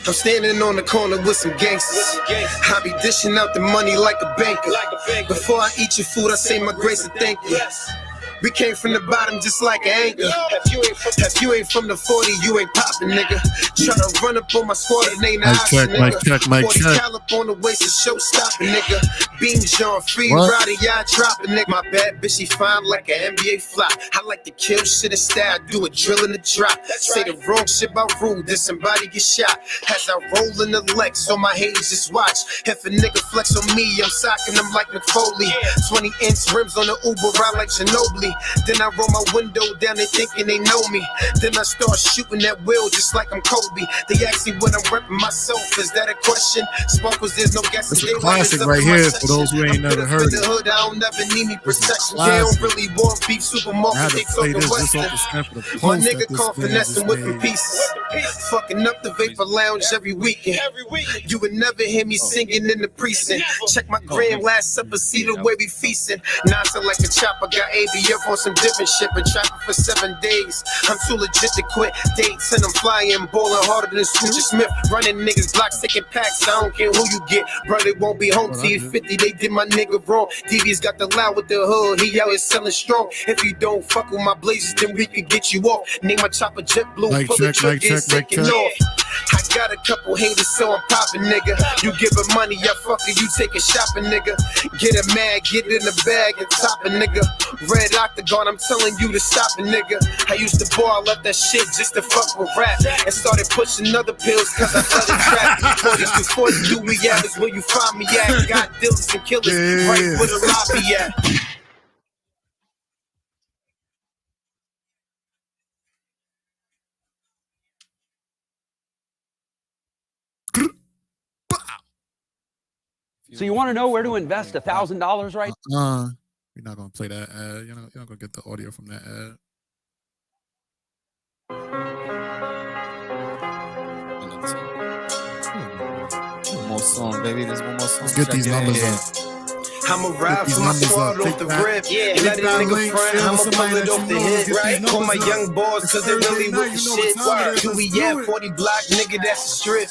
I'm standing on the corner with some gangsters. I be dishing out the money like a banker. Before I eat your food, I say my grace and thank you. We came from the bottom just like an anchor. If you ain't from the 40, you ain't poppin', nigga. Tryna run up on my squad, it ain't an option, nigga. 40 caliber on the waist, is show stopping, nigga. Beams on free riding, y'all dropping, nigga. My bad bitch, she fine like an NBA fly. I like to kill shit in style, do a drill in the drop. Say the wrong shit about rude, then somebody get shot. As I roll in the Lex, so my haters just watch. If a nigga flex on me, I'm socking them like McFoley. 20-inch rims on the Uber, ride like Ginobili. Then I roll my window down, they thinking they know me. Then I start shooting that wheel just like I'm Kobe. They ask me when I'm repping myself, is that a question? Sparkles, there's no guessing. It's a classic right here for those who ain't never heard it. I don't never need me protection. They don't really want beef, supermarket, they talking Western. My nigga call finessing whipping pieces. Fucking up the Vapor Lounge every weekend. You would never hear me singing in the precinct. Check my gram, last supper, see the way we feasting. Now I sound like a chopper, got ABF on some different shit, been trapping for 7 days. I'm too legit to quit dates, and I'm flying, balling harder than Scooter Smith. Running niggas blocks, taking packs, I don't care who you get. Brother won't be home till you 50, they did my nigga wrong. DV's got the loud with the hood, he out here selling strong. If you don't fuck with my blazers, then we can get you off. Name my chopper Jet Blue, pull the trigger, it's taking off. I got a couple haters, so I'm popping, nigga. You give her money, I fuck her, you take a shopping, nigga. Get her mad, get it in the bag and top it, nigga. Red Octagon, I'm telling you to stop it, nigga. I used to ball up that shit just to fuck with rap. And started pushing other pills cause I started trap. 40s to 40, do we have is where you find me at. Got dealers and killers right where the lobby at. So you want to know where to invest $1,000 right? We're not gonna play that ad. You're not gonna get the audio from that ad. One more song, baby. There's one more song. Let's get these numbers up. I'ma ride for my squad off the rip. Let a nigga front, I'ma pull it off the hit. Right? Call my young boys, cause they really with the shit. Do we have 40 block, nigga, that's a strip.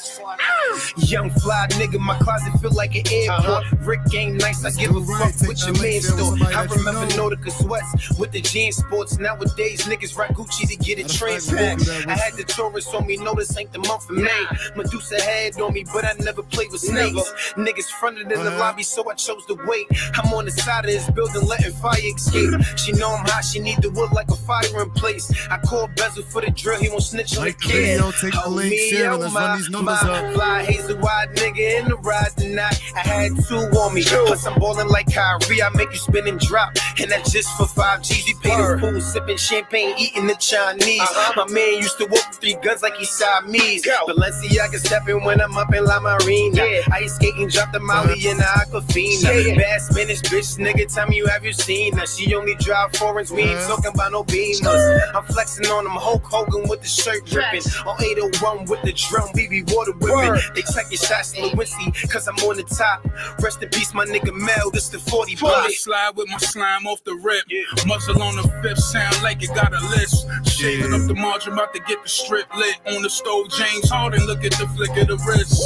Young fly nigga, my closet feel like an airport. Rick ain't nice, I give a fuck with your man store. I remember Nautica sweats with the jean sports. Nowadays, niggas rock Gucci to get a transport. I had the tourists on me, know this ain't the month of May. Medusa had on me, but I never played with snakes. Niggas fronted in the lobby, so I chose to wait. I'm on the side of this building, letting fire escape. She know I'm hot, she need the wood like a fire in place. I call Bezel for the drill, he won't snitch on the kid. Take the link, share, let's run these numbers up. Fly hazel wide nigga in the ride tonight. I had 2 on me, plus I'm ballin' like Kyrie. I make you spin and drop, and that's just for 5 G's. We pay the fool, sipping champagne, eating the Chinese. My man used to walk with 3 guns like he Siamese. Balenciaga stepping when I'm up in La Marina. Ice skating, drop the Molly in the Aquafina. Bad Spanish bitch, nigga, tell me you have you seen her. She only drive foreigns, we ain't talking about no Beamers. I'm flexing on them, Hulk Hogan with the shirt ripping. On 801 with the drum, we be water whipping. They taking shots in Lewinsky, cause I'm on the top. Rest in peace, my nigga Mel, this the 40 block. Slide with my slime off the rip. Muzzle on the 5th, sound like it got a list. Shaving up the margin, about to get the strip lit. On the stove, James Harden, look at the flick of the wrist.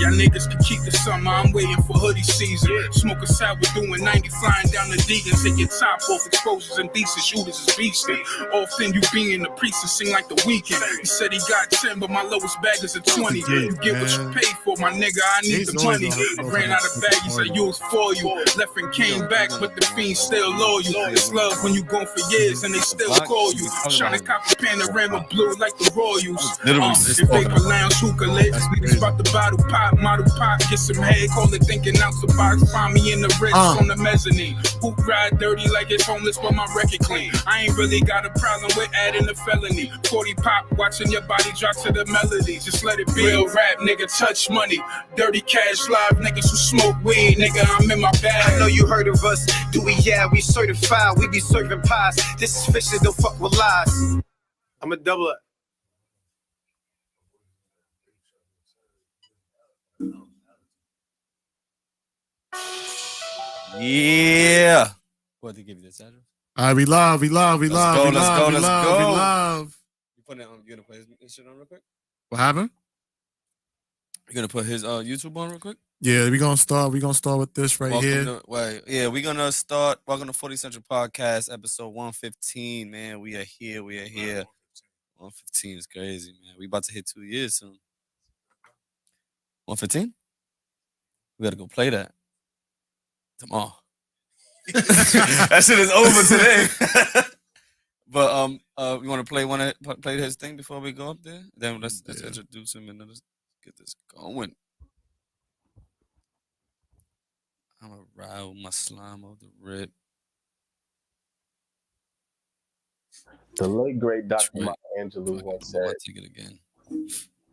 Y'all niggas can keep the summer, I'm waiting for hoodie season. Smoking sour, doing 90, flying down the Deacons. Take your top off, exposures and decent shooters is beastin'. Often you be in the precinct, sing like the weekend. He said he got 10, but my lowest bag is a 20. You get what you pay for, my nigga, I need the money. I ran out of baggies, I used for you. Left and came back, but the fiends still loyal. It's love when you gone for years and they still call you. Trying to cop a panorama blue like the Royals. In Vapor Lounge, hookah lit. Niggas about the bottle pop, model pop, get some head, call it thinking out the box. Find me in the Ritz on the mezzanine. Hoop ride dirty like it's homeless, but my record clean. I ain't really got a problem with adding a felony. 40 pop, watching your body drop to the melody. Just let it be. Real rap, nigga, touch money. Dirty cash, live niggas who smoke weed, nigga, I'm in my bag. I know you heard of us. Do we? Yeah, we certified. We be serving pies. This is fishes, don't fuck with lies. I'ma double it. Yeah. What, they give you this address? All right, we love. Let's go. You put it on, you gonna play this shit on real quick? What happened? You gonna put his YouTube on real quick? Yeah, we're gonna start with this right here. We're gonna start. Welcome to 40 Central Podcast, episode 115. Man, we are here. 115 is crazy, man. We about to hit 2 years soon. 115? We gotta go play that tomorrow. That shit is over today. But you want to play his thing before we go up there? Then let's introduce him and let's get this going. I'm gonna ride with my slime off the rip. The late great Dr. Maya Angelou once said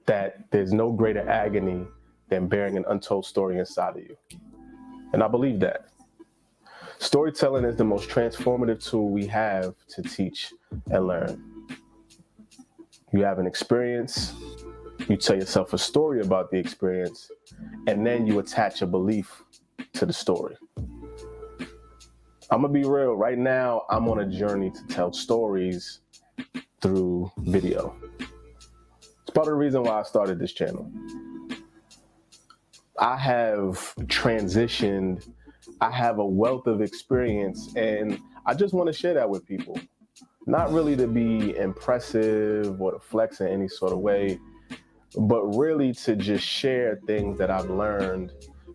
that there's no greater agony than bearing an untold story inside of you. And I believe that. Storytelling is the most transformative tool we have to teach and learn. You have an experience, you tell yourself a story about the experience, and then you attach a belief to the story. I'm gonna be real, right now I'm on a journey to tell stories through video. It's part of the reason why I started this channel. I have transitioned, I have a wealth of experience, and I just want to share that with people. Not really to be impressive or to flex in any sort of way, but really to just share things that I've learned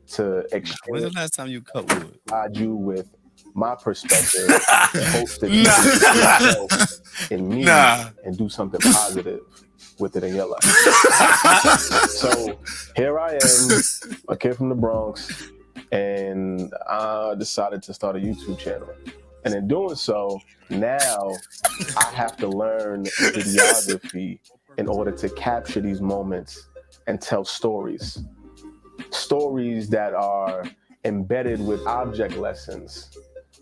to exchange. When's the last time you cut wood? Provide you with my perspective, hope that you in me and do something positive with it in your life. So here I am, a kid from the Bronx, and I decided to start a YouTube channel. And in doing so, now I have to learn videography in order to capture these moments and tell stories. Stories that are embedded with object lessons,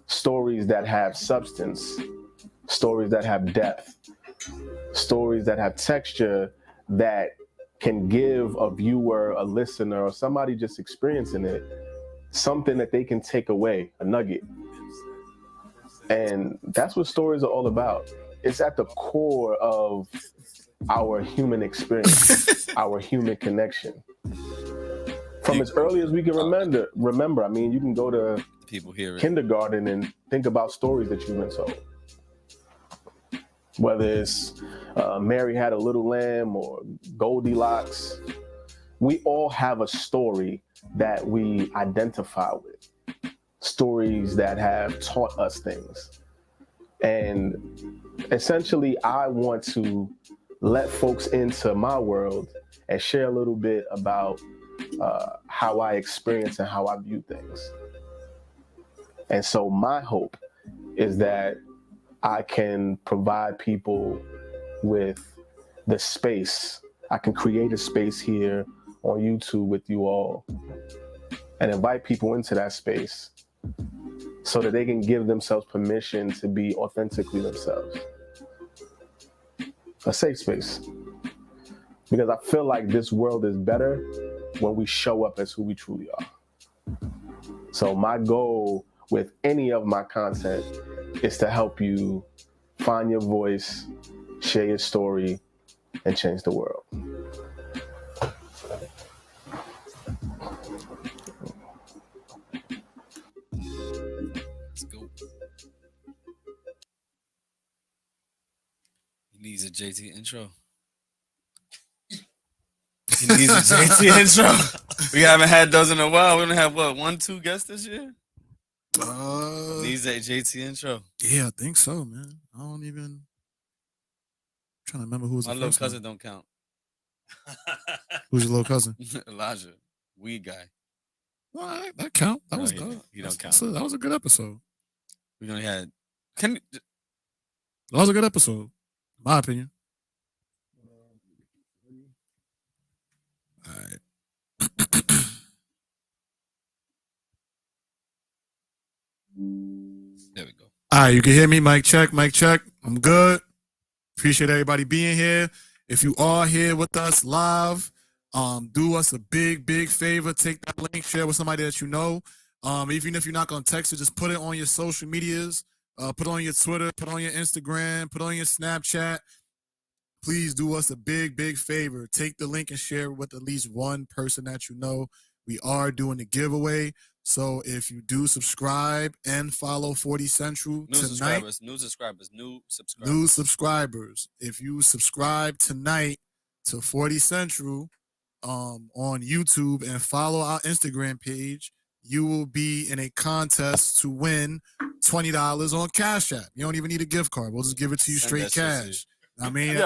stories that have substance, stories that have depth, stories that have texture that can give a viewer, a listener, or somebody just experiencing it, something that they can take away, a nugget. And that's what stories are all about. It's at the core of our human experience, our human connection. From as early as we can remember, I mean, you can go to kindergarten and think about stories that you've been told. Whether it's Mary Had a Little Lamb or Goldilocks, we all have a story that we identify with. Stories that have taught us things. And essentially, I want to let folks into my world and share a little bit about how I experience and how I view things. And so my hope is that I can provide people with the space. I can create a space here on YouTube with you all and invite people into that space so that they can give themselves permission to be authentically themselves. A safe space. Because I feel like this world is better when we show up as who we truly are. So my goal with any of my content is to help you find your voice, share your story, and change the world. Let's go. He needs a JT intro. He needs a JT intro. We haven't had those in a while. We only have, 1-2 guests this year? Needs a JT intro. Yeah, I think so, man. I don't even. I'm trying to remember who was my the little first cousin. one. Don't count. Who's your little cousin? Elijah, weed guy. Well, that count. That was he don't count. That was a good episode. We only had. That was a good episode, in my opinion. All right. There we go. All right, you can hear me. Mic check. I'm good. Appreciate everybody being here. If you are here with us live, do us a big favor. Take that link, share with somebody that you know. Even if you're not gonna text it, just put it on your social medias. Put it on your Twitter, put it on your Instagram, put it on your Snapchat. please do us a big favor. Take the link and share it with at least one person that you know. We are doing a giveaway. So if you do subscribe and follow 40 Central New tonight. New subscribers. If you subscribe tonight to 40 Central on YouTube and follow our Instagram page, you will be in a contest to win $20 on Cash App. You don't even need a gift card. We'll just give it to you straight cash. I mean,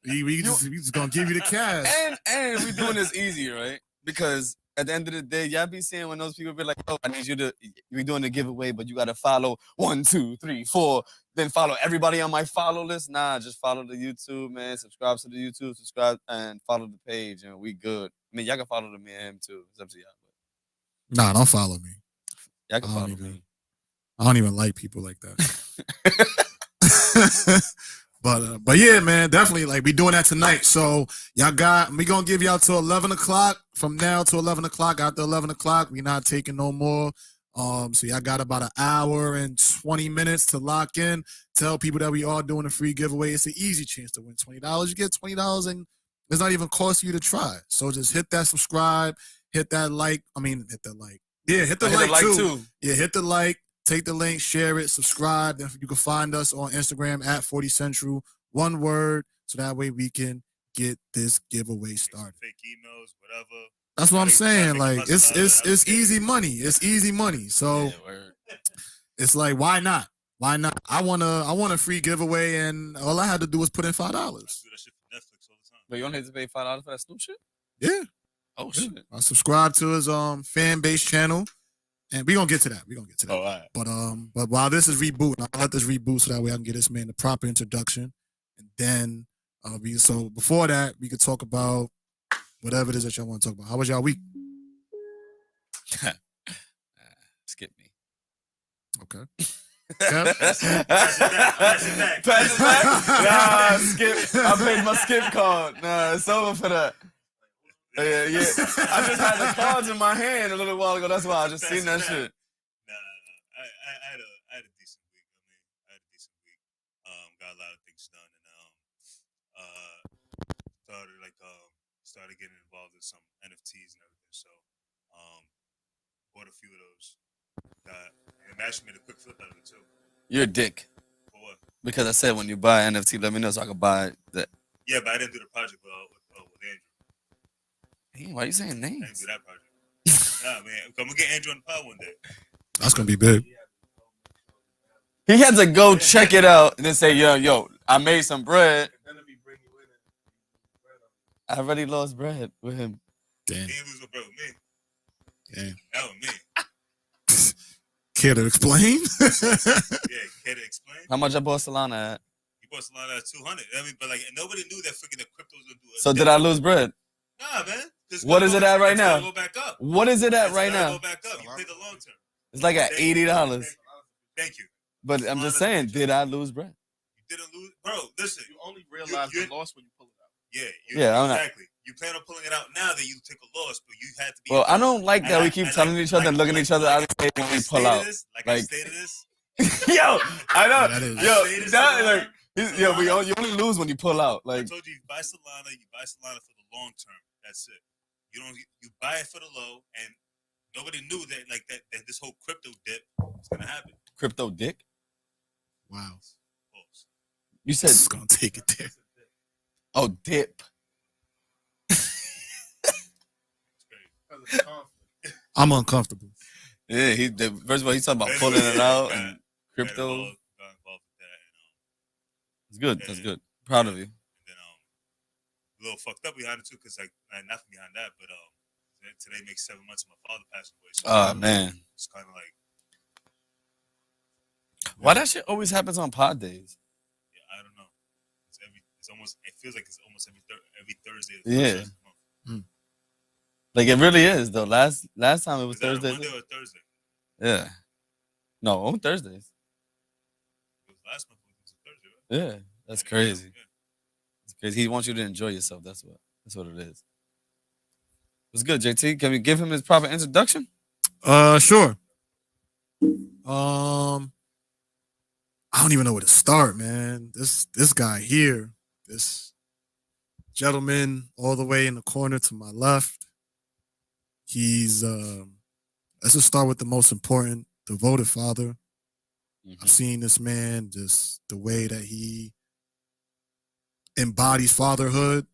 we just gonna give you the cash. And we're doing this easy, right? Because at the end of the day, y'all be seeing when those people be like, "Oh, I need you to." We're doing the giveaway, but you gotta follow 1, 2, 3, 4. Then follow everybody on my follow list. Nah, just follow the YouTube, man. Subscribe to the YouTube. Subscribe and follow the page, and we good. I mean, y'all can follow me and him too. It's up to y'all. Nah, don't follow me. Y'all can follow me. I don't even like people like that. But yeah, man, definitely like we doing that tonight. So we gonna give y'all till 11 o'clock. From now to 11 o'clock. After 11 o'clock, we not taking no more. So y'all got about an hour and 20 minutes to lock in. Tell people that we are doing a free giveaway. It's an easy chance to win $20. You get $20 and it's not even cost you to try. So just hit that subscribe, hit that like. Yeah, hit the like too. Yeah, hit the like. Take the link, share it, subscribe. You can find us on Instagram at 40 Central, one word, so that way we can get this giveaway started. Fake emails, whatever. That's what I'm saying. Like it's easy money. It's easy money. So it's like, why not? Why not? I want a free giveaway, and all I had to do was put in $5. I do that shit for Netflix all the time. But you only have to pay $5 for that Snoop shit? Yeah. Oh shit. I subscribe to his fan base channel. And we're gonna get to that. Oh, all right. But while this is rebooting, I'll let this reboot so that way I can get this man the proper introduction. And then so before that, we could talk about whatever it is that y'all want to talk about. How was y'all week? Skip me. Okay. Pass it back. Nah, skip. I played my skip card. Nah, it's over for that. Yeah. I just had the cards in my hand a little while ago. That's why I just seen that shit. Nah. I had a decent week. I had a decent week. Got a lot of things done, and started getting involved in some NFTs and everything. So, bought a few of those. And actually made a quick flip out of it too. You're a dick. For what? Because I said when you buy an NFT, let me know so I can buy that. Yeah, but I didn't do the project with Andrew. Hey, why are you saying I didn't names? do that project. Nah, man. I'm gonna get Andrew on the pod one day. That's gonna be big. He had to go check it out and then say, yo, I made some bread. I already lost bread with him. Damn. He didn't lose no bread with me. Damn. That was me. Care to explain? Yeah, care to explain? How much I bought Solana at? You bought Solana at 200. I mean, but like nobody knew that freaking the crypto was gonna do it. So did I lose bread? Nah, man. What is it at right now? Go back up. What is it at right Go now? back up. You pay the long term. It's like at $80. Thank you. But I'm just saying, did I lose bread? You didn't lose, bro. Listen, You only realize the loss when you pull it out. Yeah, I'm not- exactly. You plan on pulling it out now that you took a loss, but you had to be. Well, I don't like that we keep telling each other and looking at each other out of the when we pull out. I stated this. Yo, I know. That is- You only lose when you pull out. I Like, told you, you buy Solana for the long term. That's it. You buy it for the low, and nobody knew that this whole crypto dip was gonna happen. crypto dick? Wow. Pause. You said, This is gonna take it there. oh, dip. I'm uncomfortable. Yeah, first of all, he's talking about pulling it out and crypto. Got involved with that, and It's good. That's good. Proud of you. and then a little fucked up behind it too, because like nothing behind that, but today makes 7 months of my father passing away. So Oh, man. it's kind of like Why that shit always happens on pod days? I don't know. It feels like it's almost every Thursday. Yeah. Of the month. Like, it really is, though. Last time it was Is that a Thursday. Monday or Thursday? Yeah. No, on Thursdays. It was last month. It was a Thursday, right? Yeah. That's crazy. Yeah. It's crazy. He wants you to enjoy yourself. That's what it is. What's good, JT? Can we give him his proper introduction? Sure. I don't even know where to start, man. This guy here, this gentleman all the way in the corner to my left. He's let's just start with the most important, devoted father. I've seen this man, just the way that he embodies fatherhood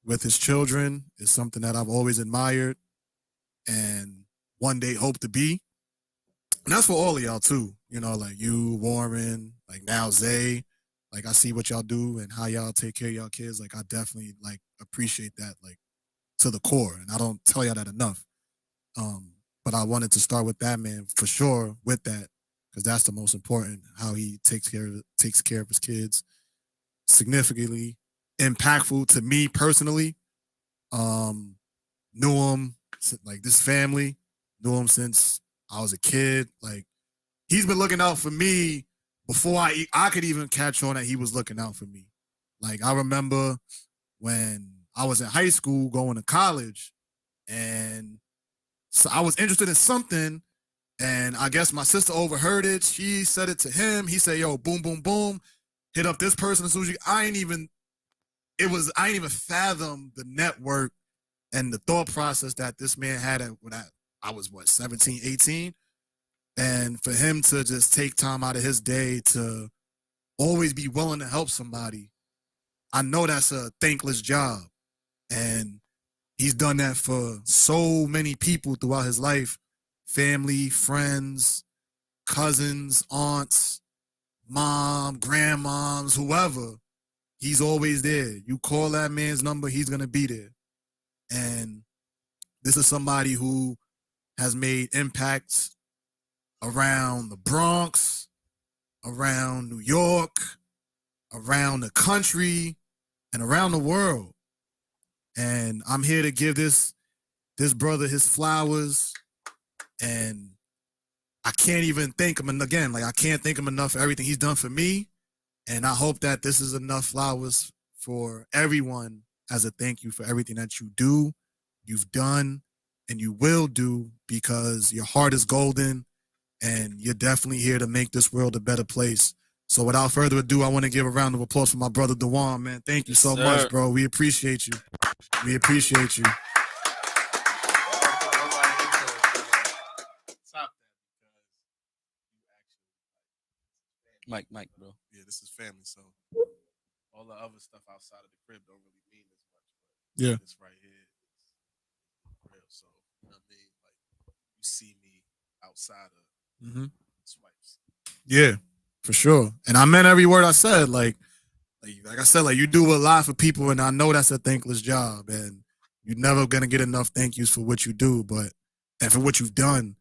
with his children is something that I've always admired and one day hope to be. And that's for all of y'all too. You know, like you, Warren, like now Zay. Like I see what y'all do and how y'all take care of y'all kids. Like I definitely like appreciate that like to the core. And I don't tell y'all that enough. But I wanted to start with that man for sure with that, because that's the most important, how he takes care of his kids. Significantly impactful to me personally. Knew him like this family, knew him since I was a kid. Like he's been looking out for me before I could even catch on that he was looking out for me. Like I remember when I was in high school going to college, and so I was interested in something, and I guess my sister overheard it. She said it to him. He said, "Yo, boom, boom, boom, hit up this person as soon as you." I ain't even fathom the network and the thought process that this man had when I was 17, 18. And for him to just take time out of his day to always be willing to help somebody, I know that's a thankless job. And he's done that for so many people throughout his life. Family, friends, cousins, aunts, mom, grandmoms, whoever. He's always there. You call that man's number, he's going to be there. And this is somebody who has made impacts around the Bronx, around New York, around the country, and around the world. And I'm here to give this brother his flowers. And I can't even thank him again. Like I can't thank him enough for everything he's done for me. And I hope that this is enough flowers for everyone as a thank you for everything that you do, you've done, and you will do, because your heart is golden and you're definitely here to make this world a better place. So without further ado, I want to give a round of applause for my brother Dewane, man. Thank you so much, bro. We appreciate you. We appreciate you. Mike, bro. Yeah, this is family, so all the other stuff outside of the crib don't really mean as much. But Yeah. this right here is real. So, you know what I mean? Like, you see me outside of swipes. Yeah, for sure. And I meant every word I said. Like I said, like you do a lot for people, and I know that's a thankless job, and you're never gonna get enough thank yous for what you do, and for what you've done.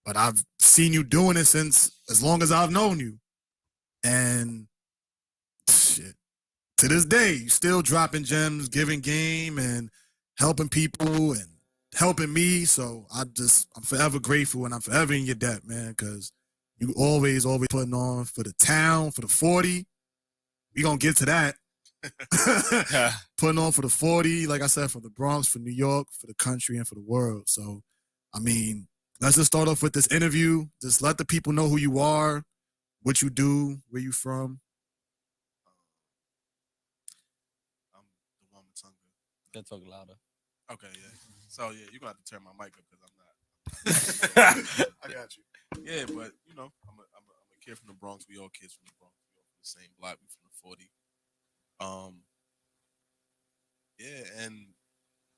But I've seen you doing it since as long as I've known you. And shit, to this day, you still dropping gems, giving game, and helping people and helping me. So I'm forever grateful, and I'm forever in your debt, man, because you always putting on for the town, for the 40. We gonna get to that. Putting on for the 40, like I said, for the Bronx, for New York, for the country, and for the world. So, I mean, let's just start off with this interview. Just let the people know who you are, what you do, where you from. I'm Dewane Mutunga. Gotta talk louder. Okay, yeah. So yeah, you're gonna have to turn my mic up because I'm not. I got you. Yeah, but you know, I'm a kid from the Bronx. We all kids from the Bronx. We all from the same block. We from the 40. Yeah, and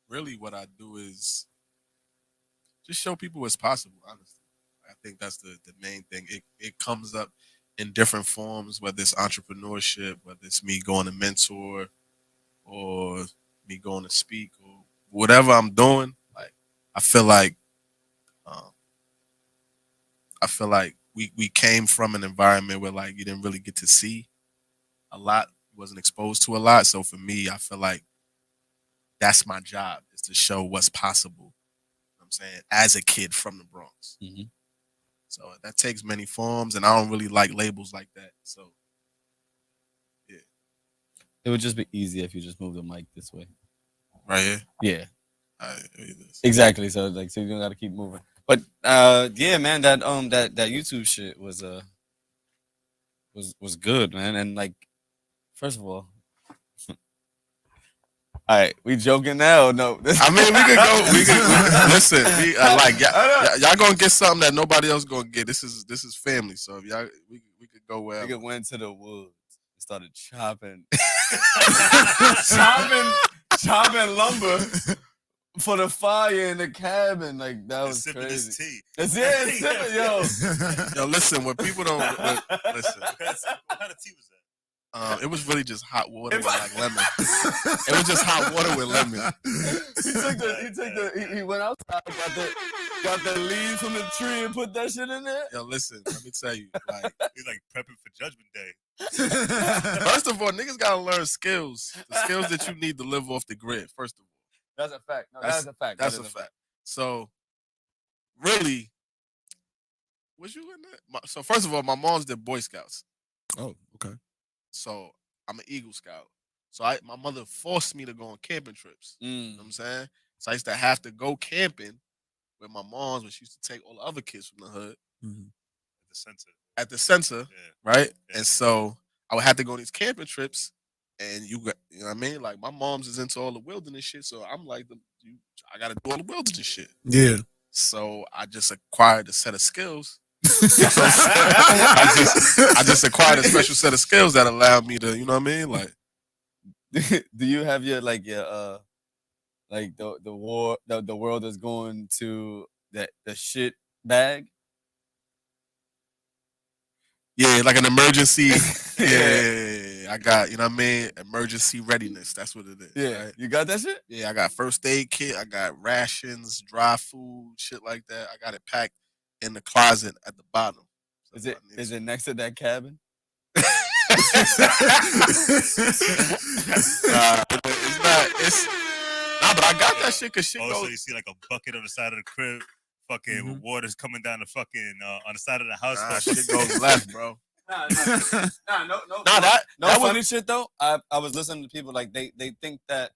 really what I do is just show people what's possible, honestly. I think that's the main thing. It comes up in different forms, whether it's entrepreneurship, whether it's me going to mentor or me going to speak or whatever I'm doing. Like I feel like we came from an environment where like you didn't really get to see a lot, you wasn't exposed to a lot. So for me, I feel like that's my job, is to show what's possible. You know what I'm saying, as a kid from the Bronx. So that takes many forms, and I don't really like labels like that. So yeah, it would just be easier if you just move the mic this way. Right here. Yeah. Right, exactly. So you don't gotta keep moving. But yeah, man, that YouTube shit was good, man. And like, first of all, All right, we joking now? Or no. I mean, we could go. Listen. Like y'all gonna get something that nobody else gonna get. This is family. So if y'all, we could go wherever. Nigga went to the woods and started chopping, chopping lumber for the fire in the cabin. Like that was crazy. It's yo. Yo, listen. When people don't listen. What kind of tea was that? It was really just hot water with like lemon. It was just hot water with lemon. He went outside, got the leaves from the tree and put that shit in there. Yo, listen, let me tell you, like He's like prepping for Judgment Day. first of all, niggas gotta learn skills. The skills that you need to live off the grid, first of all. That's a fact. No, that's a fact. That's a fact. So really, was you in that? So first of all, my mom's did Boy Scouts. Oh, okay. So I'm an Eagle Scout. So my mother forced me to go on camping trips. You know what I'm saying? So I used to have to go camping with my mom's when she used to take all the other kids from the hood. Mm-hmm. At the center, right? Yeah. And so I would have to go on these camping trips. And you know what I mean? Like my mom's is into all the wilderness shit. So I'm like, I got to do all the wilderness shit. Yeah. So I just acquired a set of skills. I just acquired a special set of skills that allowed me to, you know what I mean? Like, do you have your like the world is going to the shit bag? Yeah, like an emergency. Yeah, I got, you know what I mean? Emergency readiness. That's what it is. Yeah, right? You got that shit? Yeah, I got first aid kit. I got rations, dry food, shit like that. I got it packed in the closet at the bottom. So is it next to that cabin? It's not. But I got that shit because shit goes. Also, you see like a bucket on the side of the crib, fucking with water's coming down the fucking on the side of the house. Shit goes left, bro. No funny shit though. I was listening to people like they think that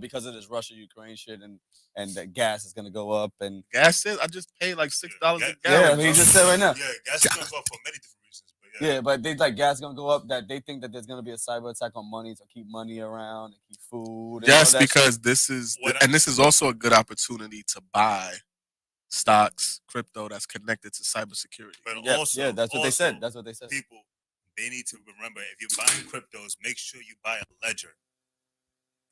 because of this Russia-Ukraine shit and that gas is gonna go up and gas is. I just paid like $6 a gallon. Yeah, he just said right now. Yeah, gas is gonna go up for many different reasons. But yeah, but they like gas is gonna go up. That they think that there's gonna be a cyber attack on money to keep money around and keep food. Yes, because this is also a good opportunity to buy stocks, crypto that's connected to cybersecurity. But that's what they said. That's what they said. People, they need to remember if you're buying cryptos, make sure you buy a ledger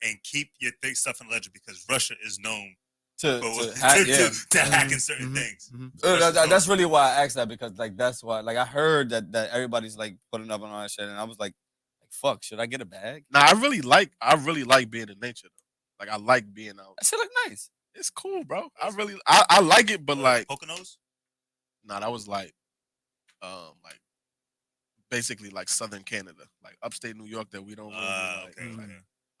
and keep your stuff in a ledger because Russia is known to hack in certain things. That's really why I asked that because like that's why like I heard that everybody's like putting up on all that shit and I was like fuck, should I get a bag? Nah, I really like being in nature though. Like I like being out. That shit look nice. It's cool, bro. I like it, but like Poconos? Nah, that was like basically like southern Canada, like upstate New York that we don't really like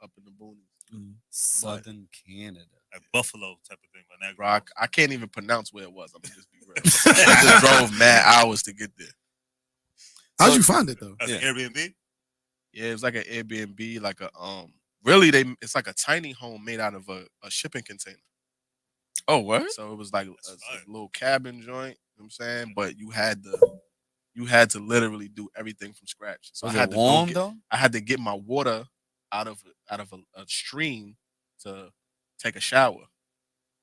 up in the boonies. Mm-hmm. Southern Canada. Like Buffalo type of thing. But bro, I can't even pronounce where it was. I'm gonna just be real. I just drove mad hours to get there. How'd you find it though? An Airbnb? Yeah, it was like an Airbnb, like a really it's like a tiny home made out of a shipping container. Oh, what? So it was like a little cabin joint, you know what I'm saying? But you had to literally do everything from scratch. So was it warm though? I had to get my water out of a stream to take a shower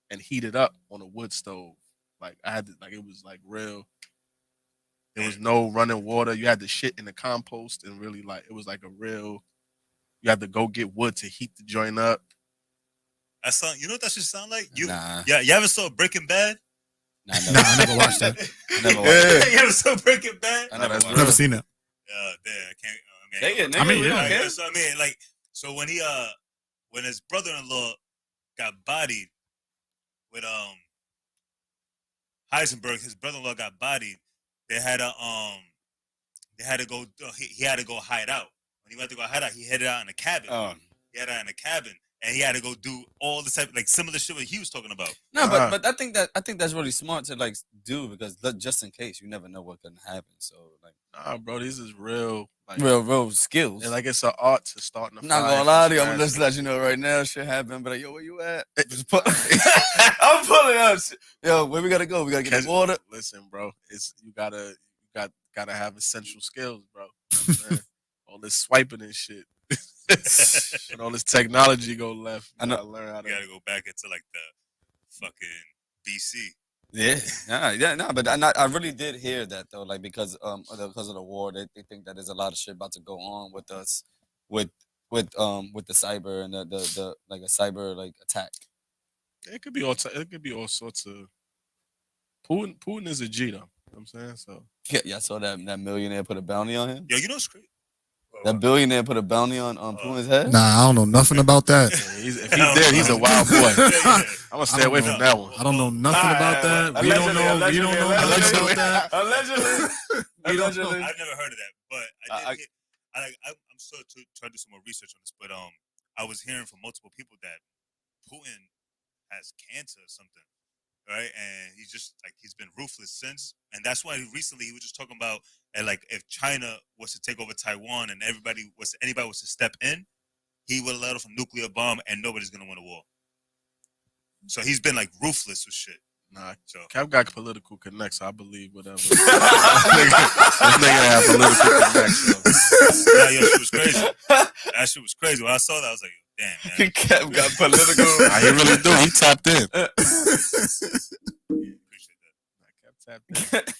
and heat it up on a wood stove. Like I had to, like it was like real. There was no running water. You had to shit in the compost and really like it was like a real. You had to go get wood to heat the joint up. You know what that should sound like? Nah. Yeah, you ever saw Breaking Bad? Nah, I never watched that. You ever saw Breaking Bad? I've never seen that. I can't. So when when his brother-in-law got bodied with Heisenberg, his brother-in-law got bodied. They had to go. He had to go hide out. When he went to go hide out, he headed out in a cabin. He had out in a cabin. And he had to go do all the type like similar shit what he was talking about. No, but I think that's really smart to like do because just in case you never know what can happen. So like, nah, bro, this is real, like real skills. And like it's an art to start. I'm not gonna lie to you. I'm gonna just let you know right now. Shit happened, but like, yo, where you at? I'm pulling up. Yo, where we gotta go? We gotta get the water. Listen, bro, you gotta have essential skills, bro. All this swiping and shit. When all this technology go left, I know. gotta learn how You to. gotta go back into like the fucking BC. Yeah, but I really did hear that though, like because of the war, they think that there's a lot of shit about to go on with us, with the cyber and the like a cyber like attack. It could be all. It could be all sorts of. Putin is a G though. You know what I'm saying so. Yeah, I saw that millionaire put a bounty on him. Yo, you know what's crazy? That billionaire put a bounty on Putin's head. Nah, I don't know nothing about that. If he did, he's a wild boy. I'm gonna stay away from that one. I don't know nothing about that. We don't know nothing about that. Allegedly. I've never heard of that, but I'm still trying to do some more research on this. But I was hearing from multiple people that Putin has cancer or something, right? And he's been ruthless since, and that's why recently he was just talking about like if China was to take over Taiwan and anybody was to step in, he would let off a nuclear bomb and nobody's gonna win a war. So he's been like ruthless with shit. Nah, so Cap got political connects. So I believe whatever. This nigga have political connects. So. Nah, yo, shit was crazy. That shit was crazy. When I saw that, I was like, damn, man. Cap got political. Nah, he really do. He tapped in. Appreciate that. Cap tapped in.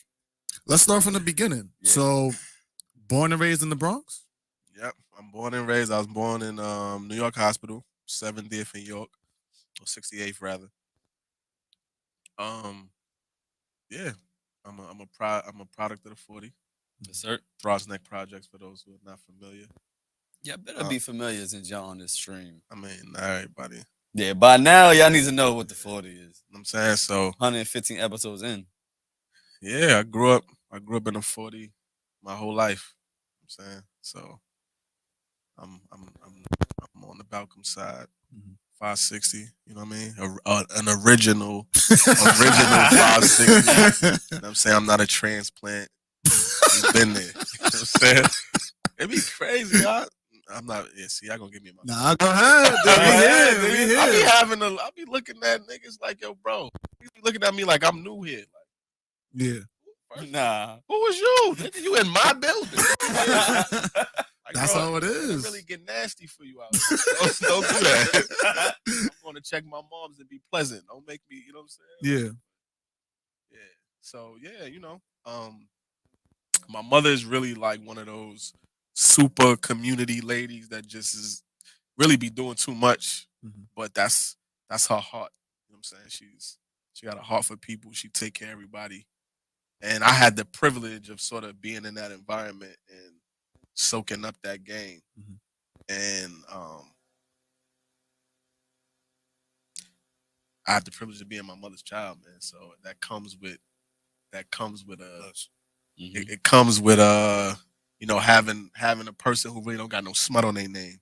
Let's start from the beginning. Yeah. So, born and raised in the Bronx? Yep, I'm born and raised. I was born in New York Hospital, 70th in York, or 68th rather. Yeah, I'm a product of the 40. Yes, sir. Throgs Neck Projects for those who are not familiar. Yeah, better be familiar since y'all on this stream. I mean, not everybody. Yeah, by now y'all need to know what the 40 is. You know what I'm saying so. 115 episodes in. Yeah, I grew up in the 40 my whole life. You know what I'm saying so. I'm on the Balcom side. 560, you know what I mean? An original 560. You know what I'm saying? I'm not a transplant. You've been there. You know what I'm saying? It'd be crazy, huh? I'm not, see, y'all gonna give me my. Nah, go ahead. We here. I be looking at niggas like, yo, bro. You be looking at me like I'm new here. Like, yeah. Nah. Who was you? Nigga, you in my building. Like, that's bro, how it is. I really get nasty for you out there. Don't do that. I'm going to check my moms and be pleasant. Don't make me, you know what I'm saying? Yeah. Yeah. So, yeah, you know, my mother is really like one of those super community ladies that just is really be doing too much. But that's her heart. You know what I'm saying? She got a heart for people. She take care of everybody. And I had the privilege of sort of being in that environment and soaking up that game. And I had the privilege of being my mother's child, man. So that comes with it comes with you know, having a person who really don't got no smut on their name.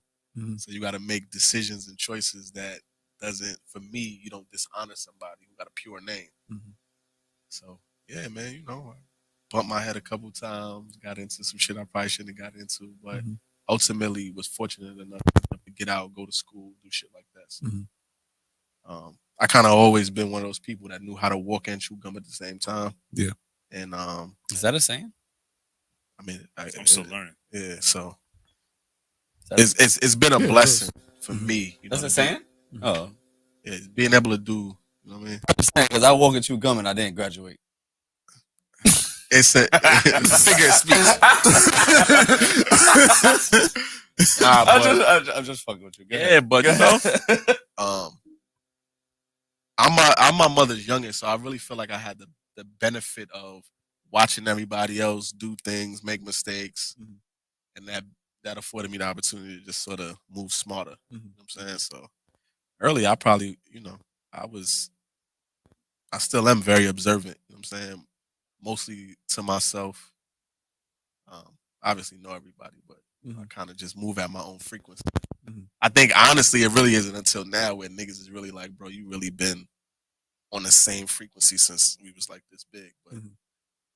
So you got to make decisions and choices that doesn't, for me, you don't dishonor somebody who got a pure name. So yeah, man, you know, I bumped my head a couple times, got into some shit I probably shouldn't have got into, but ultimately was fortunate enough to get out, go to school, do shit like that. So, I kind of always been one of those people that knew how to walk and chew gum at the same time. Yeah. And is that a saying? I mean, I'm still learning. Yeah, so it's been a blessing for me. You know that's a saying? Oh, yeah, being able to do. You know what I mean? I'm just saying because I walk and chew gum and I didn't graduate. It's a figure of speech. I'm just fucking with you. Go yeah, ahead. but you know, I'm my mother's youngest, so I really feel like I had the benefit of watching everybody else do things, make mistakes, and that afforded me the opportunity to just sort of move smarter. You know what I'm saying? So early, I probably, you know, I still am very observant. You know what I'm saying? Mostly to myself. Obviously know everybody, but I kind of just move at my own frequency. I think honestly, it really isn't until now where niggas is really like, bro, you really been on the same frequency since we was like this big, but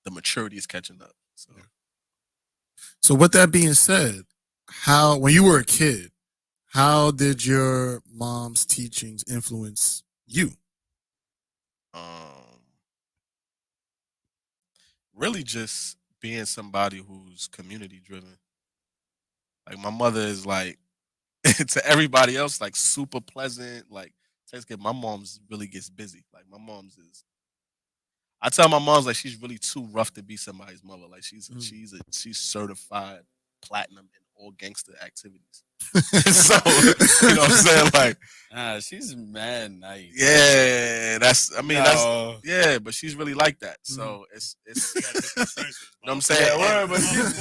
the maturity is catching up. So with that being said, when you were a kid, how did your mom's teachings influence you? Really just being somebody who's community driven. Like my mother is like, to everybody else, like super pleasant. Like Thanksgiving, my mom's really gets busy. Like my mom's is. I tell my mom's like she's really too rough to be somebody's mother. Like she's certified platinum in all gangster activities. So you know what I'm saying? Like, she's mad nice. Yeah, that's but she's really like that. So it's you know what I'm saying? Yeah, but she's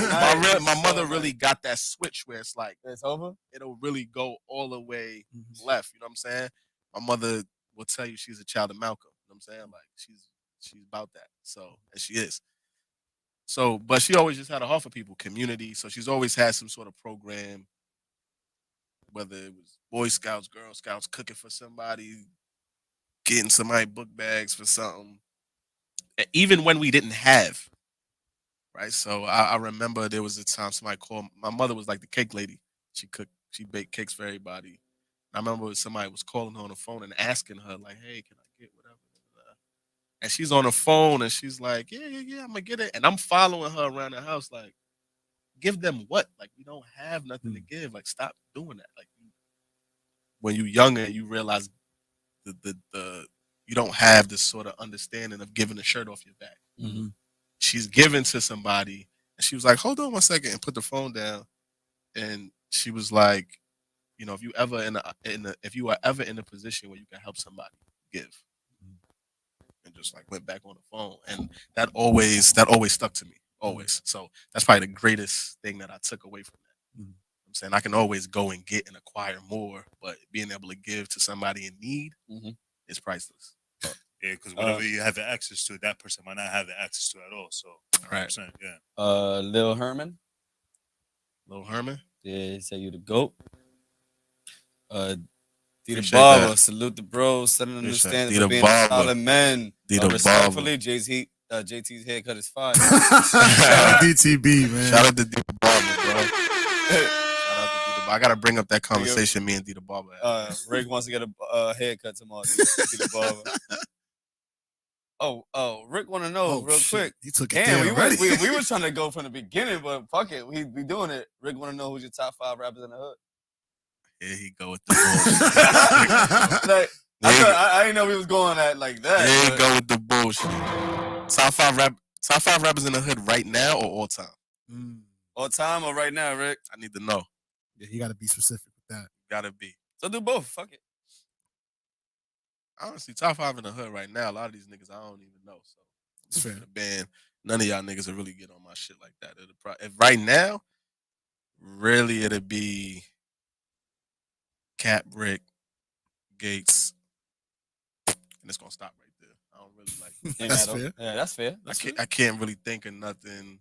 my mother really got that switch where it's like it's over. It'll really go all the way left. You know what I'm saying? My mother will tell you she's a child of Malcolm. You know what I'm saying? Like she's about that. So and she is. So, but she always just had a heart for people, community. So she's always had some sort of program, whether it was Boy Scouts, Girl Scouts, cooking for somebody, getting somebody book bags for something. Even when we didn't have, right? So I remember there was a time somebody called. My mother was like the cake lady. She baked cakes for everybody. I remember somebody was calling her on the phone and asking her, like, hey, can I get whatever? And she's on the phone and she's like, yeah, I'm gonna get it. And I'm following her around the house, like, give them what? Like, we don't have nothing to give. Like, stop doing that. Like, when you're younger, you realize the you don't have this sort of understanding of giving a shirt off your back. Mm-hmm. She's giving to somebody, and she was like, hold on 1 second, and put the phone down. And she was like, you know, if you are ever in a position where you can help somebody, give. And just like went back on the phone. And that always stuck to me. Always. So that's probably the greatest thing that I took away from that. I'm saying I can always go and get and acquire more, but being able to give to somebody in need is priceless. Yeah, because whatever you have the access to, that person might not have the access to at all. So, 100%, yeah. Lil Herman. Yeah, he said you the GOAT. D the Barber, salute the bros, setting the new standard for being solid men. Respectfully, JT's haircut is fire. Shout out DTB, man. Shout out to D the Barber, bro. I gotta bring up that conversation me and D the Barber had. Rick wants to get a haircut tomorrow. D the Barber. Oh, Rick want to know real quick. He took it there already. We were trying to go from the beginning, but fuck it, we doing it. Rick want to know who's your top 5 rappers in the hood. Here he go with the bullshit. I didn't know we was going at like that. Here he go with the bullshit. Top 5 rappers in the hood right now or all time? All time or right now, Rick? I need to know. Yeah, you got to be specific with that. Gotta be. So do both. Fuck it. Honestly, top 5 in the hood right now. A lot of these niggas I don't even know. So it's fair. Band, none of y'all niggas will really get on my shit like that. If right now, really it'll be Cap, Rick, Gates, and it's gonna stop right there. I don't really like. That's fair. Yeah, that's fair. I can't really think of nothing.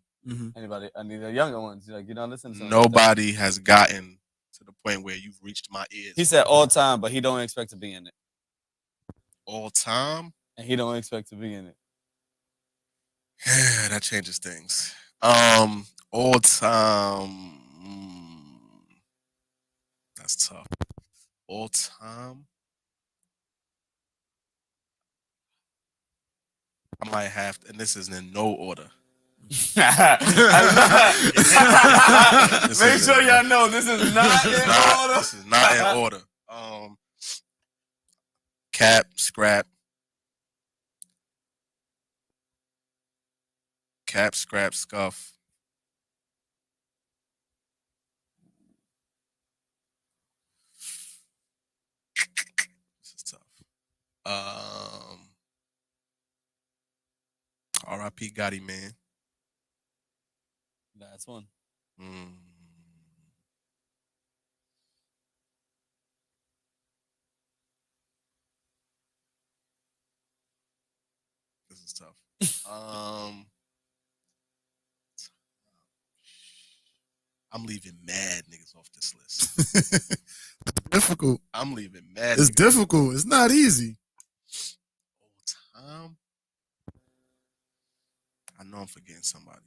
Anybody? I need the younger ones. Like, you don't listen to nobody has gotten to the point where you've reached my ears. He said all time, but he don't expect to be in it. All time, and he don't expect to be in it. Yeah, that changes things. All time. That's tough. All time. I might have to, and this is in no order. Make sure y'all know this is not in order. This is not in order. Cap, Scrap. Cap, Scrap, Scuff. This is tough. R.I.P. Gotti, man. That's one. This is tough. I'm leaving mad niggas off this list. Difficult. I'm leaving mad. It's difficult. It's not easy. All time. I know I'm forgetting somebody.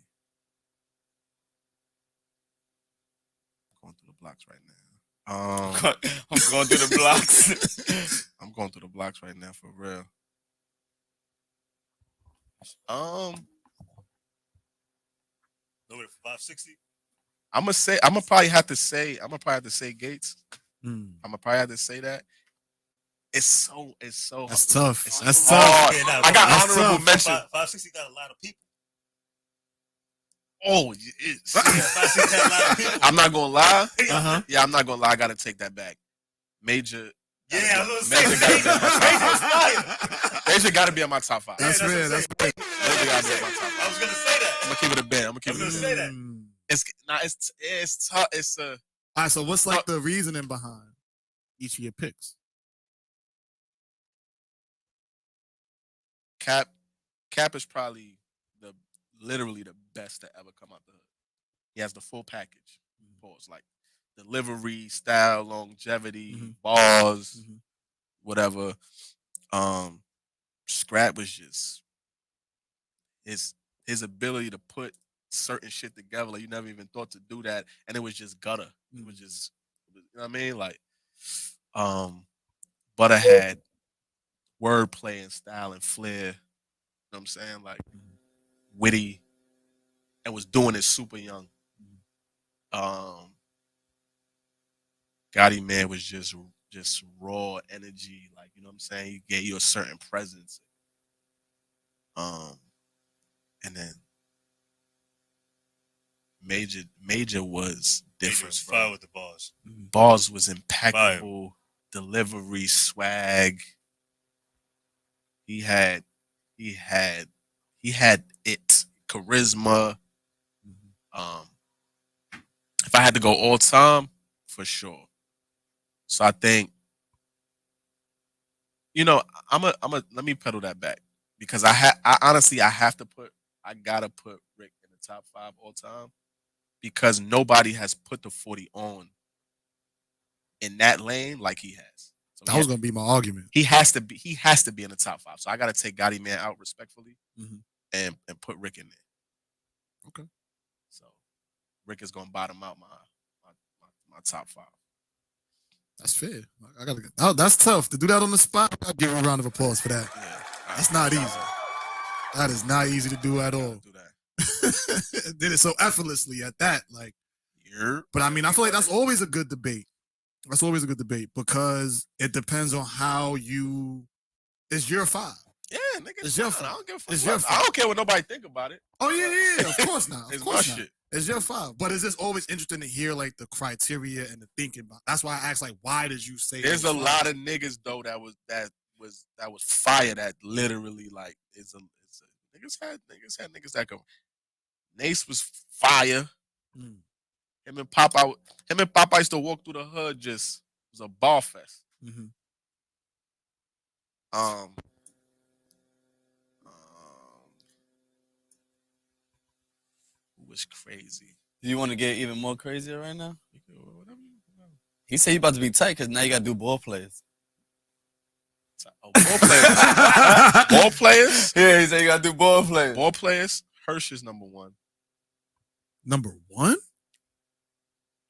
I'm going through the blocks right now. I'm going through the blocks. I'm going through the blocks right now for real. Nobody for 560. I'm gonna probably have to say Gates. I'm gonna probably have to say that. It's so That's tough. It's That's hard. tough. Yeah, nah, I got that's honorable tough. mention. 560 got a lot of people. Oh, Yeah, 560 got a lot of people. I'm not gonna lie. Uh-huh. Yeah, I'm not gonna lie. I gotta take that back. Major. Yeah, I was gonna Major say, gotta be on my top Major's five. fire. Major gotta be on my top 5. That's Yeah, fair. That's fair. Major gotta be on my top 5. I was gonna say that. I'm gonna keep it a band. I'm gonna keep I it was a gonna band. say that. It's tough. It's All right, so what's like the reasoning behind each of your picks? Cap is probably literally the best to ever come out the hood. He has the full package. Pause. Like delivery, style, longevity, bars, whatever. Scrap was just his ability to put certain shit together. Like you never even thought to do that, and it was just gutter. It was just, you know what I mean? Like, Butter had wordplay and style and flair. You know what I'm saying? Like witty, and was doing it super young. Gotti Man was just raw energy. Like, you know what I'm saying? He gave you a certain presence. And then Major was different. Was fire with the bars. Bars was impeccable. Fire. Delivery, swag. He had it. Charisma. If I had to go all time, for sure. So I think, you know, let me pedal that back because I honestly I gotta put Rick in the top 5 all time because nobody has put the 40 on in that lane like he has. So that was gonna be my argument. He has to be in the top 5. So I gotta take Gotti Man out respectfully and put Rick in there. Okay. So Rick is gonna bottom out my top 5. That's fair. I gotta. That's tough to do that on the spot. I'll give you a round of applause for that. Yeah, that's not easy. That is not easy to do at all. Do that. Did it so effortlessly at that, like. But I mean, I feel like that's always a good debate. That's always a good debate because it depends on how you. It's your 5. Yeah, nigga. It's your 5. I don't give a fuck. It's your 5. I don't care what nobody think about it. Oh yeah. Of course not. It's of course my not. shit. It's your 5. But it's just always interesting to hear like the criteria and the thinking about. That's why I asked like, why did you say? There's a lot of niggas though that was fire. That literally like niggas had niggas that go. Nace was fire. Him and Popeye used to walk through the hood. Just it was a ball fest. Was crazy. Do you want to get even more crazier right now? He said you about to be tight because now you got to do ball players. Oh, ball players. Ball players? Yeah, he said you got to do ball players. Ball players. Hirsch is number 1. Number 1?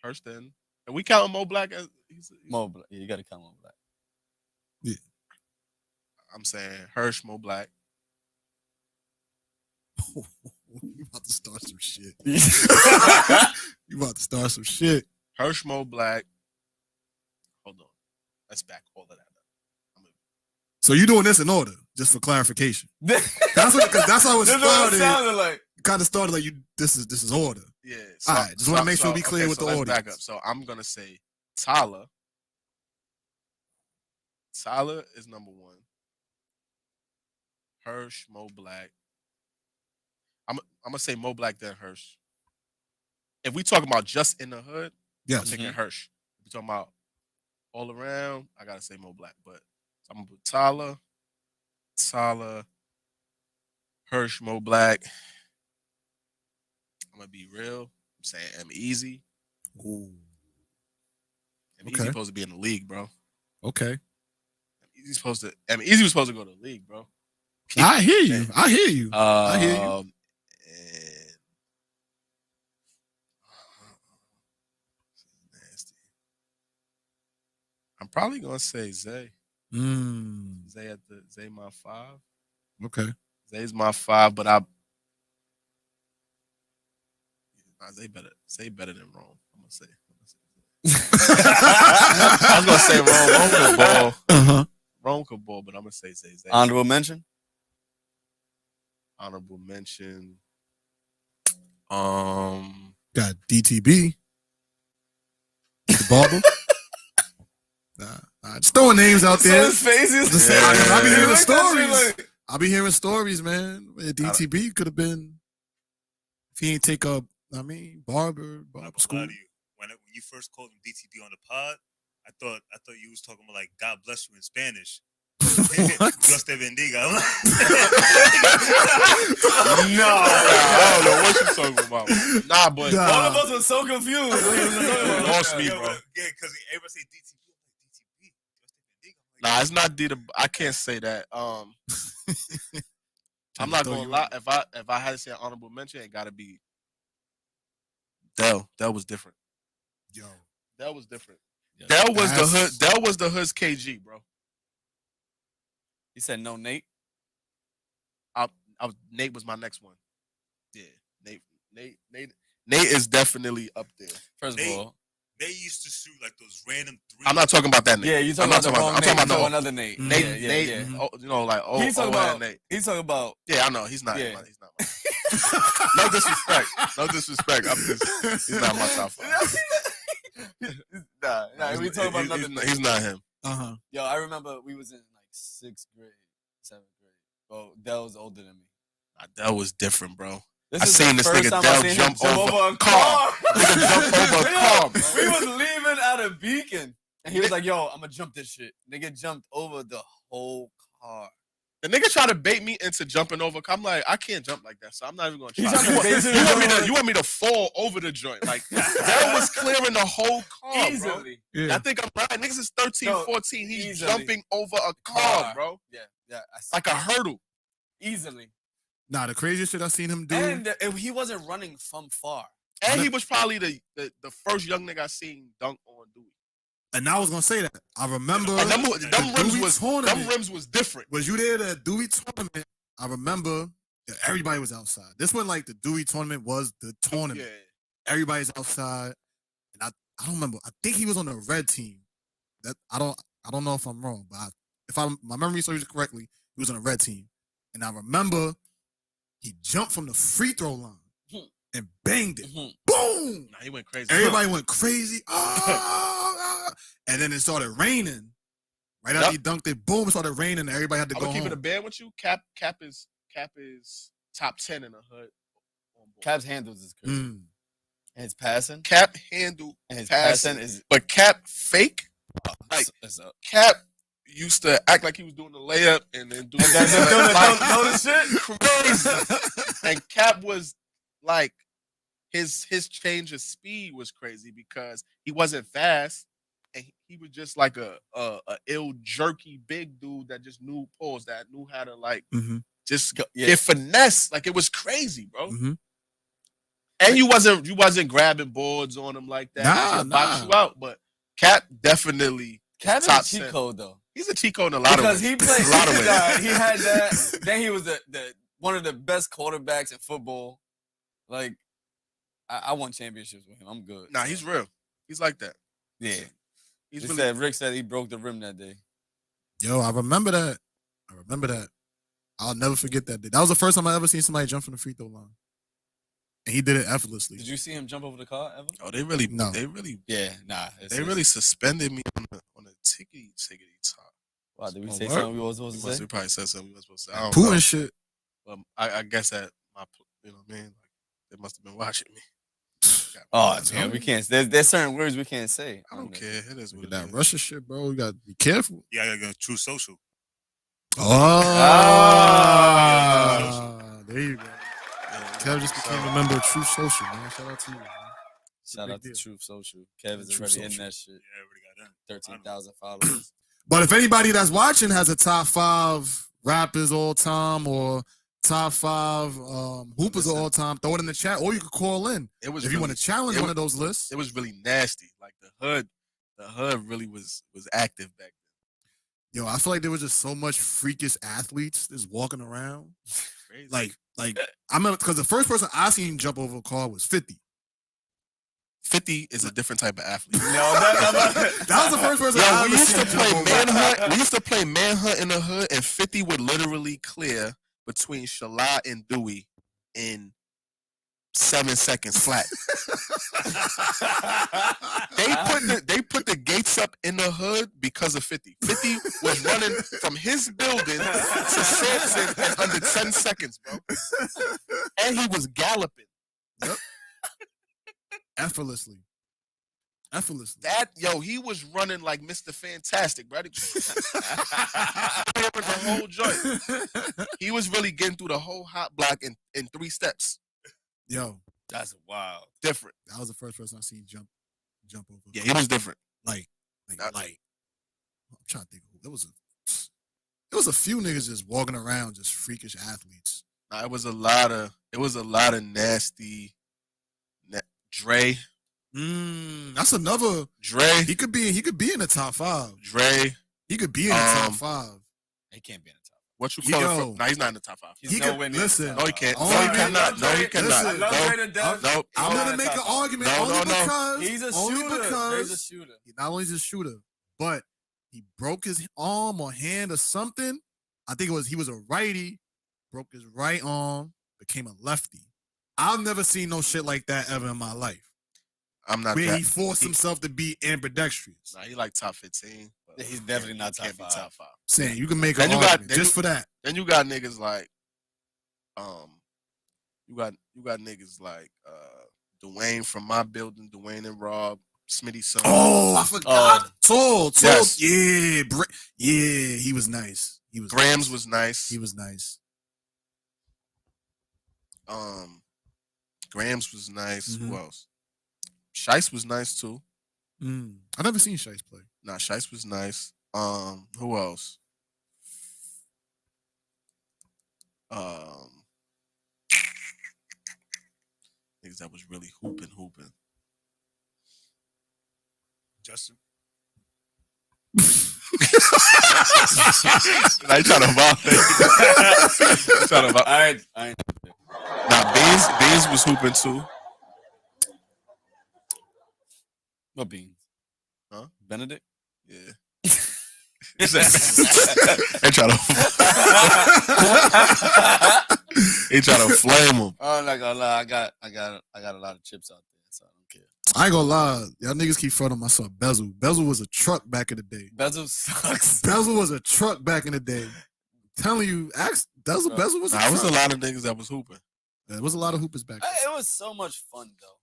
Hirsch then. And we count Mo Black as Mo Black. Yeah, you got to count Mo Black. Yeah. I'm saying Hirsch, Mo Black. You about to start some shit. You about to start some shit. Hirsch, Mo Black. Hold on. Let's back all of that up. So you doing this in order, just for clarification. That's how it started. Sounded like. Kind of started like you. This is order. Yeah. All right. Just want to make sure we clear with the audience. Back up. So I'm gonna say Tyler. Tyler is number 1. Hirsch, Mo Black. I'm gonna say Mo Black then Hirsch. If we talking about just in the hood, I'm taking Hirsch. If we talking about all around, I gotta say Mo Black. But I'm gonna put Tyler, Hirsch, Mo Black. I'm gonna be real. I'm saying M-Eazy. Ooh. M-Eazy supposed to be in the league, bro. Okay. M-Eazy was supposed to go to the league, bro. I hear you. I hear you. Nasty. I'm probably gonna say Zay. Zay my 5. Okay. Zay's my 5, but Zay better than Rome. I'm gonna say. I was gonna say Rome could ball. Rome could ball, but I'm gonna say Zay. Honorable mention. Honorable mention. Got DTB. The barber. Nah, just throwing names out there. His faces. I be hearing Like stories. I be hearing stories, man. DTB could have been if he ain't take up. I mean, barber school. When you first called him DTB on the pod, I thought you was talking about like God bless you in Spanish. Dios te bendiga. No, I don't know what you talking about. Nah, but all of us were so confused. Lost me, bro. Yeah, because everybody say DTB. Nah, it's not D. I can't say that. I'm not gonna lie. If I had to say an honorable mention, it gotta be Dell. That was different. Yo, that was different. Dell was the hood. Dell was the hood's KG, bro. He said no, Nate. Nate was my next one. Yeah, Nate is definitely up there. First of all, they used to shoot like those random threes. I'm not talking about that Nate. Yeah, you talking about the wrong Nate. I'm talking about another Nate. Nate. Yeah. Oh, you know, like he's talking about Nate. He's talking about. Yeah, I know. He's not. Yeah. He's not. No disrespect. No disrespect. He's not my top five. Nah. We talking about another Nate. He's not him. Yo, I remember we was in like 6th grade, 7th grade. Well, Dell was older than me. Dell was different, bro. This I seen this nigga Dell jump over a car. Nigga jump over a car, bro. We was leaving out of Beacon, and he was like, "Yo, I'm gonna jump this shit." Nigga jumped over the whole car. The nigga tried to bait me into jumping over. I'm like, I can't jump like that, so I'm not even gonna try. You want me to fall over the joint? Like Dell was clearing the whole car, easily. Bro. Yeah. I think I'm right. Niggas is 13, 14. He's jumping over a car, bro. Yeah. Like a hurdle. Easily. Nah, the craziest shit I seen him do. And he wasn't running from far. And he was probably the first young nigga I seen dunk on Dewey. And I was gonna say that. I remember them rims was different. Was you there at Dewey tournament? I remember that everybody was outside. This one, like the Dewey tournament was the tournament. Yeah. Everybody's outside. And I don't remember. I think he was on the red team. That I don't know if I'm wrong, but my memory serves correctly, he was on a red team. And I remember he jumped from the free throw line and banged it. Boom! Nah, he went crazy. Everybody went crazy. And then it started raining. Right after he dunked it, boom, it started raining and everybody had to go home. I'm keeping it bad with you. Cap is top 10 in the hood. Cap's handles is crazy. And his passing? Cap handle and his passing is... But Cap fake? Like, Cap used to act like he was doing the layup and then doing the shit. Crazy. And Cap was like, his change of speed was crazy because he wasn't fast and he was just like a ill jerky big dude that just knew how to like just get finesse. Like it was crazy, bro. And you wasn't grabbing boards on him like that. Box you out, but Cap definitely Cap is a cheat code though. He's a cheat code in a lot of ways. Because he played a lot of ways. He had that. Then he was the one of the best quarterbacks in football. Like I won championships with him. I'm good. Nah, he's real. He's like that. Yeah. Rick said he broke the rim that day. Yo, I remember that. I'll never forget that day. That was the first time I ever seen somebody jump from the free throw line. And he did it effortlessly. Did you see him jump over the car ever? Oh, they really They really suspended me on the tickety top. Wow, did we say something we wasn't supposed to say? We probably said something we wasn't supposed to say. Pooh and shit. I guess that you know what I mean? Like they must have been watching me. Oh man, we can't. There's certain words we can't say. I don't care. It is what that Russia shit, bro. You gotta be careful. Yeah, I gotta go True Social. There you go. Kev just became a member of Truth Social, man. Shout out to you, man. Shout out to Truth Social. Kev is already in that shit. Yeah, already got in. 13,000 followers. But if anybody that's watching has a top 5 rappers all time or top 5 hoopers of all time, throw it in the chat, or you could call in. If you want to challenge one of those lists. It was really nasty. Like the hood really was active back then. Yo, I feel like there was just so much freakish athletes just walking around. Crazy. Like I remember because the first person I seen jump over a car was 50. 50 is a different type of athlete. That was the first person I we ever used to seen play jump over. manhunt. We used to play manhunt in the hood, and 50 would literally clear between Shala and Dewey in 7 seconds flat. They put the gates up in the hood because of 50. 50 was running from his building to Sampson in under 10 seconds, bro. And he was galloping. Yep. Effortlessly. He was running like Mr. Fantastic, bro. The whole joint. He was really getting through the whole hot block in 3 steps. Yo, That's wild. Different. that was the first person I seen jump over. Yeah, he was different. Like. I'm trying to think. There was a few niggas just walking around, just freakish athletes. Nah, it was a lot of nasty. Dre. That's another. Dre. He could be in the top 5. Dre. He could be in the top 5. He can't be in the top. What you call it? Nah, he's not in the top 5. He's nowhere near listen. No, he can't. Oh, No, he man. cannot. No, he cannot. Listen. No. I'm gonna make an argument because He's a only shooter. because He's a shooter. not only is a shooter, but he broke his arm or hand or something. I think he was a righty, broke his right arm, became a lefty. I've never seen no shit like that ever in my life. I'm not. Where he forced himself to be ambidextrous. Nah, he like top 15. Yeah, he's definitely not top 5. Top 5. Saying you can make an argument just for that. Then you got niggas like, you got niggas like Dewane from my building, Dewane and Rob, Smitty's son. Oh, I forgot. Tall. Yes. Yeah, he was nice. Grams was nice. He was nice. Grams was nice. Mhm. Who else? Shice was nice too. I never seen Shice play. Nah, Shice was nice. Who else? Niggas that was really hooping. Justin. I ain't trying to violate. I ain't. Nah, Beans was hooping too. What Beans? Huh? Benedict? Yeah. They try to flame him. I'm not gonna lie. I got a lot of chips out there, so I don't care. I ain't gonna lie. Y'all niggas keep fronting myself. Bezel. Bezel was a truck back in the day. Bezel sucks. Bezel was a truck back in the day. I'm telling you, Bezel was a truck. There was a lot of niggas that was hooping. There was a lot of hoopers back then. It was so much fun though.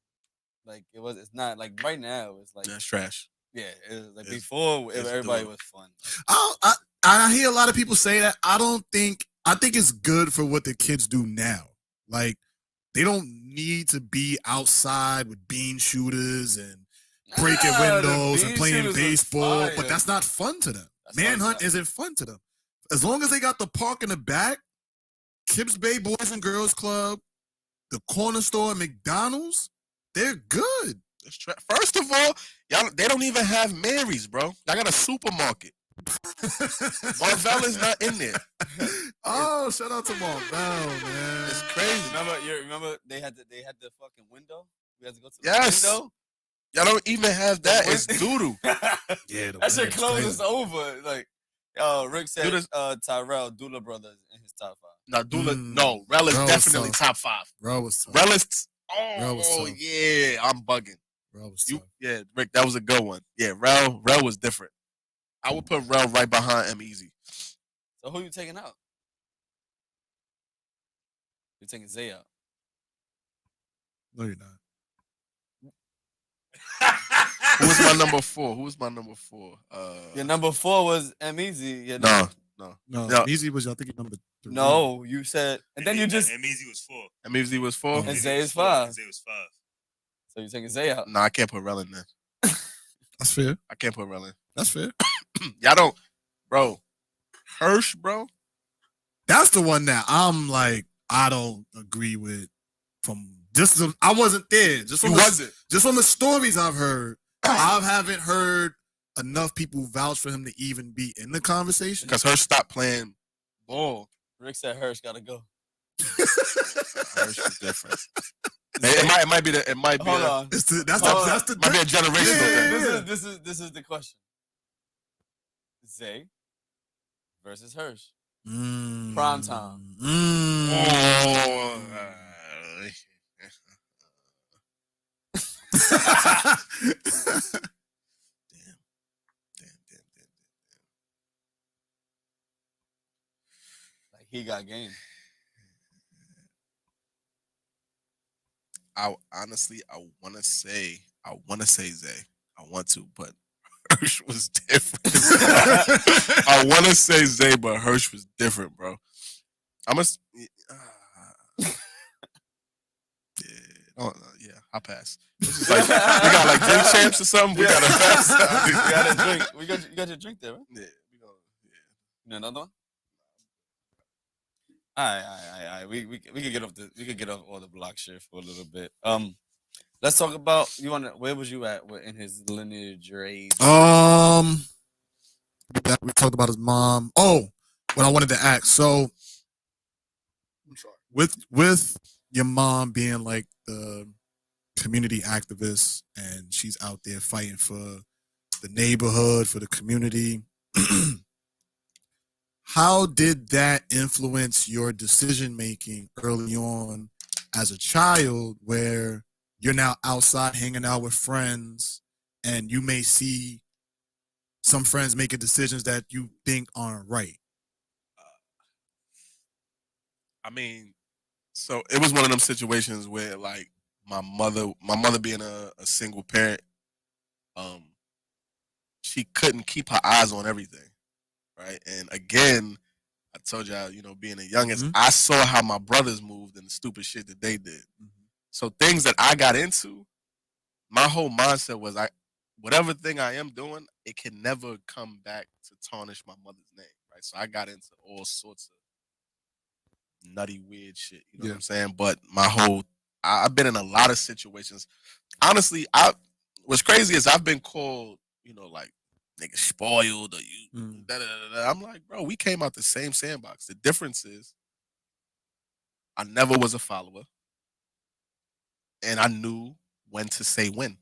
Like it's not like right now. It's like That's trash. Yeah, it was like before. Everybody was fun. I hear a lot of people say that. I think it's good for what the kids do now. Like they don't need to be outside with bean shooters and breaking windows and playing baseball, but that's not fun to them. Manhunt isn't fun to them. As long as they got the park in the back, Kips Bay Boys and Girls Club, the corner store at McDonald's, they're good. First of all, y'all they don't even have Mary's, bro. Y'all got a supermarket. Marvell is not in there. Oh, shout out to Marvell, man. It's crazy. Remember they had the fucking window? We had to go to the window. Y'all don't even have that. It's doodoo. Yeah, that shit closes over. Like, Rick said Tyrell, Dula Brothers in his top 5. Now Dula, no, Rel is definitely top 5. Rel was tough. Rel is tough. Yeah, I'm bugging. Rel was tough. Yeah, Rick, that was a good one. Yeah, Rel was different. I would put Rel right behind M Easy. So who you taking out? You're taking Zay out. No, you're not. Who was my number 4? Your number 4 was M Easy. No. Easy was, I think, number 3. No, you said, and then you just. M Easy was 4. M Easy was 4. And Zay is 5. Zay was 5. So you're taking Zay out. No, I can't put Rel in there. That's fair. I can't put Rel in. That's fair. Y'all don't, bro. Hirsch, bro. That's the one that I'm like, I don't agree with. I wasn't there. Just from the stories I've heard, I haven't heard enough people vouch for him to even be in the conversation. Because Hirsch stopped playing ball. Rick said Hirsch gotta go. Hirsch was different. It might be the. It might be. Hold on. That's the might be a generational thing. This is the question. Zay versus Hirsch. Prime time. Oh, damn. Like he got game. I honestly, I want to say Zay. I want to, but Hirsch was different. I want to say Zay, but Hirsch was different, bro. I must. Yeah, I'll pass. This is like, we got like drink champs or something. We gotta pass. We got a drink. You got your drink there, right? Yeah, You know another one? All right. We could get off all the block shit for a little bit. Let's talk about where was you at in his lineage or age? We talked about his mom. Oh, what I wanted to ask. So, with your mom being like the community activist and she's out there fighting for the neighborhood, for the community, how did that influence your decision making early on as a child, where you're now outside hanging out with friends and you may see some friends making decisions that you think aren't right? I mean, so it was one of them situations where, like, my mother being a single parent, she couldn't keep her eyes on everything, right? And again, I told y'all, being a youngest, I saw how my brothers moved and the stupid shit that they did. So things that I got into, my whole mindset was, whatever thing I am doing, it can never come back to tarnish my mother's name, right? So I got into all sorts of nutty, weird shit. You know what I'm saying? But I've been in a lot of situations. Honestly, what's crazy is I've been called, like, nigga spoiled or you. I'm like, bro, we came out the same sandbox. The difference is I never was a follower, and I knew when to say when.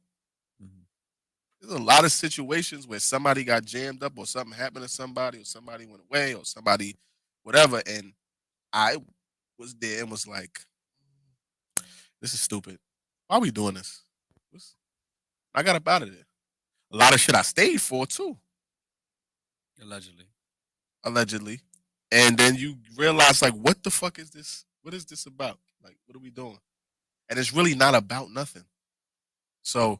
There's a lot of situations where somebody got jammed up or something happened to somebody or somebody went away or somebody whatever, and I was there and was like, this is stupid. Why are we doing this? I got up out of there. A lot of shit I stayed for, too. Allegedly. And then you realize, like, what the fuck is this? What is this about? Like, what are we doing? And it's really not about nothing. So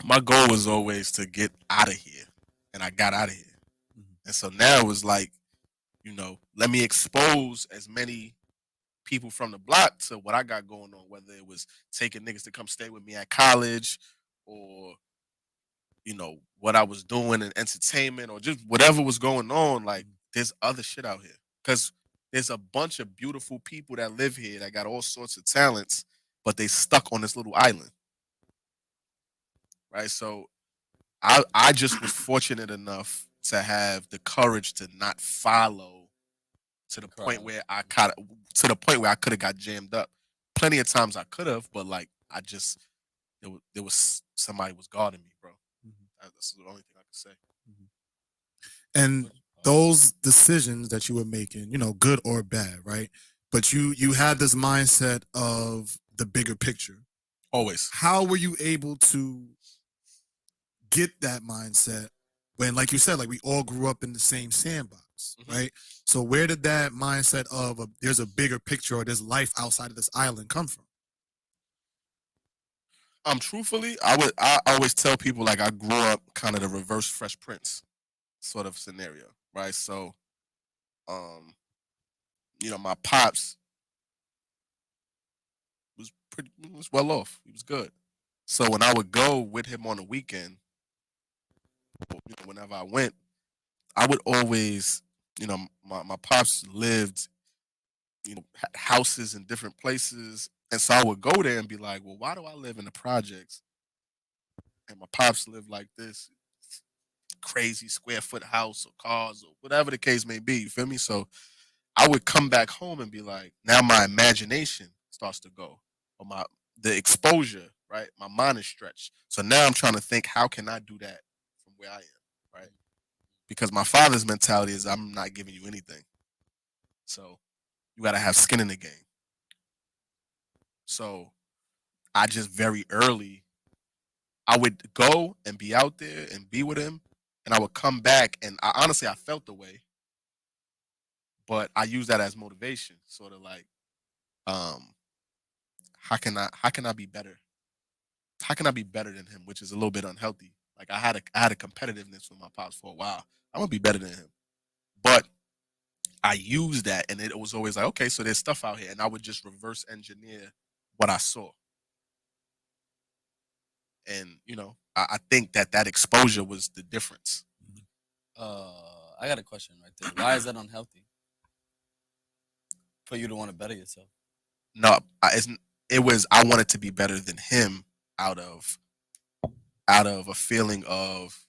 my goal was always to get out of here. And I got out of here. And so now it was like, let me expose as many people from the block to what I got going on, whether it was taking niggas to come stay with me at college or, what I was doing in entertainment or just whatever was going on. Like, there's other shit out here. Because there's a bunch of beautiful people that live here that got all sorts of talents, but they stuck on this little island. Right? So I just was fortunate enough to have the courage to not follow to the point where I could have got jammed up. Plenty of times I could have, but like there was somebody was guarding me, bro. That's the only thing I could say. And those decisions that you were making, good or bad, right? But you had this mindset of the bigger picture. Always. How were you able to get that mindset when, like you said, like we all grew up in the same sandbox, right? So where did that mindset of there's a bigger picture or there's life outside of this island come from? Truthfully, I always tell people, like, I grew up kind of the reverse Fresh Prince sort of scenario, right? So, my pops was well off. He was good. So when I would go with him on the weekend, whenever I went, I would always, my pops lived, houses in different places. And so I would go there and be like, well, why do I live in the projects? And my pops live like this crazy square foot house or cars or whatever the case may be. You feel me? So I would come back home and be like, now my imagination starts to go, or the exposure, right? My mind is stretched. So now I'm trying to think, how can I do that from where I am, right? Because my father's mentality is, I'm not giving you anything. So you got to have skin in the game. So I just very early, I would go and be out there and be with him, and I would come back, and honestly, I felt the way, but I use that as motivation, sort of like, how can I be better? How can I be better than him? Which is a little bit unhealthy. Like I had a competitiveness with my pops for a while. I'm gonna be better than him, but I used that, and it was always like, okay, so there's stuff out here, and I would just reverse engineer what I saw. And I think that exposure was the difference. I got a question right there. Why is that unhealthy for you to want to better yourself? No, it was I wanted to be better than him out of a feeling of,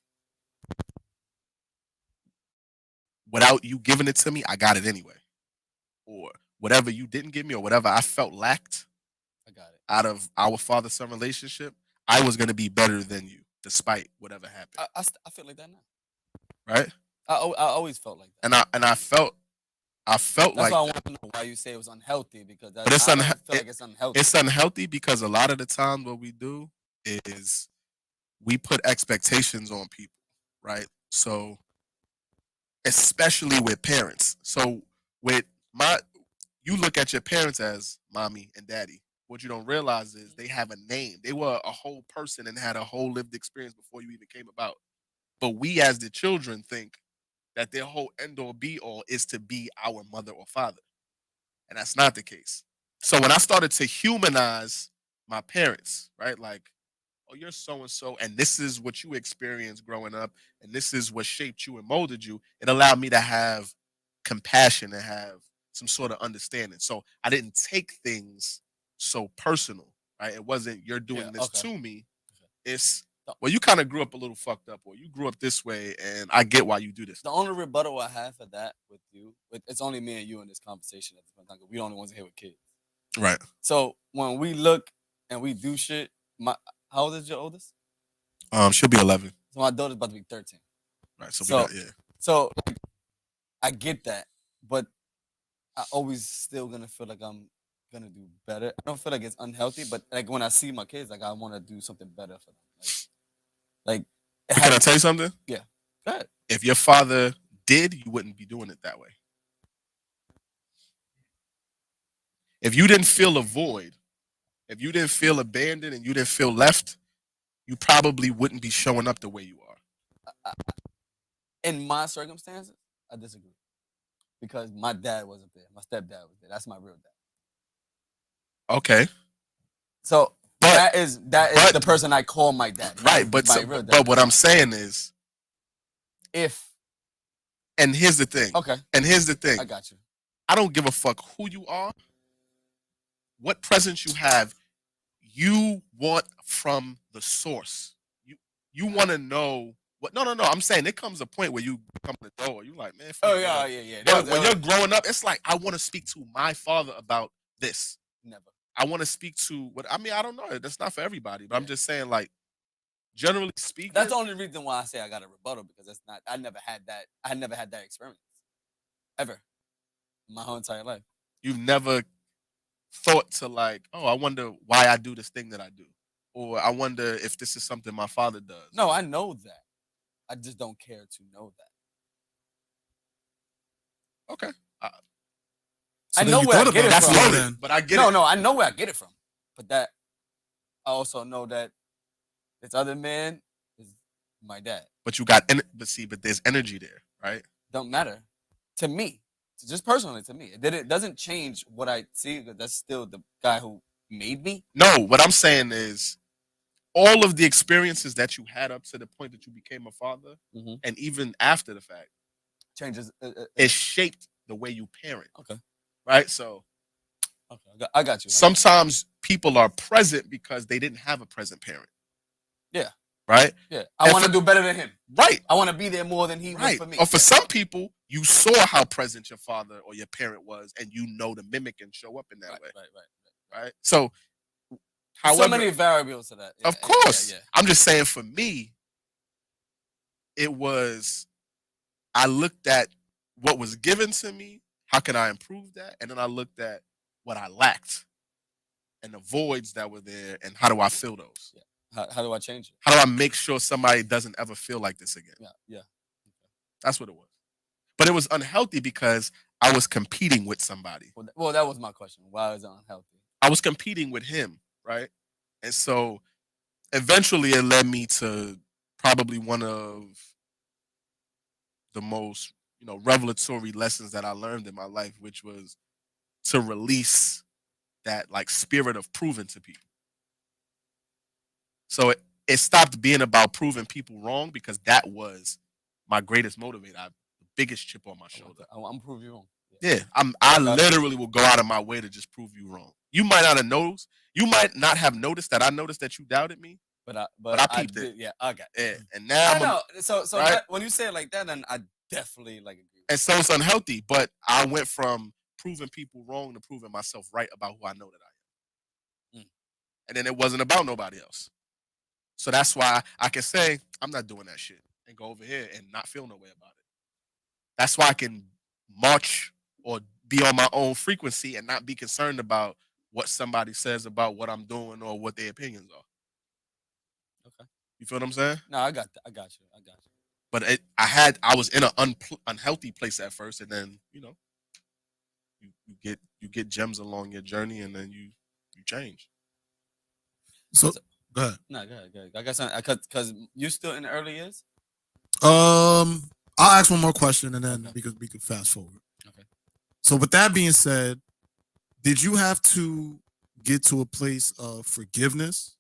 without you giving it to me, I got it anyway. Or whatever you didn't give me, or whatever I felt lacked, I got it. Out of our father-son relationship, I was going to be better than you, despite whatever happened. I feel like that now. Right? I always felt like that. And I felt That's like why I want to know why you say it was unhealthy, because But it's I don't feel like it's unhealthy. It's unhealthy because a lot of the time what we do is we put expectations on people, right? So especially with parents. So you look at your parents as mommy and daddy. What you don't realize is they have a name. They were a whole person and had a whole lived experience before you even came about. But we as the children think that their whole end all be all is to be our mother or father. And that's not the case. So when I started to humanize my parents, right? Like, oh, you're so-and-so, and this is what you experienced growing up, and this is what shaped you and molded you, it allowed me to have compassion and have some sort of understanding. So I didn't take things so personal, right? It wasn't, you're doing this to me. It's, well, you kind of grew up a little fucked up, or you grew up this way, and I get why you do this. The only rebuttal I have for that with you, it's only me and you in this conversation at this point. We're the only ones here with kids. Right. So when we look and we do shit, how old is your oldest? She'll be 11. So my daughter's about to be 13. Right. So So I get that, but I always still gonna feel like I'm gonna do better. I don't feel like it's unhealthy, but like when I see my kids, like I want to do something better for them. Can I tell you something? Yeah. Go ahead. If your father did, you wouldn't be doing it that way. If you didn't feel a void, if you didn't feel abandoned and you didn't feel left, you probably wouldn't be showing up the way you are. In my circumstances, I disagree. Because my dad wasn't there. My stepdad was there. That's my real dad. Okay. So that is the person I call my dad. Right, but what I'm saying is, and here's the thing. Okay. And here's the thing. I got you. I don't give a fuck who you are, what presence you have. You want from the source. You want to know what? No. I'm saying it comes a point where you come to the door. You like, man. Yeah. When you're growing up, it's like, I want to speak to my father about this. Never. I want to speak to what I mean. I don't know. That's not for everybody, but I'm just saying, like, generally speaking, that's the only reason why I say I got a rebuttal, because that's not. I never had that. I never had that experience ever in my whole entire life. You've never thought to like, oh, I wonder why I do this thing that I do, or I wonder if this is something my father does. No, I know that. I just don't care to know that. Okay. I know where I get it from. Loaded, but I get it. No, I know where I get it from. But that I also know that this other man is my dad. But you got, but there's energy there, right? Don't matter to me. Just personally to me, it doesn't change what I see. Because that's still the guy who made me. No, what I'm saying is, all of the experiences that you had up to the point that you became a father, and even after the fact, changes. It shaped the way you parent. Okay. Right? So, okay, I got you. Sometimes people are present because they didn't have a present parent. Yeah. Right? Yeah. I want to do better than him. Right. I want to be there more than he was for me. Or for some people, you saw how present your father or your parent was, and you know to mimic and show up in that way. right? So, There's so many variables to that. Yeah, of course. Yeah. I'm just saying for me, it was, I looked at what was given to me, how can I improve that? And then I looked at what I lacked and the voids that were there, and how do I fill those? Yeah. How do I change it? How do I make sure somebody doesn't ever feel like this again? Yeah. That's what it was. But it was unhealthy because I was competing with somebody. Well, that was my question. Why is it unhealthy? I was competing with him, right? And so eventually it led me to probably one of the most, revelatory lessons that I learned in my life, which was to release that like spirit of proving to people. So it stopped being about proving people wrong, because that was my greatest motivator, the biggest chip on my shoulder. I'm prove you wrong. Yeah, I literally will go out of my way to just prove you wrong. You might not have noticed. You might not have noticed that I noticed that you doubted me. But I peeped it. Yeah, I got it. Yeah, and now I know. So right? that, when you say it like that, then I definitely like agree. And so it's unhealthy. But I went from proving people wrong to proving myself right about who I know that I am. And then it wasn't about nobody else. So that's why I can say I'm not doing that shit and go over here and not feel no way about it. That's why I can march or be on my own frequency and not be concerned about what somebody says about what I'm doing or what their opinions are. Okay. You feel what I'm saying? No, I got you. But I was in an unhealthy place at first, and then you get gems along your journey, and then you change. So go ahead. No, go ahead. I got something because you still in the early years. I'll ask one more question, and then we could fast forward. Okay. So with that being said, did you have to get to a place of forgiveness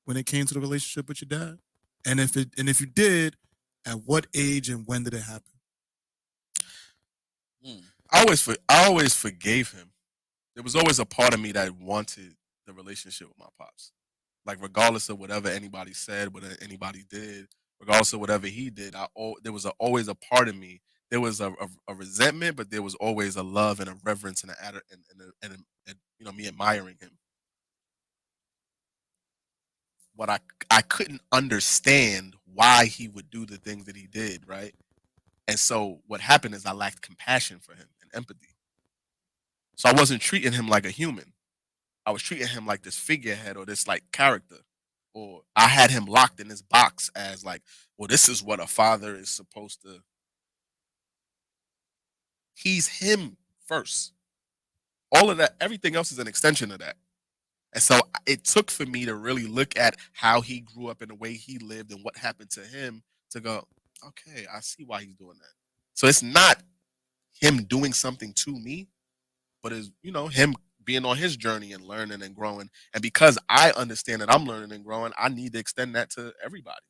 when it came to the relationship with your dad? And if you did, at what age and when did it happen? I always forgave him. There was always a part of me that wanted the relationship with my pops. Like, regardless of whatever anybody said, what anybody did, regardless of whatever he did, there was always a part of me. There was a resentment, but there was always a love and a reverence and me admiring him. What I couldn't understand why he would do the things that he did, right? And so what happened is I lacked compassion for him and empathy. So I wasn't treating him like a human. I was treating him like this figurehead or this like character. Or I had him locked in this box as like, well, this is what a father is supposed to. He's him first. All of that, everything else is an extension of that. And so it took for me to really look at how he grew up and the way he lived and what happened to him to go, okay, I see why he's doing that. So it's not him doing something to me, but it's, him being on his journey and learning and growing. And because I understand that I'm learning and growing, I need to extend that to everybody.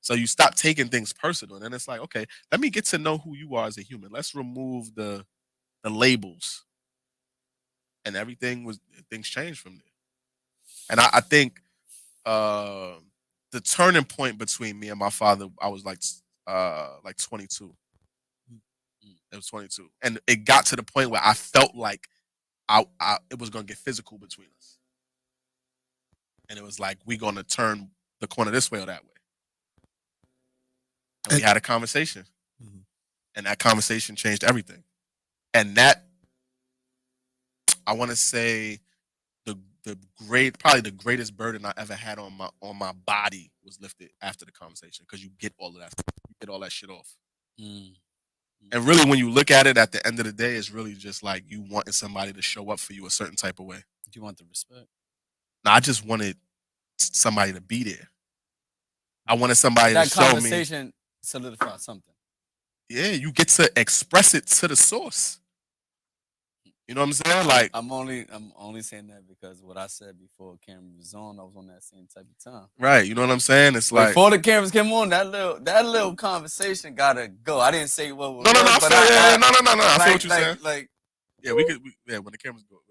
So you stop taking things personal. And then it's like, okay, let me get to know who you are as a human. Let's remove the labels. And things changed from there. And I think the turning point between me and my father, I was like 22. It was 22. And it got to the point where I felt like it was going to get physical between us. And it was like, we're going to turn the corner this way or that way. And we had a conversation. Mm-hmm. And that conversation changed everything. And that, I want to say, probably the greatest burden I ever had on my body was lifted after the conversation, because you get all of that. You get all that shit off. And really, when you look at it, at the end of the day, it's really just like you wanting somebody to show up for you a certain type of way. Do you want the respect? No, I just wanted somebody to be there. I wanted somebody to show me. That conversation solidified something. Yeah, you get to express it to the source. You know what I'm saying? Like, I'm only saying that because what I said before the camera was on, I was on that same type of time. Right. You know what I'm saying? It's like before the cameras came on, that little conversation gotta go. I didn't say what was no. I feel what you're saying. Like, yeah, when the cameras go.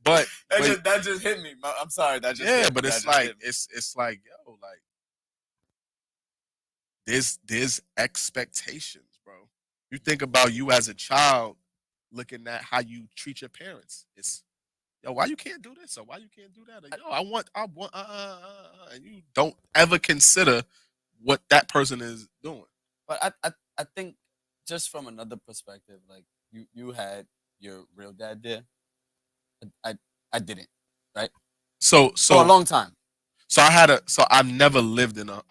But that just hit me. I'm sorry. That just hit me. But it's like it's like, yo, like there's expectations, bro. You think about you as a child looking at how you treat your parents. It's yo, why you can't do this or why you can't do that? Or, yo, I want, and you don't ever consider what that person is doing. But I think just from another perspective, like you had your real dad there. I didn't, right? So For a long time. So I've never lived in a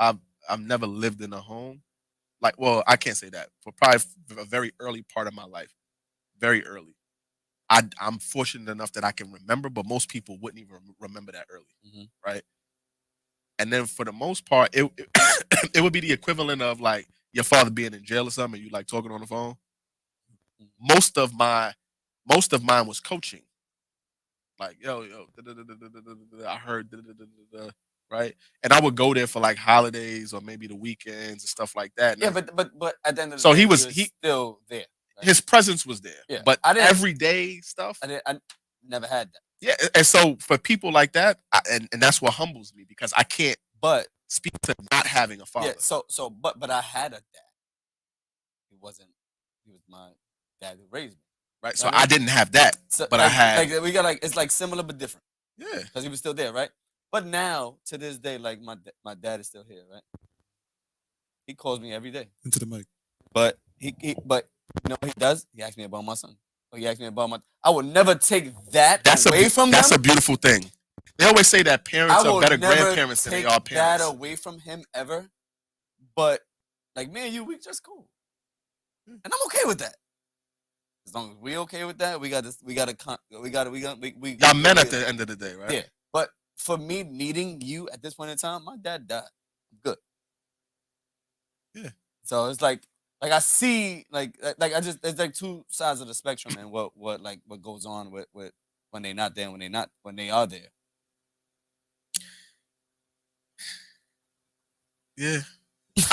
home. Like, well, I can't say that. For probably a very early part of my life. Very early. I'm fortunate enough that I can remember, but most people wouldn't even remember that early. Mm-hmm. Right? And then for the most part, it would be the equivalent of like your father being in jail or something, and you like talking on the phone. Mm-hmm. Most of mine was coaching. Like, yo, I heard, right? And I would go there for like holidays or maybe the weekends and stuff like that. And yeah, but at the end of the so day, he was still there. Right? His presence was there. Yeah, but everyday stuff, I never had that. Yeah, and so for people like that, and that's what humbles me because I can't speak to not having a father. Yeah, but I had a dad. He was my dad who raised me. Right, so I didn't have that, but I had. Like we got like it's like similar but different. Yeah, because he was still there, right? But now to this day, like my dad is still here, right? He calls me every day into the mic. But he you know what he does? He asks me about my son. Or he asks me about my. I would never take that away from them. That's a beautiful thing. They always say that parents are better grandparents than they are parents. That away from him ever. But like me and you, we just cool, and I'm okay with that. As long as we okay with that, we got. Y'all men at the end of the day, right? Yeah. But for me needing you at this point in time, my dad died. I'm good. Yeah. So it's like I see like I just it's like two sides of the spectrum and what goes on with when they're not there, when they are there. Yeah.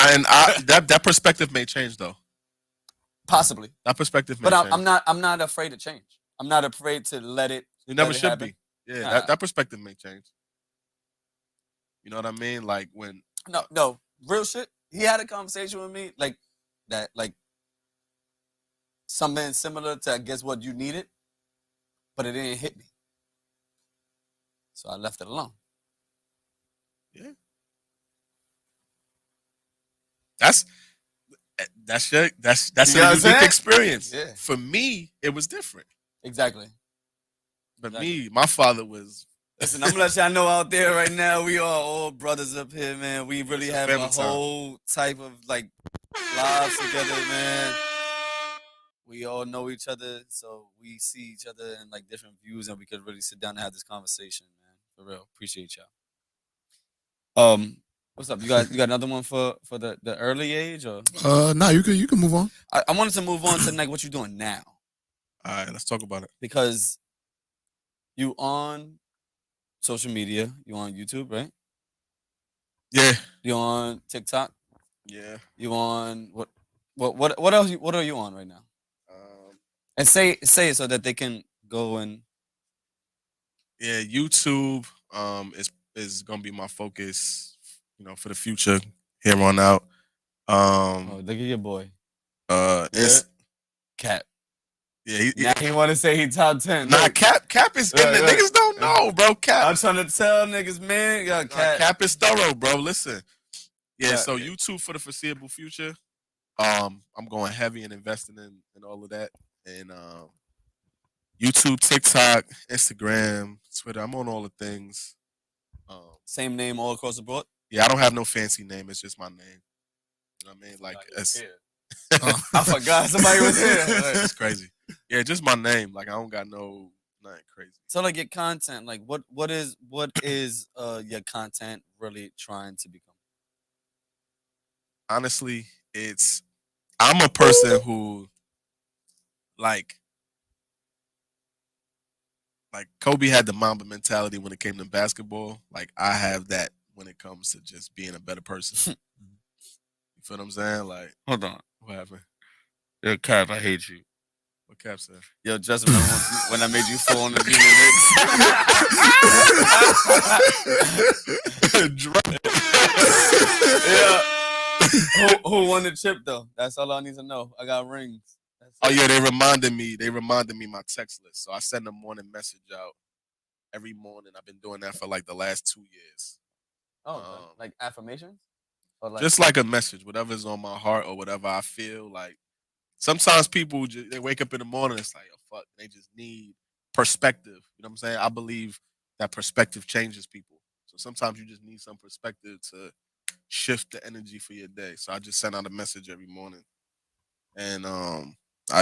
And that perspective may change though. Possibly. That perspective may change. I'm not afraid to change. I'm not afraid to let it. You never should be. Yeah, that perspective may change. You know what I mean? Like when No, real shit. He had a conversation with me like that, like something similar to I guess what you needed, but it didn't hit me. So I left it alone. Yeah. That's a unique experience. Yeah. For me, it was different. Exactly. But me, my father was. Listen, I'm gonna let y'all know out there right now, we are all brothers up here, man. We really have a whole type of like lives together, man. We all know each other, so we see each other in like different views, and we could really sit down and have this conversation, man. For real, appreciate y'all. What's up? You got another one for the early age or? No, you can move on. I wanted to move on to like what you're doing now. All right, let's talk about it. Because you on social media, you on YouTube, right? Yeah. You on TikTok? Yeah. You on what else? What are you on right now? And say it so that they can go and. Yeah, YouTube is gonna be my focus. You know, for the future here on out. Oh, look at your boy. It's Cap. Yeah, he want to say he top 10. Nah, Cap is in the niggas don't know, bro. Cap. I'm trying to tell niggas, man. Cap is thorough, bro. Listen. Yeah, so YouTube for the foreseeable future. I'm going heavy and investing in all of that. And YouTube, TikTok, Instagram, Twitter. I'm on all the things. Same name all across the board? Yeah, I don't have no fancy name. It's just my name. You know what I mean? Like, I forgot somebody was here. It's crazy. Yeah, just my name. Like, I don't got nothing crazy. So, like, your content, like, what is your content really trying to become? Honestly, I'm a person who, like Kobe had the Mamba mentality when it came to basketball. Like, I have that when it comes to just being a better person. You feel what I'm saying? Like, hold on. What happened? Yo, Cap, I hate you. What Cap said? Yo, just when I made you fall on the Knicks. Yeah. Who won the chip though? That's all I need to know. I got rings. Oh yeah, they reminded me my text list. So I send a morning message out every morning. I've been doing that for like the last 2 years. Oh, like affirmations? Or like Just like a message, whatever's on my heart or whatever I feel. Like sometimes people they wake up in the morning, it's like, oh fuck, they just need perspective. You know what I'm saying? I believe that perspective changes people. So sometimes you just need some perspective to shift the energy for your day. So I just send out a message every morning. And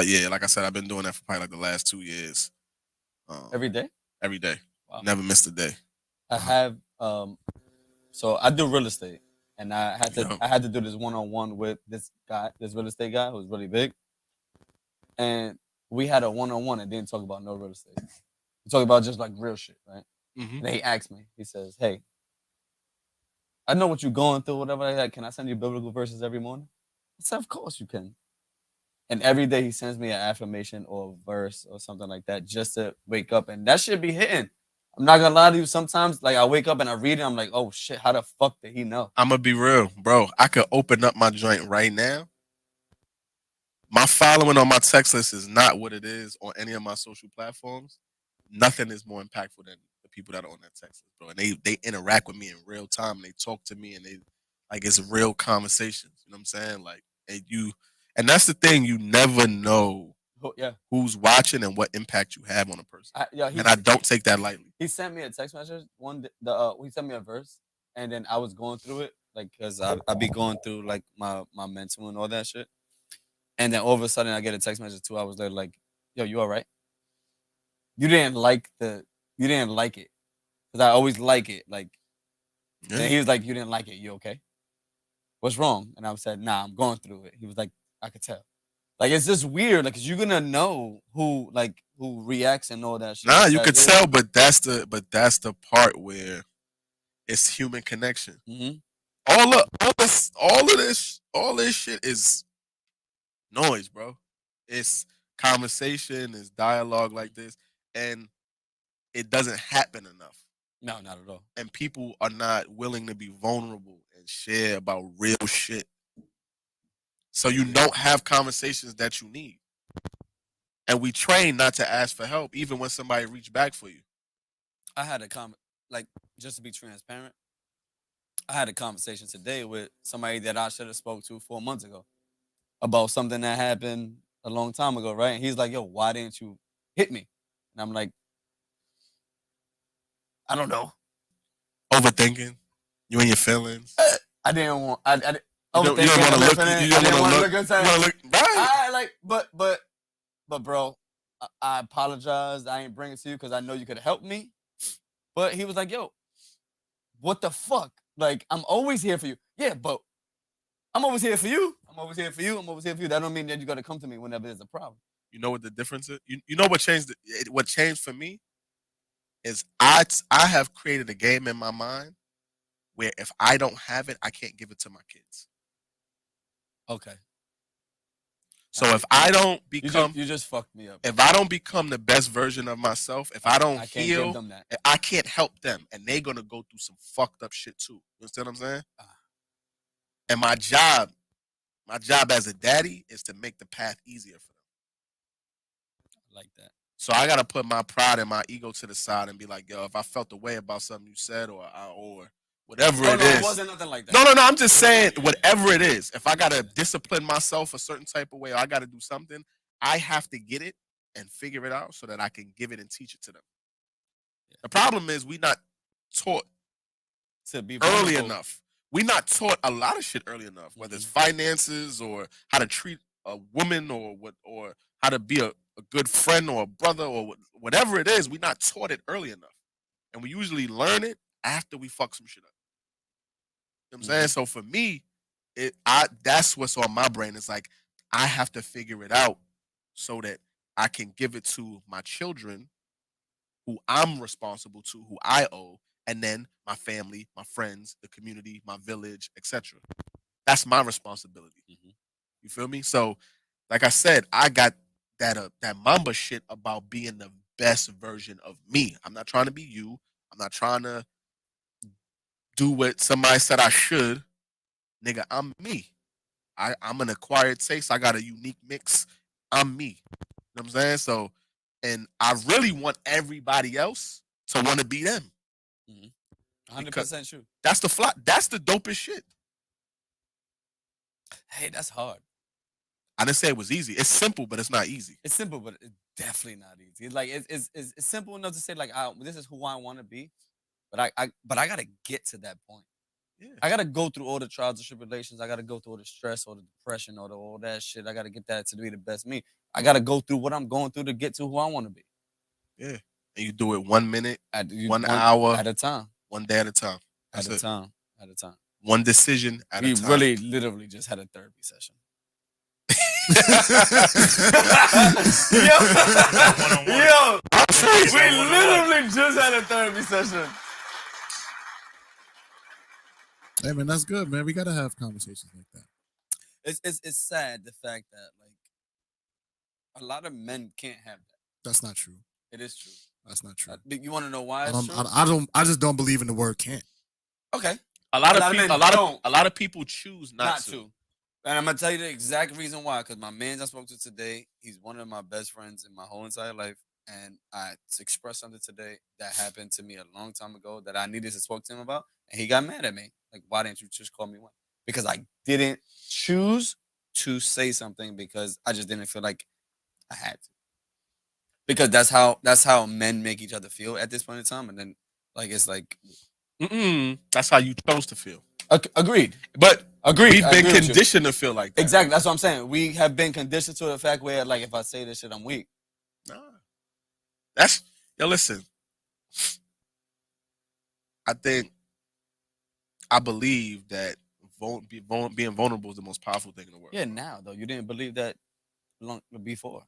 yeah, like I said, I've been doing that for probably like the last 2 years. every day? Every day. Wow. Never missed a day. I have so I do real estate, and I had to do this one-on-one with this real estate guy who's really big. And we had a one-on-one and didn't talk about no real estate. We talked about just like real shit, right? Mm-hmm. And then he asked me, he says, "Hey, I know what you're going through, whatever like that. Can I send you biblical verses every morning?" I said, "Of course you can." And every day he sends me an affirmation or a verse or something like that just to wake up. And that should be hitting. I'm not gonna lie to you. Sometimes, like I wake up and I read it, I'm like, "Oh shit, how the fuck did he know?" I'm gonna be real, bro. I could open up my joint right now. My following on my text list is not what it is on any of my social platforms. Nothing is more impactful than the people that are on that text list, bro. And they interact with me in real time. They talk to me and they like it's real conversations. You know what I'm saying? Like and that's the thing, you never know who's watching and what impact you have on a person. And I don't take that lightly. He sent me a text message. He sent me a verse, and then I was going through it, like, cause I be going through like my mental and all that shit. And then all of a sudden, I get a text message 2 hours later, like, "Yo, you all right? You didn't like it, cause I always like it, like." Yeah. And he was like, "You didn't like it. You okay? What's wrong?" And I said, "Nah, I'm going through it." He was like, "I could tell." Like it's just weird, like, cause you're gonna know who reacts and all that shit. Nah, you could tell, but that's the part where it's human connection. Mm-hmm. All this shit is noise, bro. It's conversation, it's dialogue like this, and it doesn't happen enough. No, not at all. And people are not willing to be vulnerable and share about real shit. So you don't have conversations that you need. And we train not to ask for help, even when somebody reach back for you. I had a comment, like, just to be transparent, I had a conversation today with somebody that I should have spoke to 4 months ago about something that happened a long time ago, right? And he's like, "Yo, why didn't you hit me?" And I'm like, "I don't know." Overthinking. You and your feelings. I didn't want. I didn't. You don't want to look. You don't want to look. Right. But bro, I apologize. I ain't bring it to you because I know you could help me. But he was like, "Yo, what the fuck? Like, I'm always here for you." Yeah, but I'm always here for you. I'm always here for you. I'm always here for you. That don't mean that you got to come to me whenever there's a problem. You know what the difference is? You know what changed? What changed for me is I have created a game in my mind where if I don't have it, I can't give it to my kids. Okay. So if I don't become, you just fucked me up. If I don't become the best version of myself, if I don't heal, give them that. I can't help them, and they're gonna go through some fucked up shit too. You understand what I'm saying? And my job as a daddy is to make the path easier for them. I like that. So I gotta put my pride and my ego to the side and be like, yo, if I felt the way about something you said or whatever it is. It wasn't nothing like that. No. I'm just saying, whatever it is, if I gotta discipline myself a certain type of way or I gotta do something, I have to get it and figure it out so that I can give it and teach it to them. Yeah. The problem is we not taught to be early enough. We not taught a lot of shit early enough, whether it's finances or how to treat a woman or how to be a good friend or a brother or whatever it is. We not taught it early enough, and we usually learn it after we fuck some shit up. You know what I'm saying? So for me, that's what's on my brain. It's like I have to figure it out so that I can give it to my children, who I'm responsible to, who I owe, and then my family, my friends, the community, my village, etc. That's my responsibility. Mm-hmm. You feel me? So, like I said, I got that mamba shit about being the best version of me. I'm not trying to be you. I'm not trying to do what somebody said I should. Nigga, I'm me. I'm an acquired taste. I got a unique mix I'm me. You know what I'm saying? So, and I really want everybody else to want to be them. 100% true. That's the fly. That's the dopest shit. Hey, that's hard. I didn't say it was easy. It's simple, but it's not easy. It's simple, but it's definitely not easy. Like it's simple enough to say like, this is who I want to be, but I gotta get to that point. Yeah. I gotta go through all the trials and tribulations. I gotta go through all the stress, all the depression, all that shit. I gotta get that to be the best me. I gotta go through what I'm going through to get to who I want to be. Yeah, and you do it 1 minute, At 1 hour at a time. 1 day at a time. That's At a it. time. At a time. One decision at a time. We really, literally just had a therapy session. Yo, we literally just had a therapy session. Hey man, that's good, man. We gotta have conversations like that. It's sad the fact that like a lot of men can't have that. That's not true. It is true. That's not true. You want to know why it's true? I just don't believe in the word can't. Okay. A lot of people choose not to. And I'm gonna tell you the exact reason why. Because my man I spoke to today, he's one of my best friends in my whole entire life, and I expressed something today that happened to me a long time ago that I needed to speak to him about, and he got mad at me. Like, why didn't you just call me one? Because I didn't choose to say something because I just didn't feel like I had to. Because that's how men make each other feel at this point in time, and then like it's like, that's how you chose to feel. Agreed. But agreed. We've been conditioned to feel like that. Exactly. That's what I'm saying. We have been conditioned to the fact where, like, if I say this shit, I'm weak. Nah. Listen. I believe that being vulnerable is the most powerful thing in the world. Yeah, now, though. You didn't believe that long before.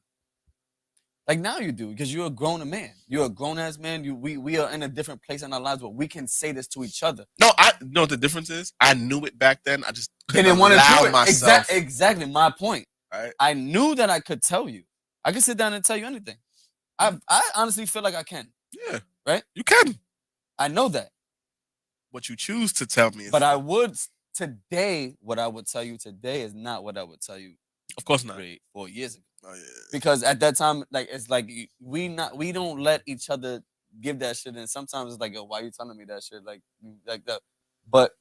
Like, now you do, because you're a grown man. You're a grown-ass man. We are in a different place in our lives where we can say this to each other. No, I know what the difference is. I knew it back then. I just didn't want to allow do it. myself. Exactly my point. Right? I knew that I could tell you. I could sit down and tell you anything. I honestly feel like I can. Yeah. Right? You can. I know that. What you choose to tell me is But I would today, what I would tell you today is not what I would tell you. Of course not. 3, 4 years ago. Oh, yeah. Because at that time, like it's like we don't let each other give that shit, and sometimes it's like, yo, why are you telling me that shit like that? But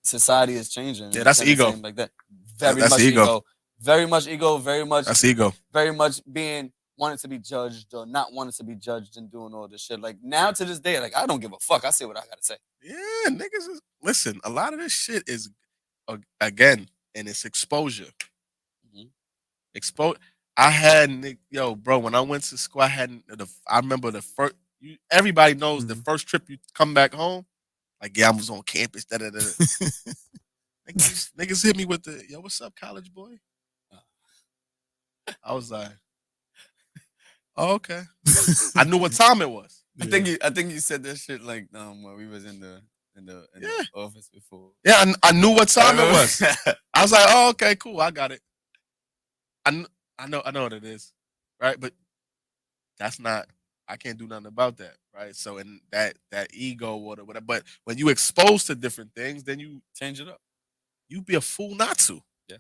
society is changing. Yeah, that's ego. Like that, very that's much ego. Very much ego. Very much that's ego. Very much being wanting to be judged or not wanting to be judged and doing all this shit. Like now to this day, like I don't give a fuck. I say what I gotta say. Yeah, niggas. Listen, a lot of this shit is again, and it's exposure. I had bro. When I went to school, I remember the first. Everybody knows the first trip you come back home. Like, yeah, I was on campus. Niggas hit me with the yo, what's up, college boy? I was like, oh, okay. I knew what time it was. I think you said that shit like when we was in the office before. Yeah, I knew what time it was. I was like, oh, okay, cool, I got it. I know what it is, right? But that's not. I can't do nothing about that, right? So, in that ego or whatever. But when you exposed to different things, then you change it up. You'd be a fool not to. Yeah,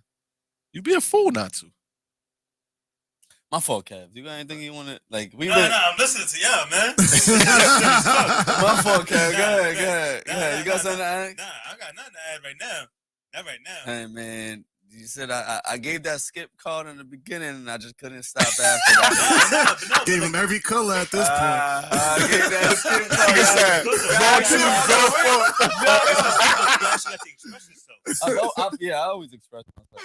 you'd be a fool not to. My fault, Kev. You got anything you want to like? No, I'm listening to y'all, man. My fault, Kev. Go ahead. You got something to add? Nah, I got nothing to add right now. Not right now. Hey, man. You said I gave that skip card in the beginning, and I just couldn't stop after that. Gave him every color at this point. I gave that skip card. I always express myself.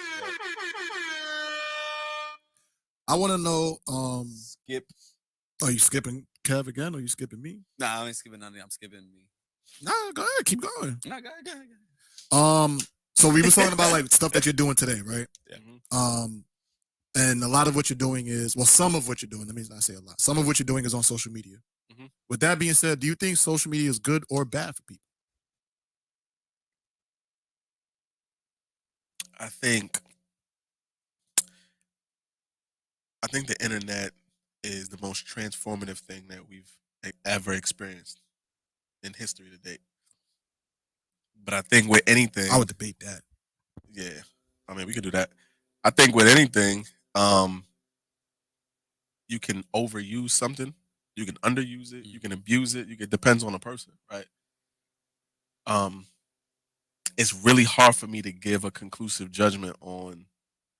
I want to know. Skip. Are you skipping Kev again? Or are you skipping me? Nah, I ain't skipping none of you. I'm skipping me. Nah, go ahead. Keep going. Nah, go ahead. So we were talking about like stuff that you're doing today, right? Yeah. And a lot of what you're doing is, well, some of what you're doing, let me not say a lot. Some of what you're doing is on social media. Mm-hmm. With that being said, do you think social media is good or bad for people? I think the internet is the most transformative thing that we've ever experienced in history to date. But I think with anything, I would debate that. Yeah, I mean, we could do that. I think with anything, you can overuse something, you can underuse it, you can abuse it. It depends on the person, right? It's really hard for me to give a conclusive judgment on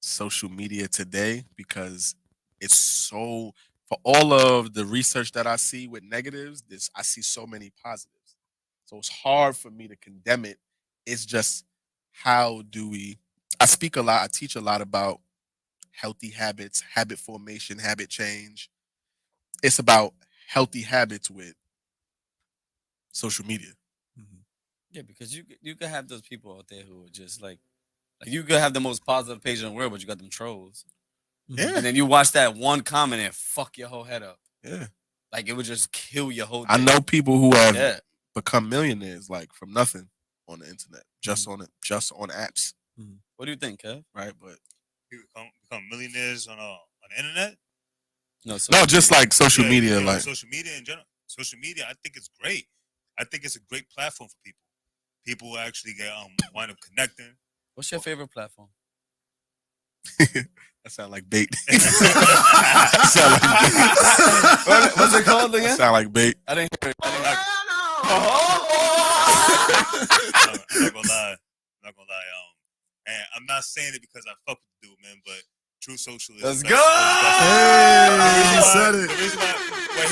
social media today because it's so, for all of the research that I see with negatives, I see so many positives. So it's hard for me to condemn it. It's just how do we? I speak a lot. I teach a lot about healthy habits, habit formation, habit change. It's about healthy habits with social media. Yeah, because you could have those people out there who are just like you could have the most positive page in the world, but you got them trolls. Yeah. And then you watch that one comment and fuck your whole head up. Yeah. Like it would just kill your whole day. I know people who have become millionaires like from nothing on the internet, just on apps. What do you think, Kev? Right, but people become millionaires on the internet. No, just media. like social media, like social media in general. Social media, I think it's great. I think it's a great platform for people. People actually get wind up connecting. What's your favorite platform? That sound like bait. Sound like bait. What's it called again? Sound like bait. I didn't hear it. I'm not gonna lie. And I'm not saying it because I fuck with the dude, man, but True Social is Let's the go! Hey, he said it. The reason why what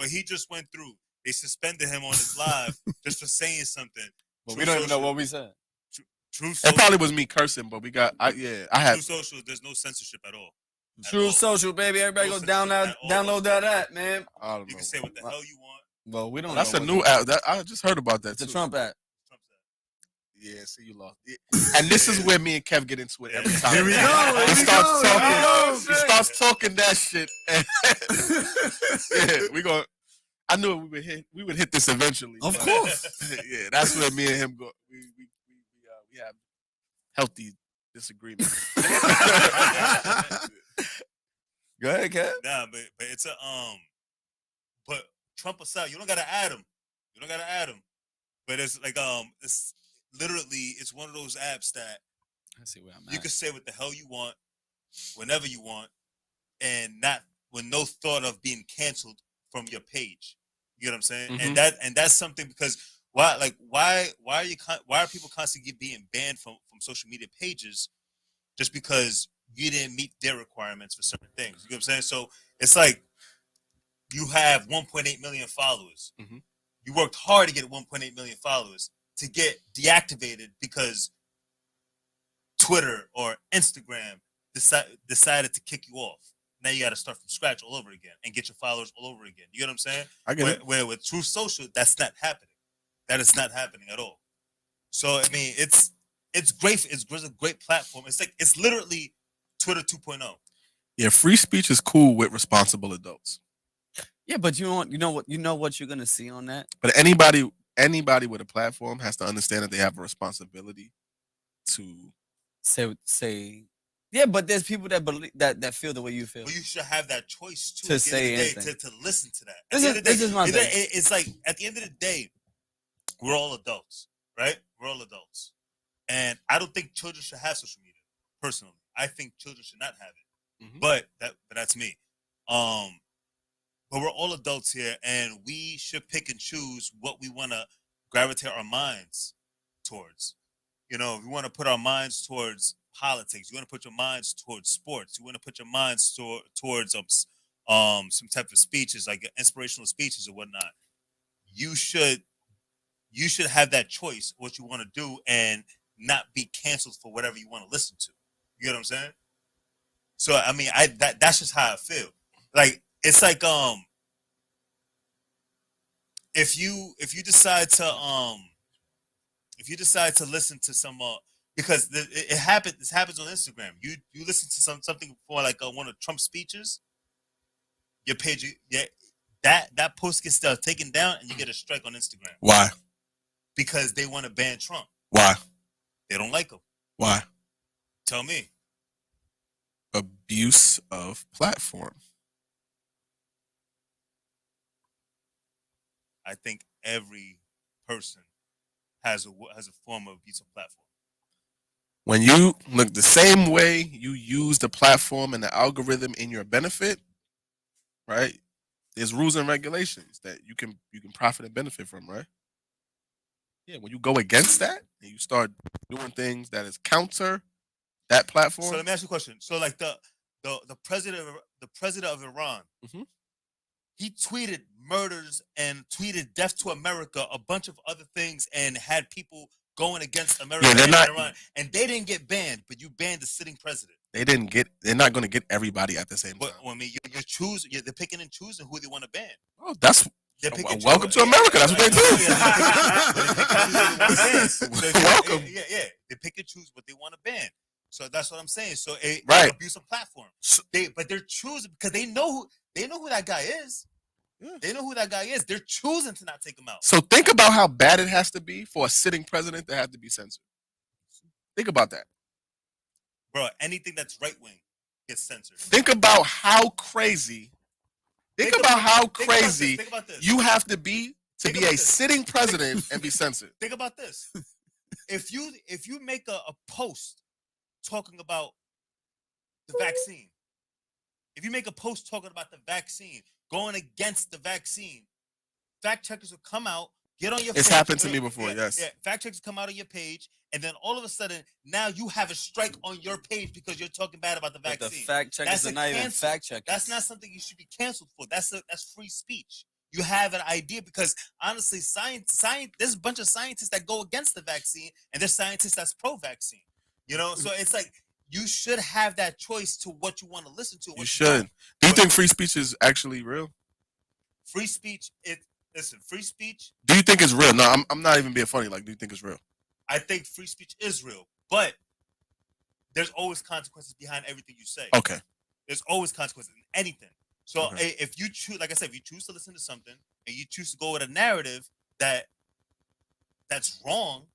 he just went through, they suspended him on his live just for saying something. But we don't even know what we said. True Social. It probably was me cursing, but I have True Social. There's no censorship at all. True Social, baby. Everybody go download that app, man. I don't know. You can say what the hell you want. Well, we don't. That's a new app. I just heard about that. It's a too. Trump app. Yeah, see, you lost. And this is where me and Kev get into it every time. Here we go. He starts talking that shit. Yeah, we go. I knew we would hit this eventually. Of course. Yeah, that's where me and him go. We have healthy disagreement. Go ahead, Kev. Nah, but it's but Trump aside, you don't gotta add him. But it's like it's literally it's one of those apps that I see where I'm you at. can say what the hell you want, whenever you want, and not with no thought of being canceled from your page. You know what I'm saying? Mm-hmm. And that's something because why are people constantly being banned from social media pages just because you didn't meet their requirements for certain things? You know what I'm saying? So it's like you have 1.8 million followers. Mm-hmm. You worked hard to get 1.8 million followers to get deactivated because Twitter or Instagram decided to kick you off. Now you got to start from scratch all over again and get your followers all over again. You get what I'm saying? I get it. Where with True Social, that's not happening. That is not happening at all. So I mean, it's great. It's a great platform. It's literally Twitter 2.0. Yeah, free speech is cool with responsible adults. Yeah, but you know what you're gonna see on that. But anybody with a platform has to understand that they have a responsibility to say. Yeah, but there's people that believe that feel the way you feel. Well, you should have that choice too. To at the say end of the day, anything. to listen to that. This is my thing. It's like at the end of the day, we're all adults, right? We're all adults, and I don't think children should have social media. Personally, I think children should not have it. Mm-hmm. But that's me. But we're all adults here, and we should pick and choose what we want to gravitate our minds towards. You know, if we want to put our minds towards politics, you want to put your minds towards sports, you want to put your minds towards some type of speeches, like inspirational speeches or whatnot. You should have that choice what you want to do and not be canceled for whatever you want to listen to. You know what I'm saying? So I mean, that's just how I feel. Like it's like if you decide to listen to some because it happens. This happens on Instagram. You listen to something for like one of Trump's speeches. Your page, that post gets taken down, and you get a strike on Instagram. Why? Because they want to ban Trump. Why? They don't like him. Why? Tell me. Abuse of platform. I think every person has a form of abuse of platform. When you look the same way you use the platform and the algorithm in your benefit, right? There's rules and regulations that you can profit and benefit from, right? Yeah, when you go against that and you start doing things that is counter that platform. So let me ask you a question. So like the president of Iran, Mhm. he tweeted murders and tweeted death to America, a bunch of other things, and had people going against America Yeah, and Iran, and they didn't get banned, but you banned the sitting president. They're not going to get everybody at the same time. Well, I mean, they're picking and choosing who they want to ban. Oh, that's welcome to America. That's what they do. Welcome. Yeah. They pick and choose what they want to ban. So that's what I'm saying. So right. Abuse of platform. But they're choosing because they know who that guy is. Yeah. They know who that guy is. They're choosing to not take him out. So think about how bad it has to be for a sitting president to have to be censored. Think about that. Bro, anything that's right wing gets censored. Think about how crazy. Think about how crazy you have to be a sitting president and be censored. Think about this. If you make a post talking about the vaccine, if you make a post talking about the vaccine, going against the vaccine, fact checkers will come out, get on your page. It's happened to me before, yes. Yeah, fact checkers come out on your page, and then all of a sudden, now you have a strike on your page because you're talking bad about the vaccine. But the fact checkers are not even fact checkers. That's not something you should be canceled for. That's free speech. You have an idea because honestly, science. There's a bunch of scientists that go against the vaccine, and there's scientists that's pro-vaccine. You know, so it's like you should have that choice to what you want to listen to. You should. Do you think free speech is actually real? Free speech. Listen, free speech. Do you think it's real? No, I'm not even being funny. Like, do you think it's real? I think free speech is real, but there's always consequences behind everything you say. Okay. There's always consequences in anything. So if you choose, like I said, if you choose to listen to something and you choose to go with a narrative that's wrong,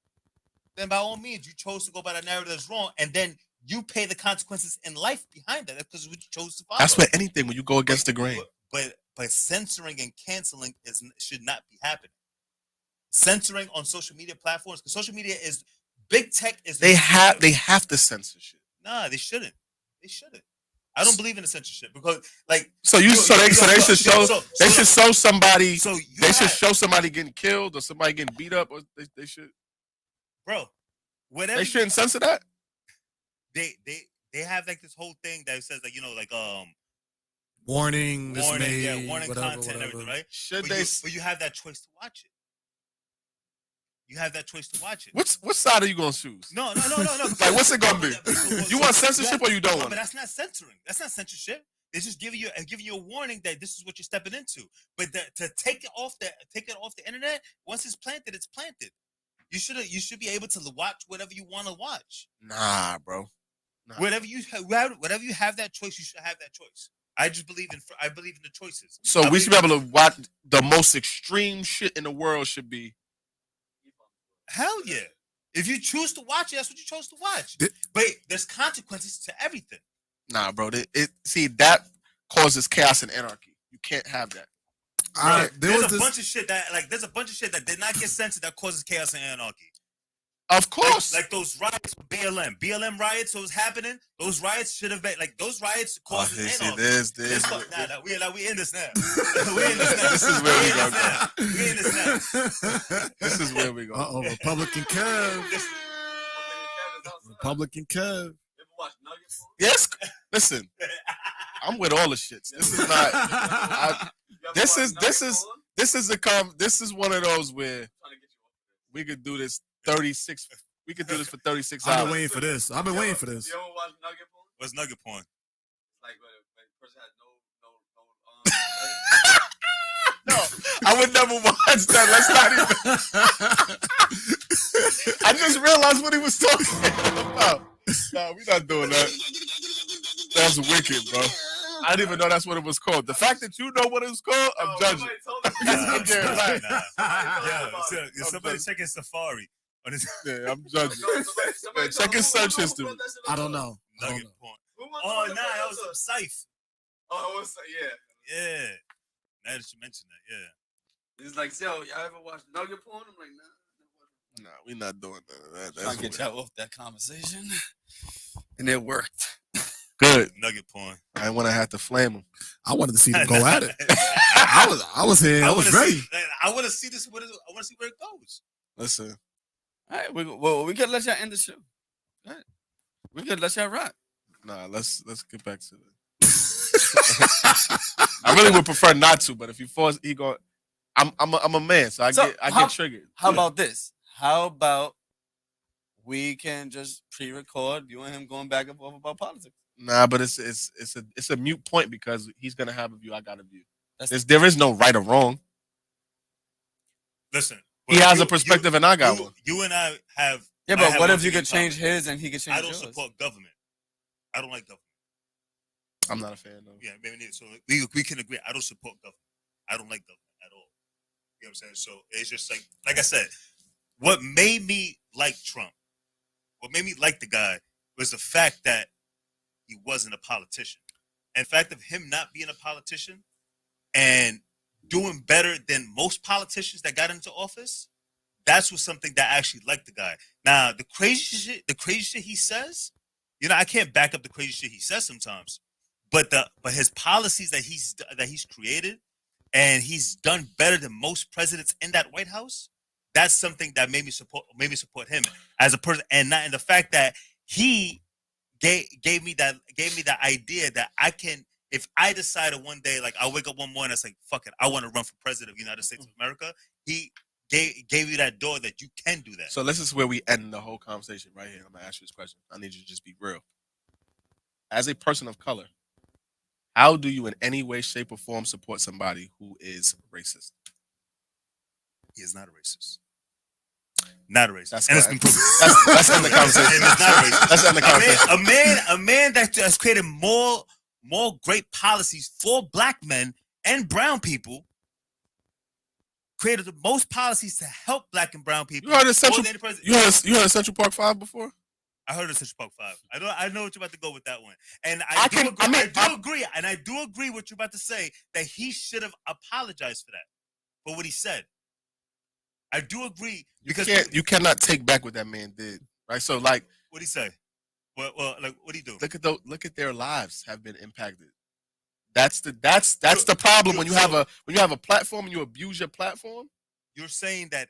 then by all means, you chose to go by the narrative that's wrong, and then you pay the consequences in life behind that. That's because you chose to follow. That's with anything when you go against the grain. But censoring and canceling should not be happening. Censoring on social media platforms, because social media is big tech is they have to censor shit. Nah, they shouldn't. They shouldn't. I don't believe in the censorship because like they should show somebody show somebody getting killed or somebody getting beat up or they should. Bro, whatever. They shouldn't censor that. They have like this whole thing that says like warning content whatever. And everything, right? But you have that choice to watch it. You have that choice to watch it. What side are you gonna choose? No. Like, what's it gonna be? You want censorship or you don't want? But that's not censoring. That's not censorship. They're just giving you a warning that this is what you're stepping into. But to take it off the internet, once it's planted, it's planted. You should be able to watch whatever you want to watch. Nah, bro. Nah. Whatever you have that choice, you should have that choice. I believe in the choices. So we should be able to watch the most extreme shit in the world. Should be. Hell yeah. If you choose to watch it, that's what you chose to watch. But there's consequences to everything. Nah, bro. That causes chaos and anarchy. You can't have that. Right. There's a bunch of shit that did not get censored that causes chaos and anarchy. Of course. Like those riots with BLM riots that was happening. Those riots should have been those riots caused anarchy. We in this now. This is where we gonna go. We in this now. This is where we go. Republican Kev. Republican Kev. Yes. Listen, I'm with all the shits. This is not. This is one of those where we could do this 36. We could do this for 36 hours. I've been waiting for this. You ever watch nugget porn? What's nugget porn? Like when a person has no, I would never watch that. Let's not even. I just realized what he was talking about. No, we're not doing that. That's wicked, bro. I didn't even know that's what it was called. The fact that you know what it was called, I'm judging. Somebody check his Safari. Yeah, I'm judging. Check his search history. I don't know. Nugget porn. Oh, nah, that was Syph. Oh, it was, yeah. Yeah. Now that you mentioned that, yeah. It's like, yo, y'all ever watch nugget porn? I'm like, Nah, we're not doing that. Trying to get y'all off that conversation, and it worked. Good. Nugget porn. I didn't want to have to flame them. I wanted to see them go at it. I was here. I was ready. I want to see this. I want to see where it goes. Listen. All right, we could let y'all end the show. All right. We could let y'all rock. Nah, let's get back to it. I really would prefer not to, but if you force ego, I'm a man, so I get triggered. How about this? How about we can just pre-record you and him going back and forth about politics? Nah, but it's a mute point because he's gonna have a view, I got a view. There is no right or wrong. Listen, he has a perspective and I got one. You and I have. Yeah, but what if you could change his and he could change yours? I don't support government. I don't like government. I'm not a fan of. Yeah, maybe neither. So we can agree. I don't support government. I don't like government at all. You know what I'm saying? So it's just like I said, what made me like Trump, what made me like the guy was the fact that he wasn't a politician. And the fact of him not being a politician and doing better than most politicians that got into office, that's was something that I actually liked the guy. Now, the crazy shit he says, you know, I can't back up the crazy shit he says sometimes. But his policies that he's created and he's done better than most presidents in that White House, that's something that made me support him as a person. And the fact that he gave me that idea that I can, if I decided one day, like I wake up one morning, I say, fuck it, I want to run for president of the United States of America. He gave you that door that you can do that. So this is where we end the whole conversation right here. I'm gonna ask you this question. I need you to just be real. As a person of color, how do you in any way, shape, or form support somebody who is racist? He is not a racist. Not a racist. That's and it's been proven. That's in the conversation. And it's not racist. That's in the conversation. A man that has created more great policies for black men and brown people, created the most policies to help black and brown people. You heard of Central Park 5 before? I heard of Central Park 5. I know what you're about to go with that one. And I do agree what you're about to say, that he should have apologized for that, for what he said. I do agree because you cannot take back what that man did, right? So like, what did he say? Well, like what did he do? Look at their lives have been impacted. That's the problem when you have a platform and you abuse your platform. You're saying that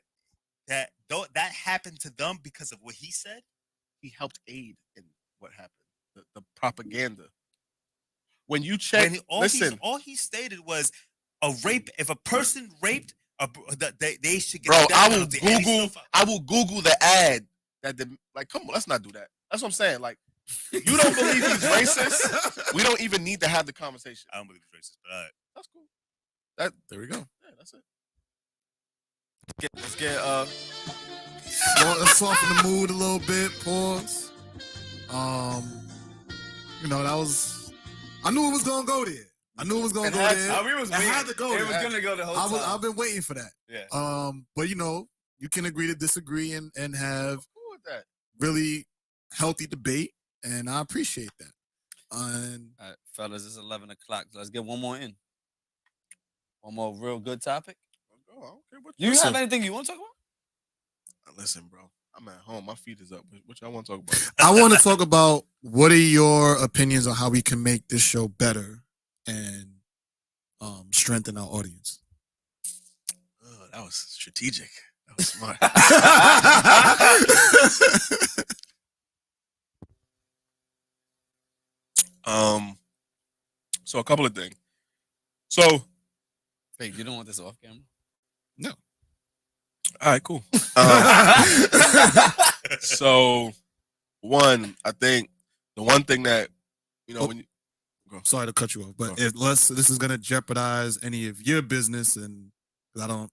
happened to them because of what he said. He helped aid in what happened, the propaganda. When you check, all he stated was a rape. If a person raped, they should get. Bro, I will Google the ad come on, let's not do that. That's what I'm saying. Like, you don't believe he's racist? We don't even need to have the conversation. I don't believe he's racist, but all right. That's cool. There we go. Yeah, that's it. Let's get let's soften the mood a little bit. Pause. That was. I knew it was gonna go there. I knew it was gonna go there. It had to go there. It was gonna go the whole time. I've been waiting for that. Yeah. But you can agree to disagree and have cool with that. Really healthy debate, and I appreciate that. And all right, fellas, it's 11 o'clock. Let's get one more in. One more real good topic. I don't care what you have anything you want to talk about? Listen, bro. I'm at home. My feet is up. What y'all want to talk about? I want to talk about what are your opinions on how we can make this show better and strengthen our audience. Oh, that was strategic. That was smart. So a couple of things. So, wait, you don't want this off camera? No. All right, cool. So, one, I think the one thing that when you go. Sorry to cut you off, but this is going to jeopardize any of your business, and I don't,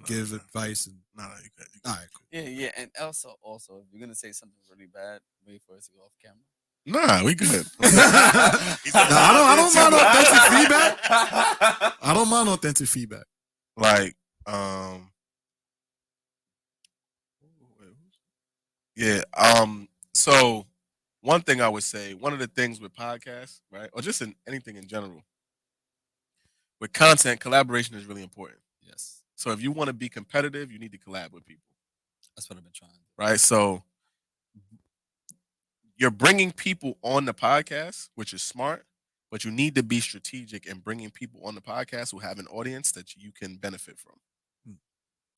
give advice and. No, you good. All right, cool. Yeah, and also, if you're gonna say something really bad, wait for us to go off camera. Nah, we good. I don't mind authentic feedback. I don't mind authentic feedback. Like, yeah. So one thing I would say, one of the things with podcasts, right, or just in anything in general, with content, collaboration is really important. Yes. So if you want to be competitive, you need to collab with people. That's what I've been trying. Right. So you're bringing people on the podcast, which is smart, but you need to be strategic in bringing people on the podcast who have an audience that you can benefit from.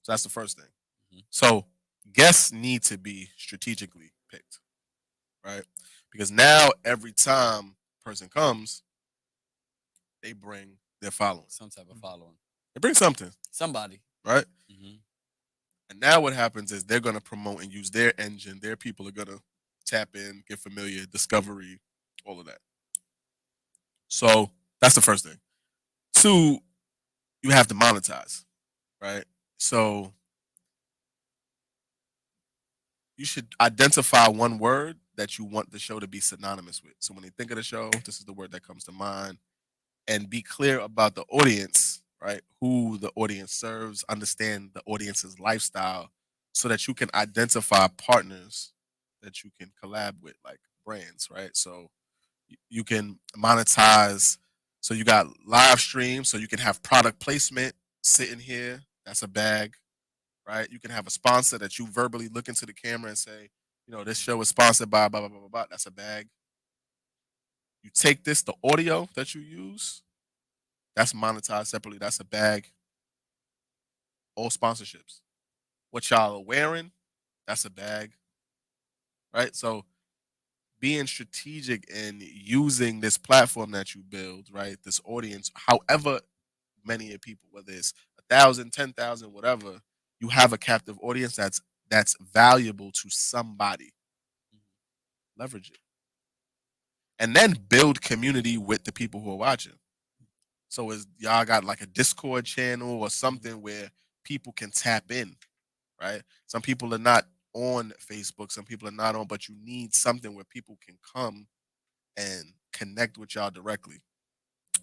So that's the first thing. Mhm. So guests need to be strategically picked, right? Because now every time a person comes, they bring their following. Some type of following. They bring something, Somebody. right? Mhm. And now what happens is they're going to promote and use their engine. Their people are going to tap in, get familiar, discovery, all of that. So that's the first thing. Two, you have to monetize, right? So you should identify one word that you want the show to be synonymous with. So when they think of the show, this is the word that comes to mind. And be clear about the audience, right? Who the audience serves, understand the audience's lifestyle so that you can identify partners that you can collab with, like brands, right? So you can monetize. So you got live streams, so you can have product placement sitting here. That's a bag, right? You can have a sponsor that you verbally look into the camera and say, this show is sponsored by blah, blah, blah, blah, blah. That's a bag. You take this, the audio that you use, that's monetized separately. That's a bag. All sponsorships. What y'all are wearing, that's a bag. Right? So being strategic and using this platform that you build, right? This audience, however many of people, whether it's 1,000, 10,000, whatever, you have a captive audience that's valuable to somebody. Leverage it. And then build community with the people who are watching. So is y'all got like a Discord channel or something where people can tap in, right? Some people are not on Facebook, some people are not on, but you need something where people can come and connect with y'all directly.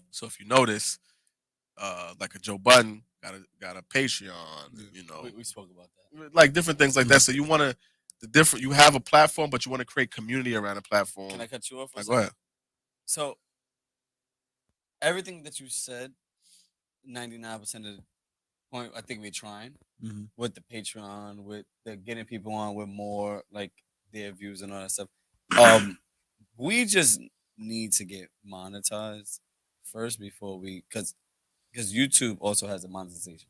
So if you notice, like a Joe Budden got a Patreon, We spoke about that. like different things like that. So you want to you have a platform, but you want to create community around a platform. Can I cut you off? Go ahead. So everything that you said, 99% of the point, I think we're trying with the Patreon, with the getting people on with more like their views and all that stuff. We just need to get monetized first before because YouTube also has a monetization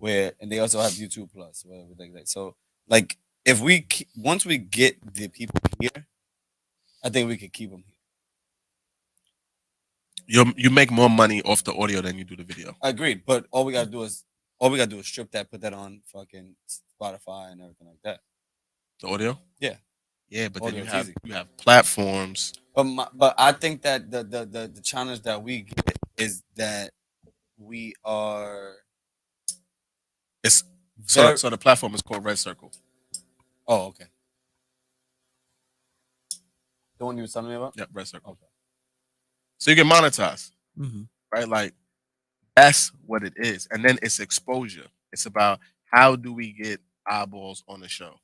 and they also have YouTube Plus, whatever like that. So like if once we get the people here, I think we could keep them here. You make more money off the audio than you do the video. Agreed, but all we gotta do is strip that, put that on fucking Spotify and everything like that. The audio? Yeah. Yeah, but Audio then is you have platforms. But I think that the challenge that we get is that we are. So the platform is called Red Circle. Oh, okay. The one you were telling me about? Yep, Red Circle. Okay. So you can monetize, right? Like that's what it is, and then it's exposure. It's about how do we get eyeballs on the show.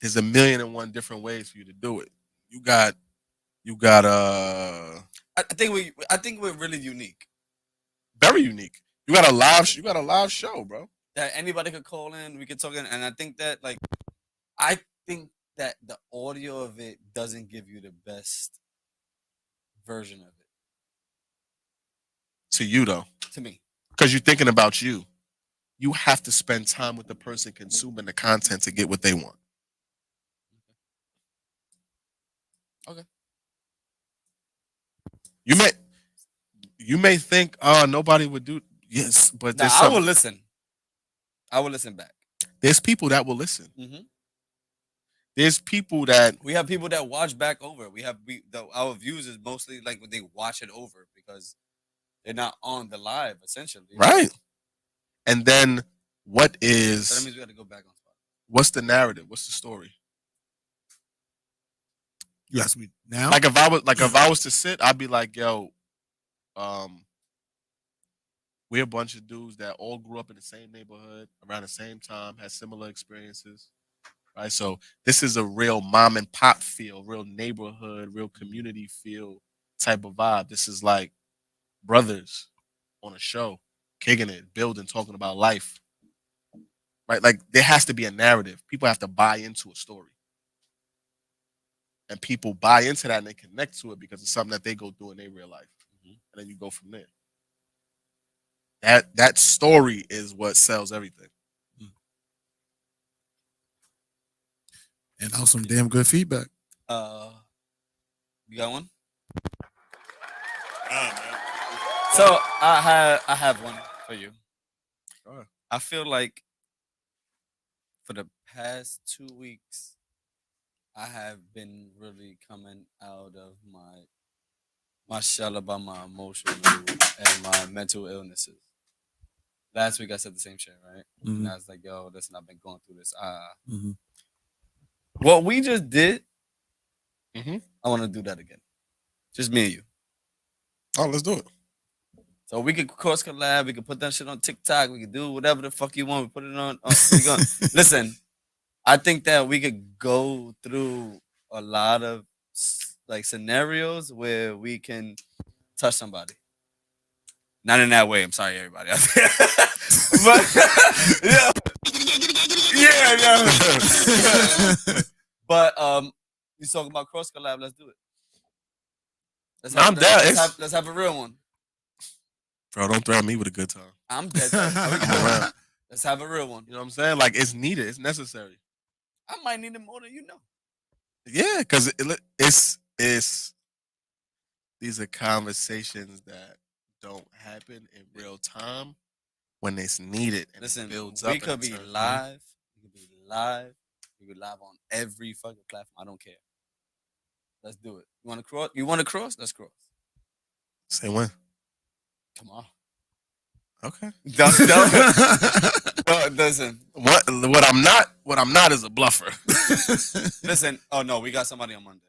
There's 1,000,001 different ways for you to do it. You got. I think we're really unique. Very unique. You got a live show, bro. That anybody could call in. We could talk in, and I think that the audio of it doesn't give you the best version of it. To you though. To me. Because you're thinking about you. You have to spend time with the person consuming the content to get what they want. Okay. You may think, oh, nobody would do. Yes, but I will listen. I will listen back. There's people that will listen. There's people that we have people that watch back over. Our views is mostly like when they watch it over because they're not on the live essentially. Right. And then what is? So that means we got to go back on spot. What's the narrative? What's the story? You ask me now. Like if I was to sit, I'd be like, yo, we're a bunch of dudes that all grew up in the same neighborhood around the same time, had similar experiences. Right. So this is a real mom and pop feel, real neighborhood, real community feel type of vibe. This is like brothers on a show, kicking it, building, talking about life. right? Like there has to be a narrative. People have to buy into a story. And people buy into that and they connect to it because it's something that they go through in their real life. And then you go from there. That story is what sells everything. And now some damn good feedback. You got one? Man. So I have one for you. Sure. I feel like for the past 2 weeks, I have been really coming out of my shell about my emotional and my mental illnesses. Last week I said the same shit, right? And I was like, yo, listen, I've been going through this. What we just did, I want to do that again. Just me and you. Oh, let's do it. So we could cross collab. We could put that shit on TikTok. We could do whatever the fuck you want. We put it on. Listen, I think that we could go through a lot of like scenarios where we can touch somebody. Not in that way. I'm sorry, everybody. But yeah. But you talking about cross collab? Let's do it. I'm down. Let's have a real one. Bro, don't threaten me with a good time. I'm dead. Let's have a real one. You know what I'm saying? Like it's needed. It's necessary. I might need it more than you know. Yeah, because it's these are conversations that don't happen in real time when it's needed. And listen, it builds we up could be live. We could be live. We could be live on every fucking platform. I don't care. Let's do it. You want to cross? You want to cross? Let's cross. Say when. Come on. Okay. Listen. What I'm not is a bluffer. Listen. Oh no, we got somebody on Monday.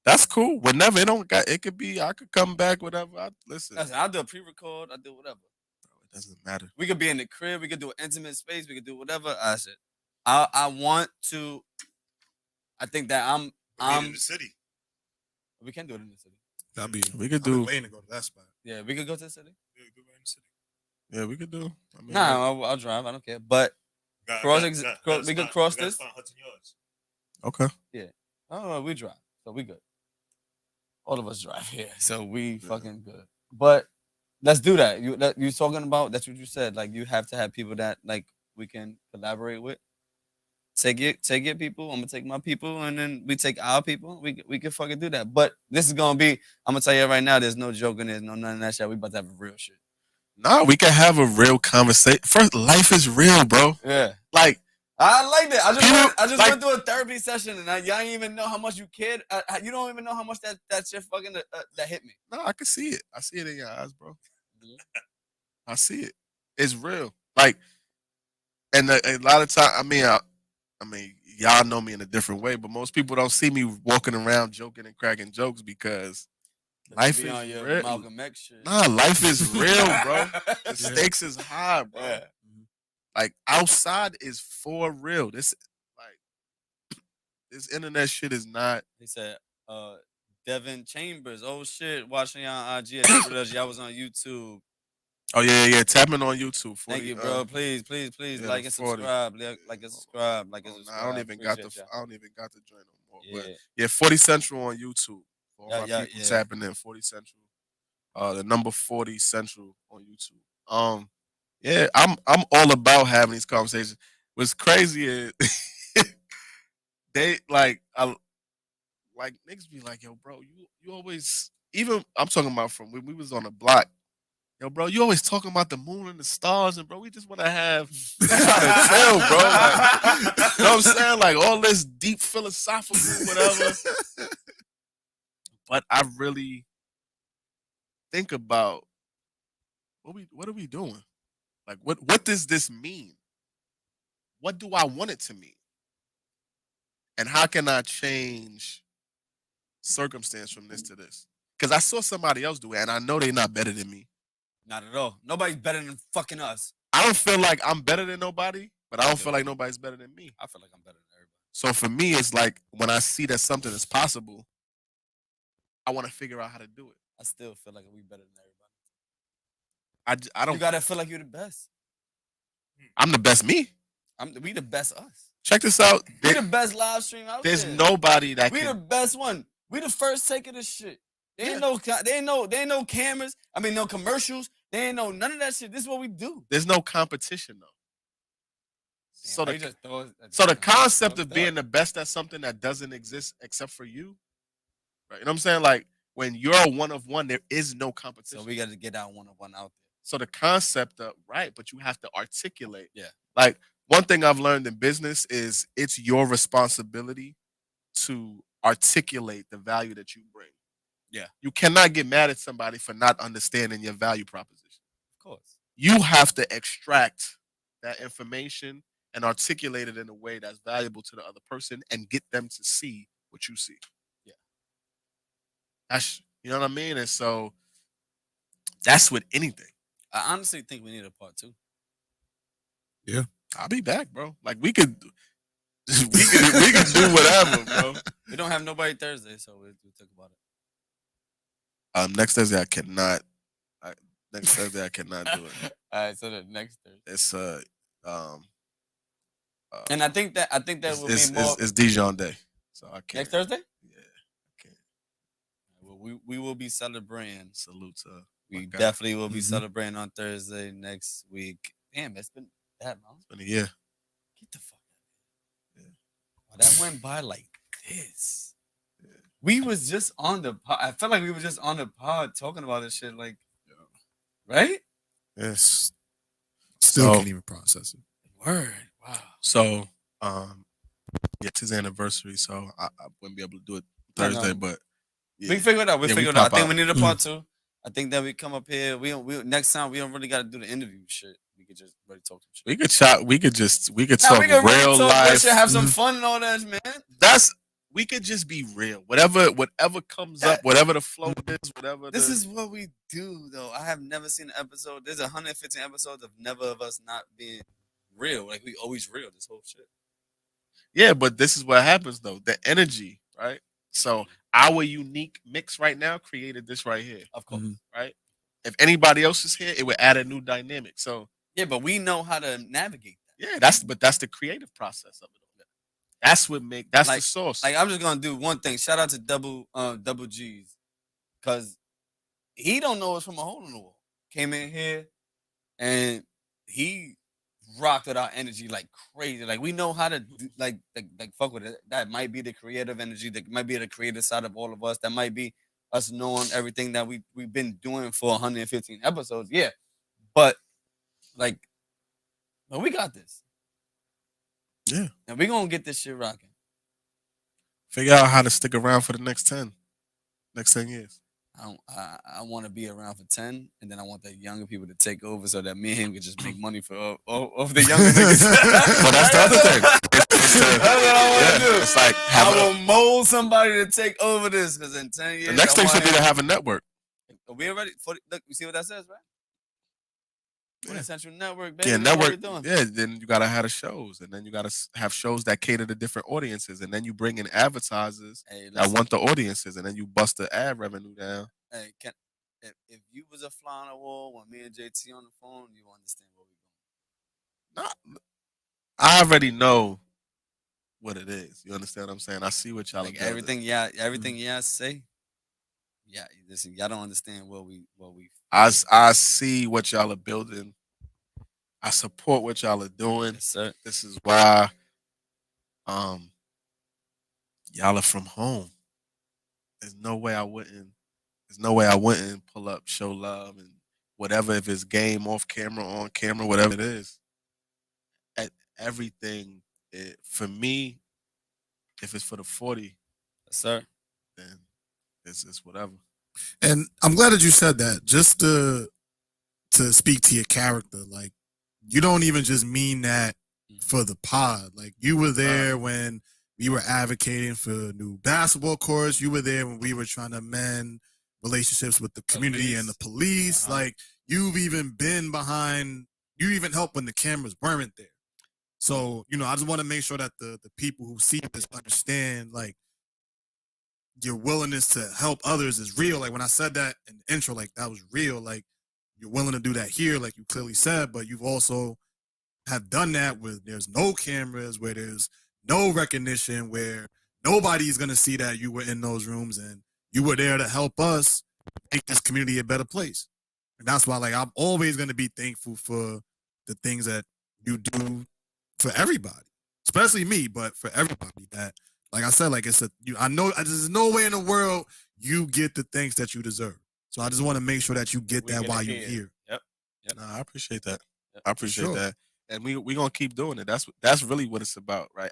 That's cool. Whenever it could be. I could come back. Whatever. Listen, I'll do a pre-record. I'll do whatever. Bro, it doesn't matter. We could be in the crib. We could do an intimate space. We could do whatever. I said. I want to. I think that I'm in the city. We can do it in the city. That'd be. We could do. Waiting to go to that spot. Yeah, we could go to the city. Yeah, go right in the city. Yeah, we could do. I mean, I'll drive. I don't care. But we could cross this. Okay. Yeah. Oh, we drive, so we good. All of us drive here, so we fucking good. But let's do that. You talking about? That's what you said. Like you have to have people that like we can collaborate with. Take your people. I'm gonna take my people, and then we take our people. We can fucking do that. But this is gonna be. I'm gonna tell you right now. There's no joking. There's no none of that shit. We about to have a real shit. Nah, we can have a real conversation. First, life is real, bro. Yeah. Like I like that. I just went through a therapy session, and y'all ain't even know how much you cared. You don't even know how much that shit fucking that hit me. No, I can see it. I see it in your eyes, bro. I see it. It's real. Like, and a lot of time, I mean, y'all know me in a different way, but most people don't see me walking around joking and cracking jokes because life is real. Malcolm X shit. Nah, life is real, bro. The stakes is high, bro. Yeah. Like outside is for real. This internet shit is not. He said, Devin Chambers. Oh shit, watching y'all on IG. Y'all was on YouTube. Oh yeah. Tapping on YouTube. 40, Thank you, bro. Please, yeah, like and 40. subscribe. Like and subscribe. Like and subscribe. I don't even got the join no more. Yeah. But yeah, 40 Central on YouTube. For all my people yeah. tapping in 40 Central. The number 40 Central on YouTube. Yeah, I'm all about having these conversations. What's crazy is they like niggas be like, yo, bro, you always, even I'm talking about from when we was on the block. Yo, bro, you always talking about the moon and the stars, and bro, we just want to have chill, bro. Like, you know what I'm saying? Like all this deep philosophical, whatever. But I really think about what are we doing? Like, what does this mean? What do I want it to mean? And how can I change circumstance from this to this? Because I saw somebody else do it, and I know they're not better than me. Not at all. Nobody's better than fucking us. I don't feel like I'm better than nobody, but I don't feel like nobody's better than me. I feel like I'm better than everybody. So for me, it's like when I see that something is possible, I want to figure out how to do it. I still feel like we better than everybody. I don't. You gotta feel like you're the best. I'm the best me. We the best us. Check this out. We the best live stream out There's there. nobody that we can. the best one. We the first take of this shit. There ain't no cameras. I mean, no commercials. There ain't no none of that shit. This is what we do. There's no competition though. Damn, So the concept of being the best at something that doesn't exist except for you, right? You know what I'm saying? Like when you're a one of one, there is no competition. So we got to get that one of one out there. So the concept of right, but you have to articulate. Yeah. Like one thing I've learned in business is it's your responsibility to articulate the value that you bring. Yeah. You cannot get mad at somebody for not understanding your value proposition. Of course. You have to extract that information and articulate it in a way that's valuable to the other person and get them to see what you see. Yeah. That's, you know what I mean? And so that's with anything. I honestly think we need a part 2. Yeah. I'll be back, bro. Like we could do whatever, bro. We don't have nobody Thursday, so we'll talk about it. Next Thursday I cannot. Next Thursday I cannot do it. All right, so the next Thursday. It's and I think that will be more. It's Dijon Day, so I can't. Next Thursday? Yeah, I can't. Well, we will be celebrating. Salute to. We definitely will be celebrating on Thursday next week. Damn, it's been that long. It's been a year. Get the fuck out of here. Yeah. Wow, that went by like this. Yeah. We was just on the pod. I felt like we were just on the pod talking about this shit. Like, right? Yes. Still can't even process it. Word. Wow. So, it's his anniversary, so I wouldn't be able to do it Thursday, but yeah. We figured it out. We figured it out. I think we need a part 2. I think that we come up here. We next time we don't really got to do the interview shit. We could just really talk some shit. We could talk real really life. Have some fun and all that, man. We could just be real. Whatever comes up, whatever the flow is, whatever. This is what we do, though. I have never seen an episode. There's 115 episodes of never of us not being real. Like we always real. This whole shit. Yeah, but this is what happens though. The energy, right? So our unique mix right now created this right here. Of course, right? If anybody else is here, it would add a new dynamic. So yeah, but we know how to navigate that. Yeah, that's the creative process of it. That's what that's the source. Like I'm just gonna do one thing. Shout out to Double G's, cause he don't know us from a hole in the wall. Came in here and he rocked with our energy like crazy. Like we know how to do, like fuck with it. That might be the creative energy. That might be the creative side of all of us. That might be us knowing everything that we've been doing for 115 episodes. Yeah, but we got this. Yeah, and we're gonna get this shit rocking. Figure out how to stick around for the next 10 years. I want to be around for 10, and then I want the younger people to take over so that me and him can just make money for of the younger niggas. Well, that's the other thing. That's what I want to do. It's like I will mold somebody to take over this because in 10 years, the next thing should be to have a network. Are we already? Look, you see what that says, right? Yeah. Essential network, baby. Yeah, network. Yeah, then you gotta have the shows, and then you gotta have shows that cater to different audiences, and then you bring in advertisers that want the audiences, and then you bust the ad revenue down. Hey, if you was a fly on the wall when me and JT on the phone, you understand what we doing. No, I already know what it is. You understand what I'm saying? I see what y'all like everything. Yeah, everything. Yeah, say. Yeah, listen, y'all don't understand what we. I see what y'all are building. I support what y'all are doing. Yes, sir. This is why y'all are from home. There's no way I wouldn't pull up, show love and whatever, if it's game, off camera, on camera, whatever it is. At everything for me, if it's for the 40, yes, sir, then it's whatever. And I'm glad that you said that. Just to speak to your character, like you don't even just mean that for the pod. Like you were there when we were advocating for new basketball courts. You were there when we were trying to mend relationships with the community and the police. Like you've even been behind. You even helped when the cameras weren't there. So I just want to make sure that the people who see this understand like. Your willingness to help others is real. Like when I said that in the intro, like that was real. Like you're willing to do that here, like you clearly said, but you've also have done that where there's no cameras, where there's no recognition, where nobody's gonna see that you were in those rooms and you were there to help us make this community a better place. And that's why, like, I'm always gonna be thankful for the things that you do for everybody, especially me, but for everybody. That, like I said, like it's I know there's no way in the world you get the thanks that you deserve. So I just want to make sure that you get that while you're here. Yep. Nah, I appreciate that. Yep. I appreciate that. And we gonna keep doing it. That's really what it's about, right?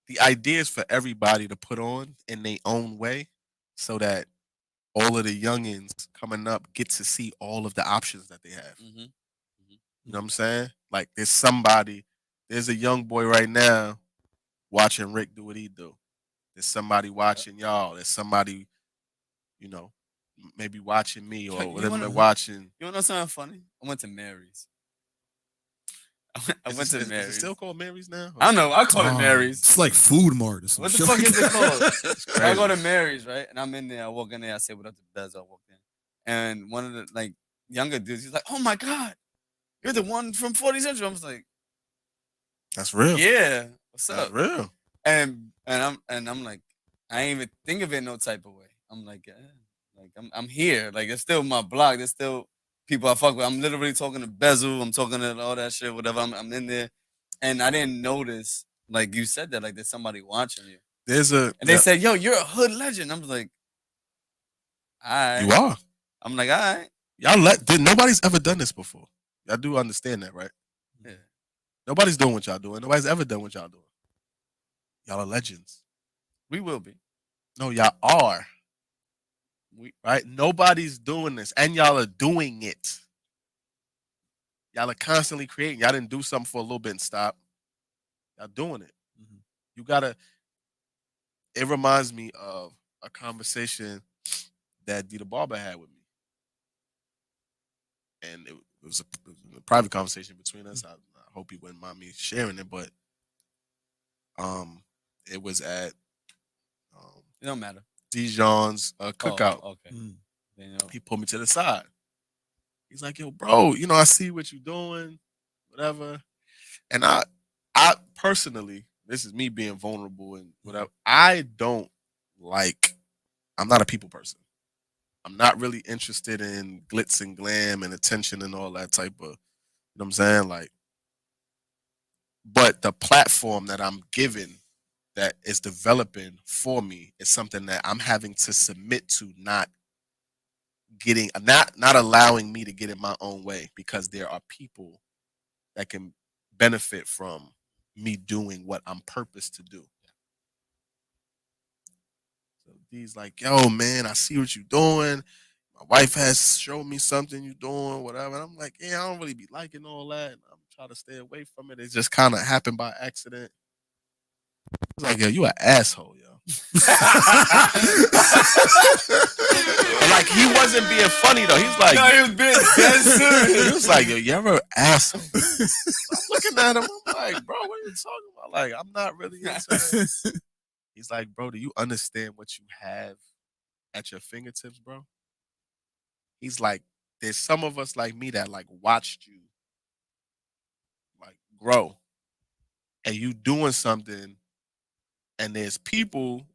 The idea is for everybody to put on in their own way, so that all of the youngins coming up get to see all of the options that they have. Mm-hmm. You know what I'm saying? Like there's a young boy right now watching Rick do what he do. There's somebody watching y'all. There's somebody, maybe watching me or whatever watching. You wanna know something funny? I went to Mary's. I went to Mary's. Is it still called Mary's now? I don't know. I call it Mary's. It's like Food Mart or something. What the fuck is it called? I go to Mary's, right? And I'm in there. I walk in there. I say, what up to Bez? I walk in. And one of the younger dudes, he's like, oh my God, you're the one from 40th Century. I was like, that's real. Yeah. What's That's up? real. And I'm like, I ain't even think of it no type of way. I'm like, I'm here. Like, it's still my block. There's still people I fuck with. I'm literally talking to Bezel. I'm talking to all that shit, whatever. I'm in there. And I didn't notice, like you said that, like there's somebody watching you. And they said, yo, you're a hood legend. I was like, all right. You are. I'm like, all right. Nobody's ever done this before. Y'all do understand that, right? Yeah. Nobody's doing what y'all doing. Nobody's ever done what y'all doing. Y'all are legends. We will be. No, y'all are. Right? Nobody's doing this, and y'all are doing it. Y'all are constantly creating. Y'all didn't do something for a little bit and stop. Y'all doing it. Mm-hmm. You gotta. It reminds me of a conversation that Dita Barber had with me, and it was a private conversation between us. I hope you wouldn't mind me sharing it, but it was at it don't matter. Dijon's cookout. Oh, okay. He pulled me to the side. He's like, yo, bro, I see what you're doing, whatever. And I personally, this is me being vulnerable and whatever, I'm not a people person. I'm not really interested in glitz and glam and attention and all that type of, you know what I'm saying? Like, but the platform that I'm given that is developing for me is something that I'm having to submit to, not allowing me to get in my own way, because there are people that can benefit from me doing what I'm purposed to do. So D's like, yo, man, I see what you're doing. My wife has shown me something you're doing, whatever. And I'm like, yeah, I don't really be liking all that. I'm trying to stay away from it. It just kind of happened by accident. He's like, yo, you an asshole, yo. Like, he wasn't being funny though. He's like, no, he was being dead serious. He was like, yo, you're an asshole. I'm looking at him. I'm like, bro, what are you talking about? Like, I'm not really into that. He's like, bro, do you understand what you have at your fingertips, bro? He's like, there's some of us like me that like watched you like grow, and you doing something. And there's people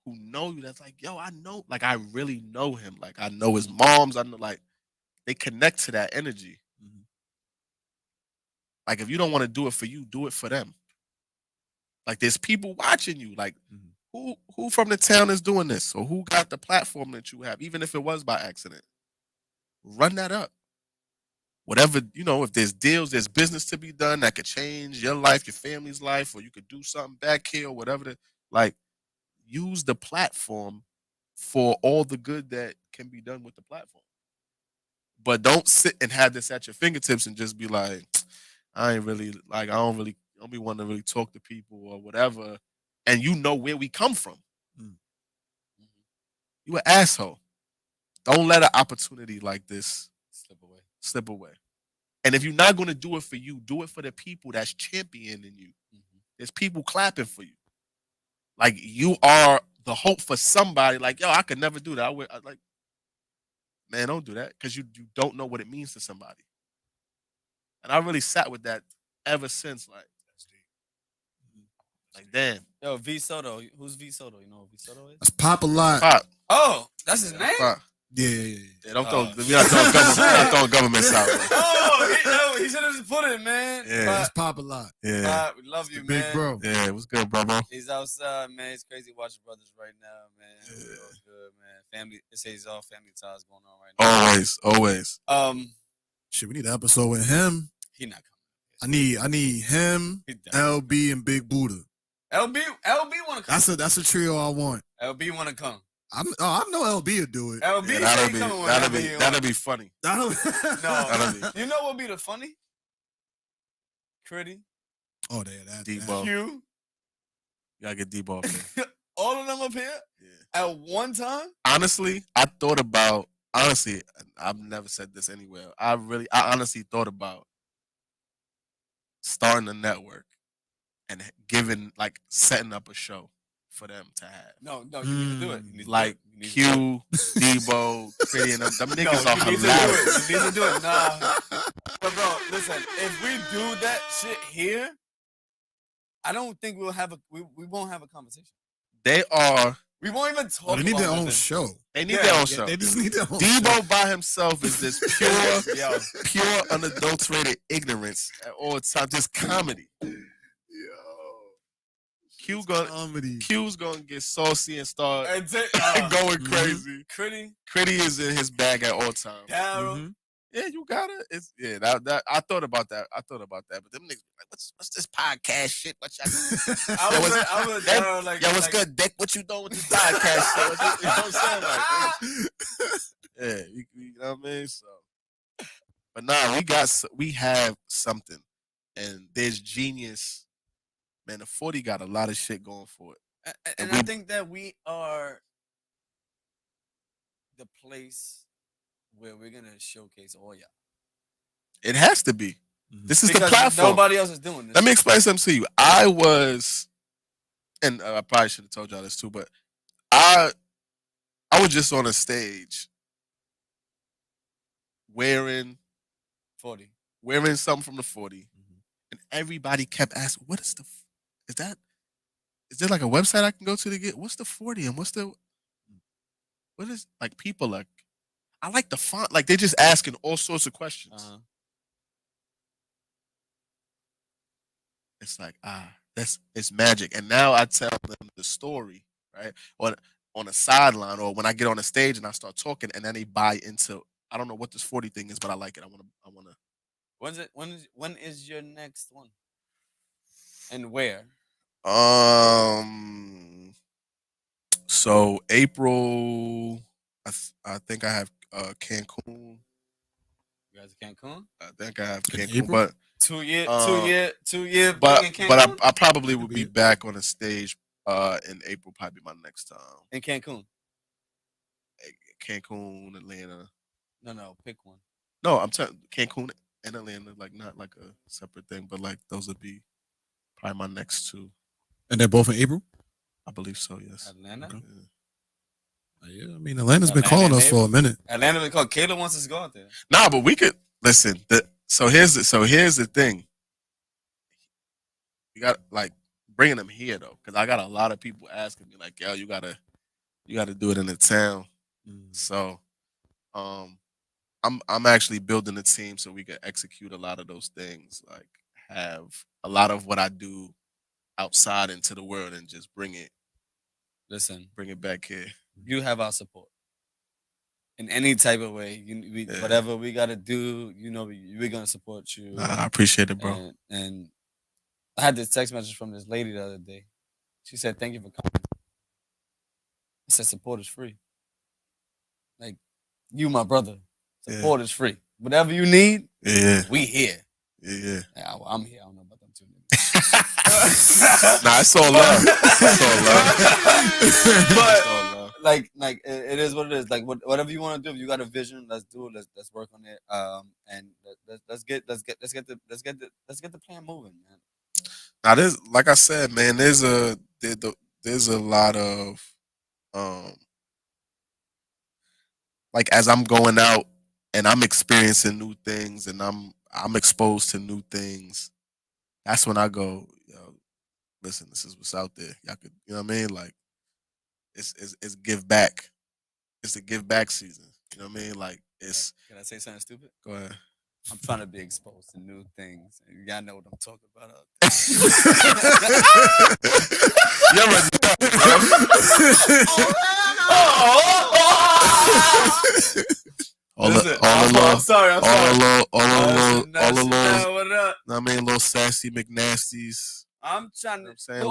who know you that's like, yo, I know, like, I really know him. Like, I know his moms. I know, like, they connect to that energy. Mm-hmm. Like, if you don't want to do it for you, do it for them. Like, there's people watching you. Like, who from the town is doing this? Or who got the platform that you have, even if it was by accident? Run that up. Whatever, if there's deals, there's business to be done that could change your life, your family's life, or you could do something back here or whatever. Use the platform for all the good that can be done with the platform. But don't sit and have this at your fingertips and just be like, I don't be wanting to really talk to people or whatever. And you know where we come from. Mm-hmm. You an asshole. Don't let an opportunity like this slip away. And if you're not going to do it for you, do it for the people that's championing you. Mm-hmm. There's people clapping for you. Like, you are the hope for somebody. Like, yo, I could never do that. Man, don't do that, because you don't know what it means to somebody. And I really sat with that ever since. Like damn. Yo, V Soto. Who's V Soto? You know who V Soto is? That's Pop a lot. Pop. Oh, that's his name? Pop. Yeah. Don't throw. We not throwing government. We're not throwing governments out. Oh, he should have just put it, man. Yeah. That's Pop a lot. Yeah. Pop, we love you, man. Big bro. Yeah, what's good, bro? He's outside, man. It's crazy watching brothers right now, man. It's all good, man. Family. It says all family ties going on right now. Always. Shit, we need an episode with him. He not coming. I need him, LB, and Big Buddha. LB want to come. That's a trio I want. LB want to come. I know LB will do it. LB that'll be funny. No, you know what'll be the funny? Critty. Oh, that Debo. You. You gotta get Debo up there. All of them up here at one time. Honestly, I've never said this anywhere. I honestly thought about starting a network and setting up a show for them to have. No, you need to do it. Like Q, Debo, Critty, and them niggas are hilarious. You need to do it. Nah. But bro, listen, if we do that shit here, I don't think we won't have a conversation. We won't even talk. They need their own show. They need their own show. They just need their own Debo show. by himself is this pure, unadulterated ignorance at all times. Just comedy. Q's gonna get saucy and start going crazy. Critty is in his bag at all times. Yeah, you got it. That I thought about that. But them niggas like, what's this podcast shit? What y'all what's good, Dick? What you doing with this podcast shit? You know what I'm saying? You know what I mean? So, but nah, we have something, and there's genius. Man, the 40 got a lot of shit going for it. And I think that we are the place where we're going to showcase all y'all. It has to be. This is the platform. Nobody else is doing this. Let me explain something to you. I was, and I probably should have told y'all this too, but I was just on a stage wearing something from the 40, and everybody kept asking, what is is there like a website I can go to get what's the 40 and what is like people like I like the font, like they're just asking all sorts of questions. It's like it's magic. And now I tell them the story, right? Or on a sideline, or when I get on the stage and I start talking, and then they buy into. I don't know what this 40 thing is, but I like it. I wanna. When is your next one? And where? So April, I think I have Cancun. You guys in Cancun? I think I have Cancun, but 2 year. But I probably will be back on the stage in April. Probably my next time in Cancun. Cancun, Atlanta. No, pick one. No, I'm telling Cancun and Atlanta, like not like a separate thing, but like those would be probably my next two. And they're both in April? I believe so, yes. Atlanta? Okay. Yeah, I mean, Atlanta's been calling us for a minute. Atlanta been calling. Kayla wants us to go out there. Nah, but we could listen. So here's the thing. You got like bringing them here though, because I got a lot of people asking me like, "Yo, you gotta do it in the town." So, I'm actually building a team so we can execute a lot of those things. Like have a lot of what I do outside into the world and just bring it back here. You have our support in any type of way. Whatever we gotta do, we're gonna support you. I appreciate it, bro. And I had this text message from this lady the other day. She said, "Thank you for coming." I said, "Support is free. Like you, my brother. Support is free. Whatever you need, we here. Yeah. I'm here. I don't know about them too. Nah, it's all love. But like it is what it is. Like whatever you want to do, if you got a vision, let's do it. Let's work on it. And let's get the plan moving, man. Now, there's like I said, man. There's a lot of like as I'm going out and I'm experiencing new things and I'm I'm exposed to new things, that's when I go, yo, listen, this is what's out there. Y'all could, you know what I mean? Like, it's give back. It's the give back season. You know what I mean? Like, it's. Can I say something stupid? Go ahead. I'm trying to be exposed to new things. Y'all know what I'm talking about. All the little sassy McNasties. I'm trying to. You know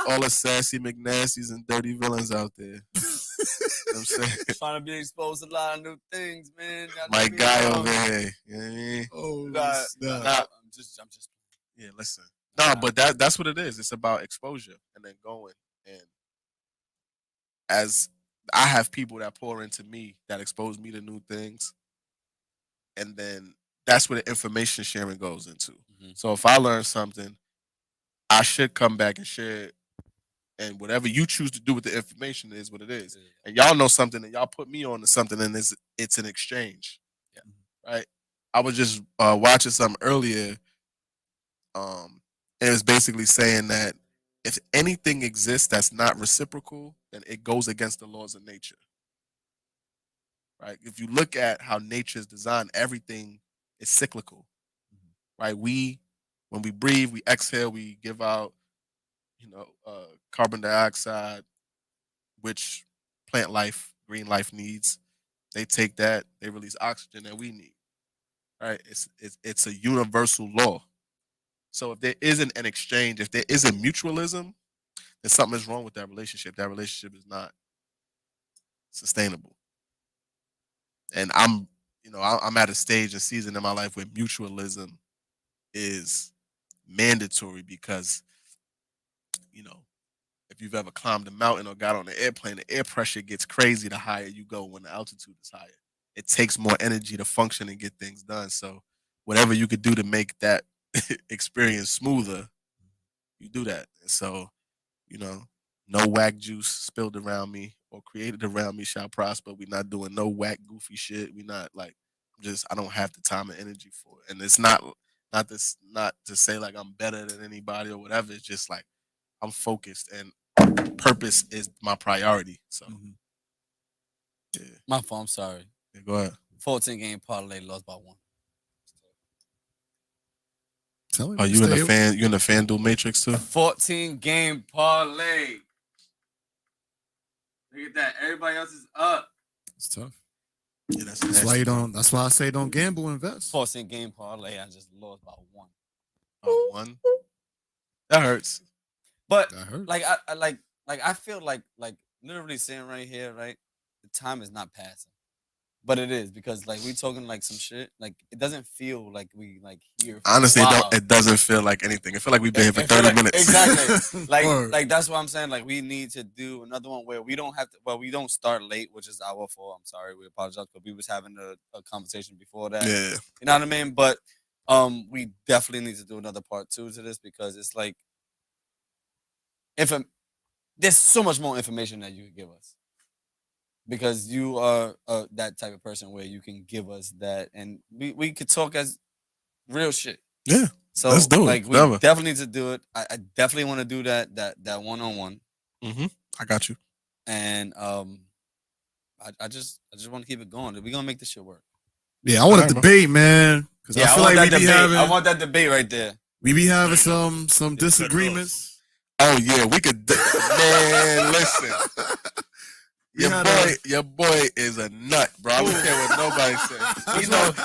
all the sassy McNasties and dirty villains out there. You know what I'm saying? Trying to be exposed to a lot of new things, man. My guy over here. You know what I mean? Oh, I'm just. Yeah, listen. No, but that's what it is. It's about exposure and then going. And as I have people that pour into me that expose me to new things, and then that's where the information sharing goes into. Mm-hmm. So if I learn something, I should come back and share it. And whatever you choose to do with the information is what it is. Yeah. And y'all know something, and y'all put me on to something, and it's an exchange. Yeah. Right? I was just watching something earlier. And it was basically saying that if anything exists that's not reciprocal, then it goes against the laws of nature. Right? If you look at how nature is designed, everything is cyclical. Right? When we breathe, we exhale, we give out, carbon dioxide, which plant life, green life needs. They take that, they release oxygen that we need. Right? It's a universal law. So if there isn't an exchange, if there isn't mutualism, then something is wrong with that relationship. That relationship is not sustainable. And I'm at a stage and season in my life where mutualism is mandatory because, if you've ever climbed a mountain or got on an airplane, the air pressure gets crazy the higher you go when the altitude is higher. It takes more energy to function and get things done. So whatever you could do to make that experience smoother, you do that. And so, no whack juice spilled around me or created around me shall prosper. We're not doing no whack goofy shit. We're not I don't have the time and energy for it. And it's not to say like I'm better than anybody or whatever. It's just like I'm focused and purpose is my priority. So yeah. My fault, I'm sorry. Yeah, go ahead. 14 game parlay lost by 1. Are you in the FanDuel matrix too? 14 game parlay. Look at that. Everybody else is up. It's tough. Yeah, that's why you don't. That's why I say don't gamble, invest. 14 game parlay. I just lost by 1. 1. That hurts. But that hurts. I feel like literally sitting right here, right? The time is not passing. But it is because we talking some shit. It doesn't feel like we here. Honestly, it doesn't feel like anything. It feel like we've been here for 30 minutes. Exactly. That's what I'm saying. We need to do another one where we don't have to. Well, we don't start late, which is our fault. I'm sorry. We apologize, but we was having a conversation before that. Yeah. You know what I mean? But we definitely need to do another part 2 to this because it's there's so much more information that you could give us. Because you are that type of person where you can give us that, and we could talk as real shit. Yeah, so let's do it. We definitely need to do it. I definitely want to do that one-on-one. I got you. And I just want to keep it going. We're gonna make this shit work. Yeah, I want a debate, man. Because I feel like I want that debate right there. We be having some disagreements. Oh yeah, we could. Man, listen. Your boy is a nut, bro. I don't care what nobody says.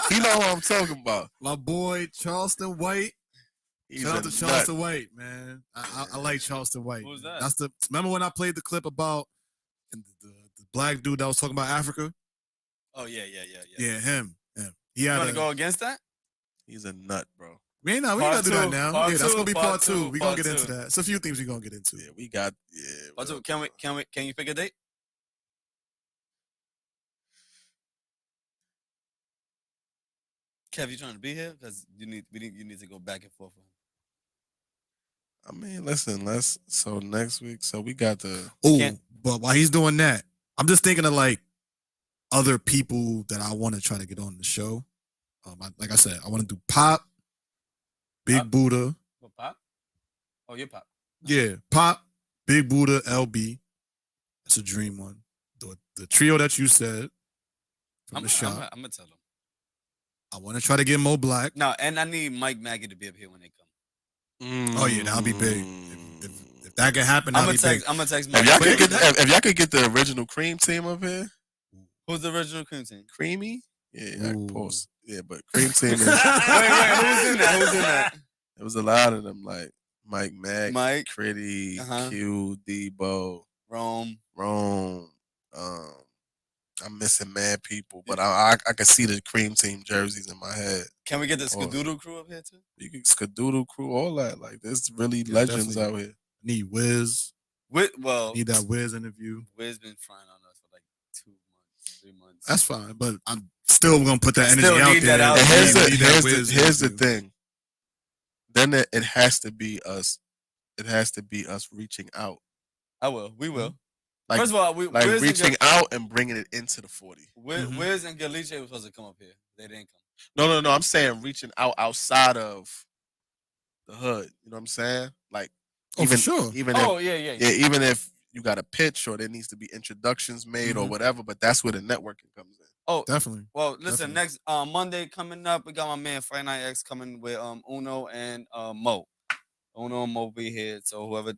He know what I'm talking about. My boy Charleston White. Shout out to Charleston White, man. I like Charleston White. Who's that? Remember when I played the clip about the black dude that was talking about Africa? Oh yeah. Yeah, him. You want to go against that? He's a nut, bro. We ain't gonna do that now. That's gonna be part 2. We're gonna get into that. It's a few things we're gonna get into. Yeah, we got part 2. Can you pick a date? Kev, you trying to be here? Because you need to go back and forth. I mean, listen, so next week, so we got the. But while he's doing that, I'm just thinking of other people that I want to try to get on the show. Like I said, I want to do Pop, Big Buddha. What, Pop? Oh, your Pop. Yeah, Pop, Big Buddha, LB. That's a dream one. The trio that you said from the shop. I'm gonna tell them. I want to try to get Mo Black. No, and I need Mike Maggie to be up here when they come. Oh yeah, that'll be big. If that can happen, that'll be big. I'm gonna text Mike. If y'all could get the original Cream Team up here. Who's the original Cream Team? Creamy? Yeah, I can post. Yeah, but Cream Team is... wait, who's in that? Who's in that? There was a lot of them, like Mike, Mike, Critty, Q, Debo, Rome. I'm missing mad people, but I can see the Cream Team jerseys in my head. Can we get the Skadoodle crew up here too? You can Skadoodle crew, all that. Like, there's really legends out here. Need Wiz. Need that Wiz interview. Wiz been frying on us for like 2 months, 3 months. That's fine, but I'm still gonna put that energy out there. And here's the thing. Then it has to be us. It has to be us reaching out. I will. We will. Like, first of all, Wiz reaching out and bringing it into the 40. Wiz and Galiche were supposed to come up here. They didn't come. No. I'm saying reaching out outside of the hood. You know what I'm saying? Like, for sure. Even even if you got a pitch or there needs to be introductions made or whatever, but that's where the networking comes in. Oh, definitely. Well, listen, next Monday coming up, we got my man Friday Night X coming with Uno and Mo. Uno and Mo be here, so whoever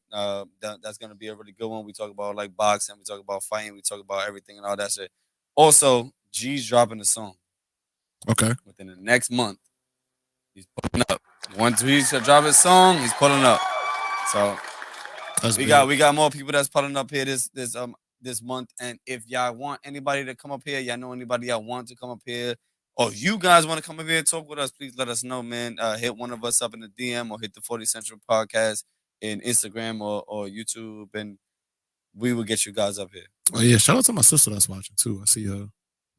that's gonna be a really good one. We talk about like boxing, we talk about fighting, we talk about everything and all that shit. Also, G's dropping a song. Okay. Within the next month, he's pulling up. Once he's drop his song, he's pulling up. So we got more people that's pulling up here this month. And if y'all want anybody to come up here, y'all know anybody y'all want to come up here, or you guys want to come up here and talk with us, please let us know, man. Hit one of us up in the DM or hit the 40 Central Podcast in Instagram or YouTube, and we will get you guys up here. Oh yeah, shout out to my sister that's watching too. I see her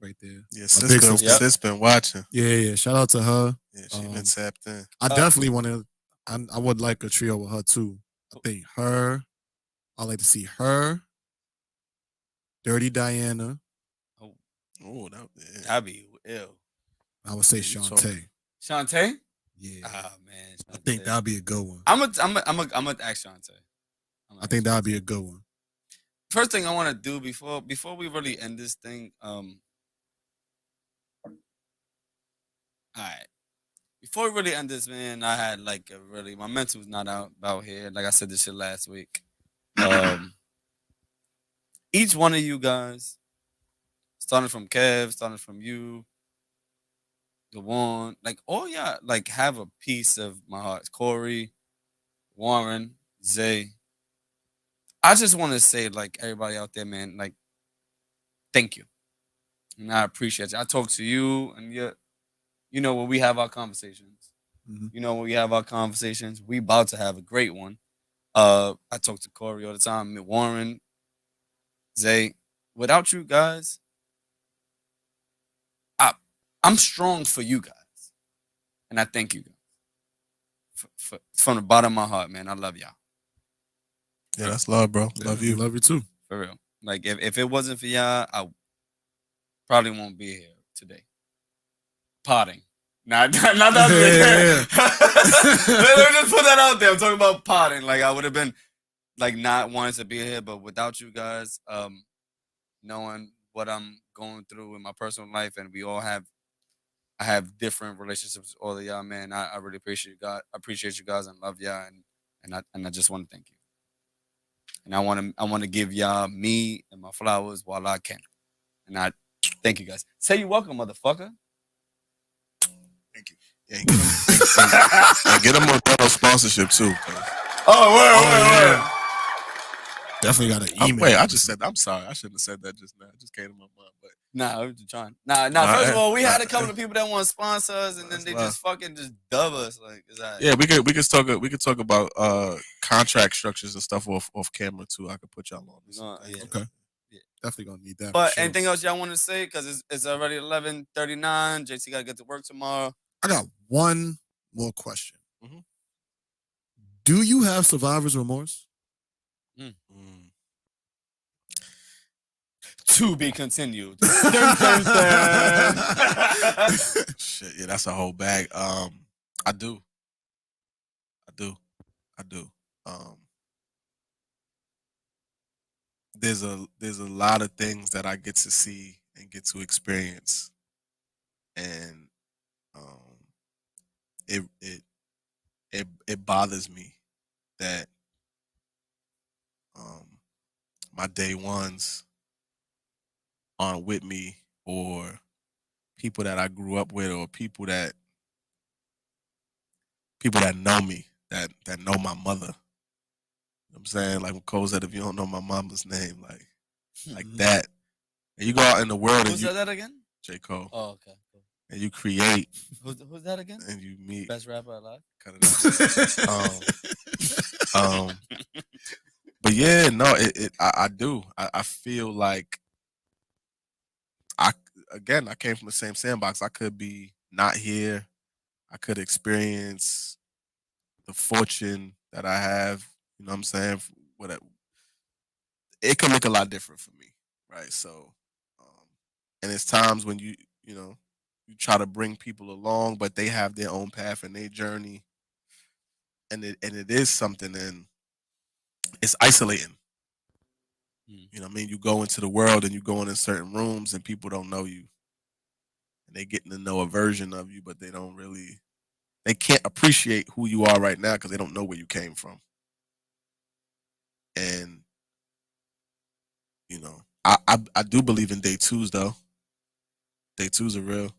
right there. Yeah, sis been watching. Yeah. Shout out to her. Yeah, she been tapped in. I definitely want to. I would like a trio with her too. I think her. I like to see her. Dirty Diana. Oh, that'd be ill. I would say Shantae. Shantae? Yeah. Ah man, Shantae. I think that'd be a good one. I'm gonna ask Shantae. I think that'd be a good one. First thing I want to do before we really end this thing, all right. Before we really end this, man, I had like my mental's not out here. Like I said this shit last week. Each one of you guys, starting from Kev, starting from you, Dewane, like all y'all, like have a piece of my heart. Corey, Warren, Zay. I just want to say, like everybody out there, man, like thank you, and I appreciate you. I talk to you, and you know when we have our conversations. You know when we have our conversations, we about to have a great one. I talk to Corey all the time, Warren, Zay. Without you guys, I'm strong for you guys, and I thank you guys from the bottom of my heart, man. I love y'all. Yeah, that's love, bro. Yeah, love you. Love you too. For real. Like if it wasn't for y'all, I probably won't be here today. Potting. Not that. Let me just put that out there. I'm talking about potting. Like I would have been like not wanting to be here, but without you guys, knowing what I'm going through in my personal life, and I have different relationships with all of y'all, man. I really appreciate you guys. I appreciate you guys and love y'all, and I just want to thank you. And I want to give y'all me and my flowers while I can. And I thank you guys. Say you welcome, motherfucker. Thank you. Yeah, and get them on Thanos sponsorship too. Word. Definitely got an email. Wait, I just said. I'm sorry. I shouldn't have said that just now. It just came to my mind. But nah, I was just trying. Nah. First of all, we had a couple of people that want to sponsor us, and then they just fucking just dub us. Like, is that? Yeah, we could talk about contract structures and stuff off camera too. I could put y'all on this. Yeah. Okay. Yeah. Definitely gonna need that. But anything else y'all want to say? Because it's already 11:39. JC got to get to work tomorrow. I got one more question. Do you have survivor's remorse? To be continued. Shit, yeah, that's a whole bag. I do. There's a lot of things that I get to see and get to experience, and it bothers me that my day ones aren't with me, or people that I grew up with, or people that know me, that know my mother. You know what I'm saying, like when Cole said, if you don't know my mama's name, like that, and you go out in the world. Who said that again? J. Cole. Oh, okay. Cool. And you create. Who's that again? And you meet. Best rapper alive. Cut it out. But yeah, no, I do. I feel like I came from the same sandbox. I could be not here. I could experience the fortune that I have. You know what I'm saying? It could look a lot different for me, right? So, and it's times when you try to bring people along, but they have their own path and their journey, and it is something, and it's isolating. You know what I mean? You go into the world and you go in certain rooms and people don't know you. And they getting to know a version of you, but they can't appreciate who you are right now because they don't know where you came from. And, I do believe in day twos though. Day twos are real.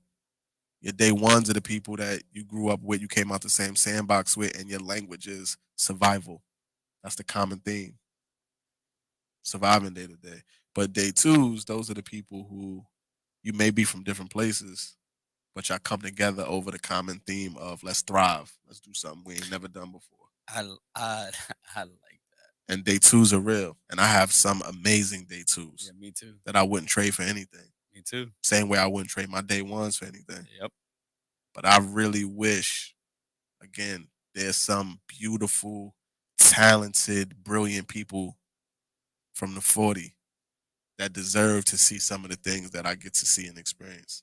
Your day ones are the people that you grew up with, you came out the same sandbox with, and your language is survival. That's the common theme. Surviving day to day. But day twos, those are the people who you may be from different places, but y'all come together over the common theme of let's thrive. Let's do something we ain't never done before. I like that. And day twos are real. And I have some amazing day twos. Yeah, me too. That I wouldn't trade for anything. Me too. Same way I wouldn't trade my day ones for anything. Yep. But I really wish, again, there's some beautiful, talented, brilliant people from the 40 that deserve to see some of the things that I get to see and experience.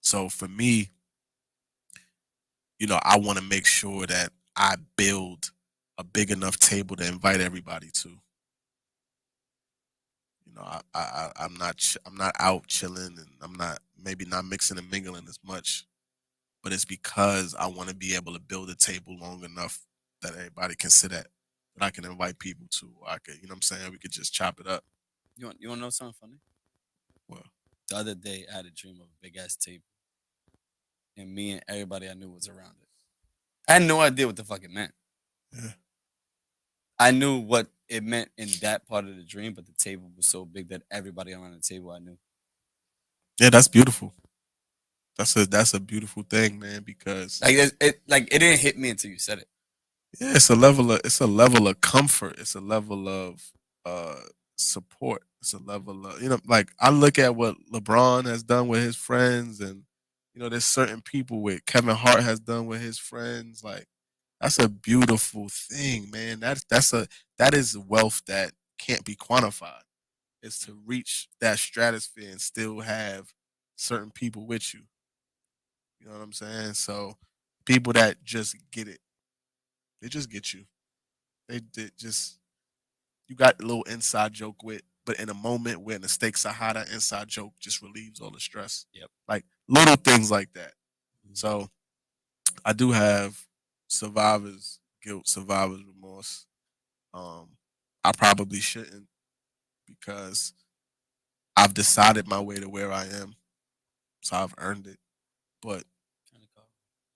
So for me, I want to make sure that I build a big enough table to invite everybody to. I'm not out chilling, and I'm not mixing and mingling as much, but it's because I want to be able to build a table long enough that everybody can sit at, that I can invite people to. I could, what I'm saying, we could just chop it up. You want to know something funny? What? The other day, I had a dream of a big ass table, and me and everybody I knew was around it. I had no idea what the fuck it meant. Yeah. I knew what it meant in that part of the dream, but the table was so big that everybody around the table I knew. Yeah, that's beautiful. That's a beautiful thing, man. Because it didn't hit me until you said it. Yeah, it's a level of comfort. It's a level of support. It's a level of like I look at what LeBron has done with his friends, and there's certain people with Kevin Hart has done with his friends. Like that's a beautiful thing, man. That is wealth that can't be quantified. It's to reach that stratosphere and still have certain people with you. You know what I'm saying? So people that just get it, they just get you. They just you got a little inside joke with, but in a moment when the stakes are high, that inside joke just relieves all the stress. Yep. Like little things like that. So I do have survivor's guilt, survivor's remorse. I probably shouldn't, because I've decided my way to where I am. So I've earned it. But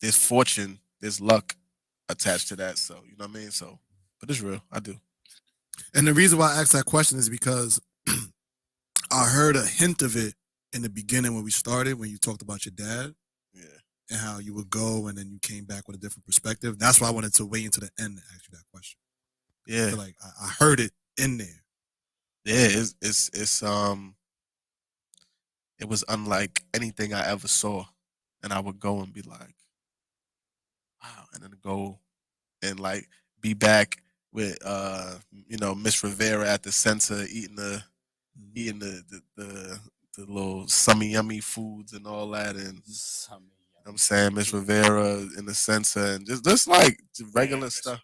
there's fortune, there's luck attached to that. So, you know what I mean? So, but it's real. I do. And the reason why I asked that question is because I heard a hint of it in the beginning when we started, when you talked about your dad. Yeah. And how you would go and then you came back with a different perspective. That's why I wanted to wait until the end to ask you that question. Yeah. I feel like I heard it in there. Yeah, it was unlike anything I ever saw. And I would go and be like, wow, and then go and like be back with Miss Rivera at the center eating the eating the little summy yummy foods and all that, and you know what I'm saying, Miss Rivera in the center, and just like regular stuff,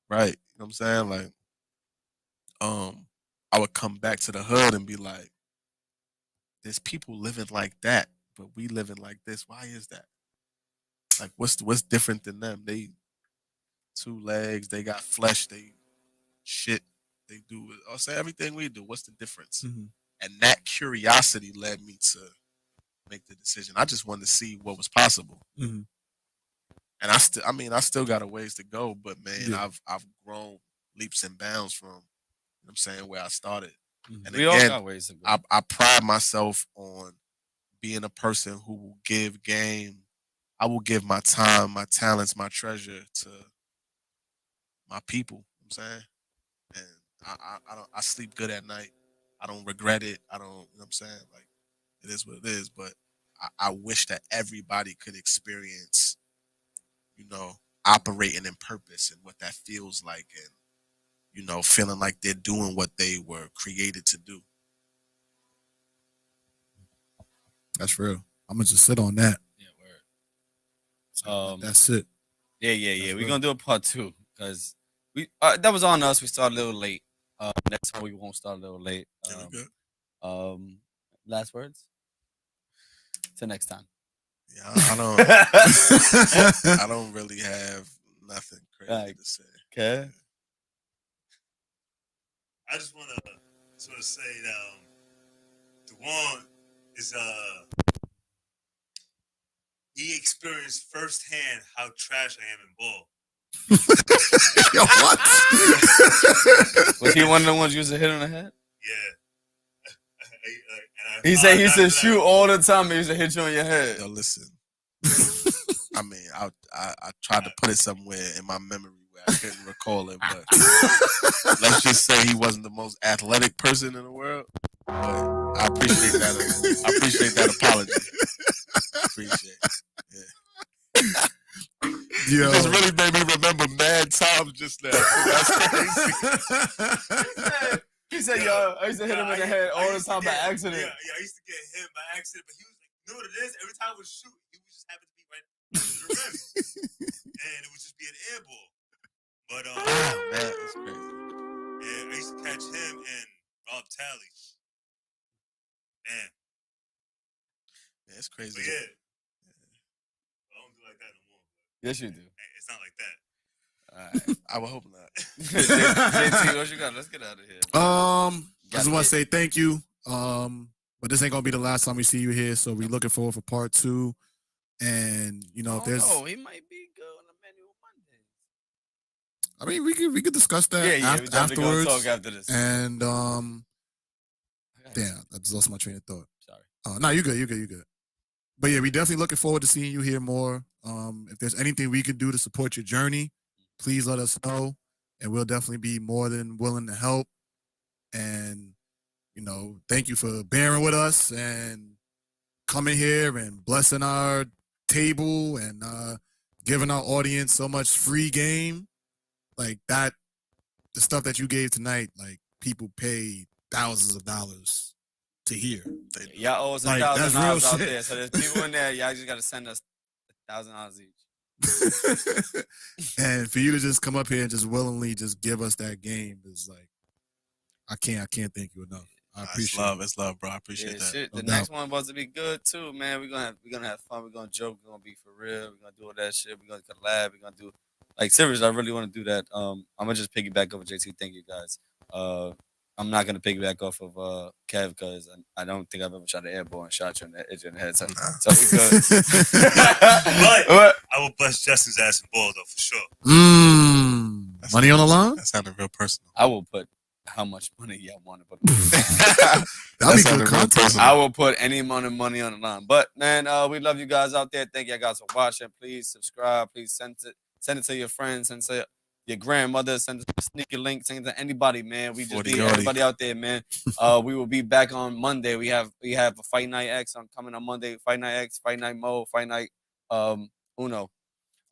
right? You know what I'm saying? Like, I would come back to the hood and be like, there's people living like that, but we living like this. Why is that? Like, what's different than them? They 2 legs, they got flesh, they shit, they do. I'll say everything we do. What's the difference? And that curiosity led me to make the decision. I just wanted to see what was possible. And I still got a ways to go, but man, I've grown leaps and bounds from, you know what I'm saying, where I started. And we all got ways to go. I pride myself on being a person who will give game. I will give my time, my talents, my treasure to my people. You know what I'm saying? And I sleep good at night. I don't regret it. I don't, you know what I'm saying? Like, it is what it is. But I wish that everybody could experience, you know, operating in purpose and what that feels like, and, you know, feeling like they're doing what they were created to do. That's real. I'm gonna just sit on that. Yeah, word. That's it. Yeah. We're gonna do a part 2 because we that was on us. We started a little late. Next time we won't start a little late. Last words. Till next time. Yeah, I don't really have nothing crazy to say. Okay. I just want to sort of say that Dewane is he experienced firsthand how trash I am in ball. Yo, what? Was he one of the ones you used to hit on the head? Yeah. He said he used to shoot all the time. He used to hit you on your head. Yo, listen. I mean, I tried to put it somewhere in my memory where I couldn't recall it, but let's just say he wasn't the most athletic person in the world. But I appreciate that. I appreciate that apology. Appreciate it. Yeah. You just really made me remember mad times just now. That's crazy. He said, yo, I used to hit him in the head all the time by accident. Yeah, I used to get hit by accident, but he was like, you know what it is? Every time I would shoot, he would just happen to be right to the rim. And it would just be an air ball. But, man, that's crazy. Yeah, I used to catch him and Rob Talley. Man. Yeah, it's crazy. But yeah. I don't do like that no more. Yes, you do. It's not like that. I would hope not. JT, what you got? Let's get out of here. I just want to say thank you. But this ain't gonna be the last time we see you here, so we're looking forward for part 2. And you know, if there's, he might be good on the menu Mondays. I mean, we could discuss that afterwards. Talk after this. And damn, I just lost my train of thought. Sorry. No, you good. But yeah, we definitely looking forward to seeing you here more. If there's anything we can do to support your journey, please let us know, and we'll definitely be more than willing to help. And, you know, thank you for bearing with us and coming here and blessing our table and giving our audience so much free game. Like that, the stuff that you gave tonight, like people paid thousands of dollars to hear. Y'all owe us Like, $1,000 out there. So there's people in there, y'all just got to send us $1,000 each. And for you to just come up here and just willingly just give us that game is like, I can't thank you enough. I appreciate it. It's love, bro. I appreciate that. Shit. No The next one was to be good too, man. We're gonna have fun. We're gonna joke. We're gonna be for real. We're gonna do all that shit. We're gonna collab. We're gonna do like serious. I really want to do that. I'm gonna just piggyback off of JT. Thank you guys. I'm not gonna piggyback off of Kev because I don't think I've ever shot an air ball and shot you in the head. So we good. But I will bust Justin's ass in ball though for sure. Money on the line? That sounded real personal. I will put how much money y'all want to put. That'll be good content. I will put any amount of money on the line. But man, we love you guys out there. Thank you guys for watching. Please subscribe. Please send it to your friends. Send it to your grandmother. Send it to Sneaky Link. Send it to anybody, man. We just need everybody out there, man. We will be back on Monday. We have a Fight Night X coming on Monday. Fight Night X, Fight Night Mo, Fight Night Uno.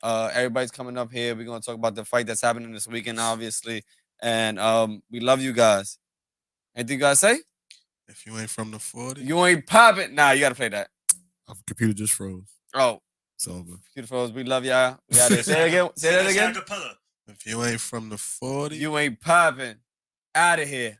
Everybody's coming up here. We're gonna talk about the fight that's happening this weekend, obviously. And we love you guys. Anything you guys say? If you ain't from the 40. You ain't popping. Nah, you gotta play that. Our computer just froze. Oh. It's over. Computer froze. We love y'all. We out there. Say it again. Say that again. If you ain't from the 40. You ain't popping. Out of here.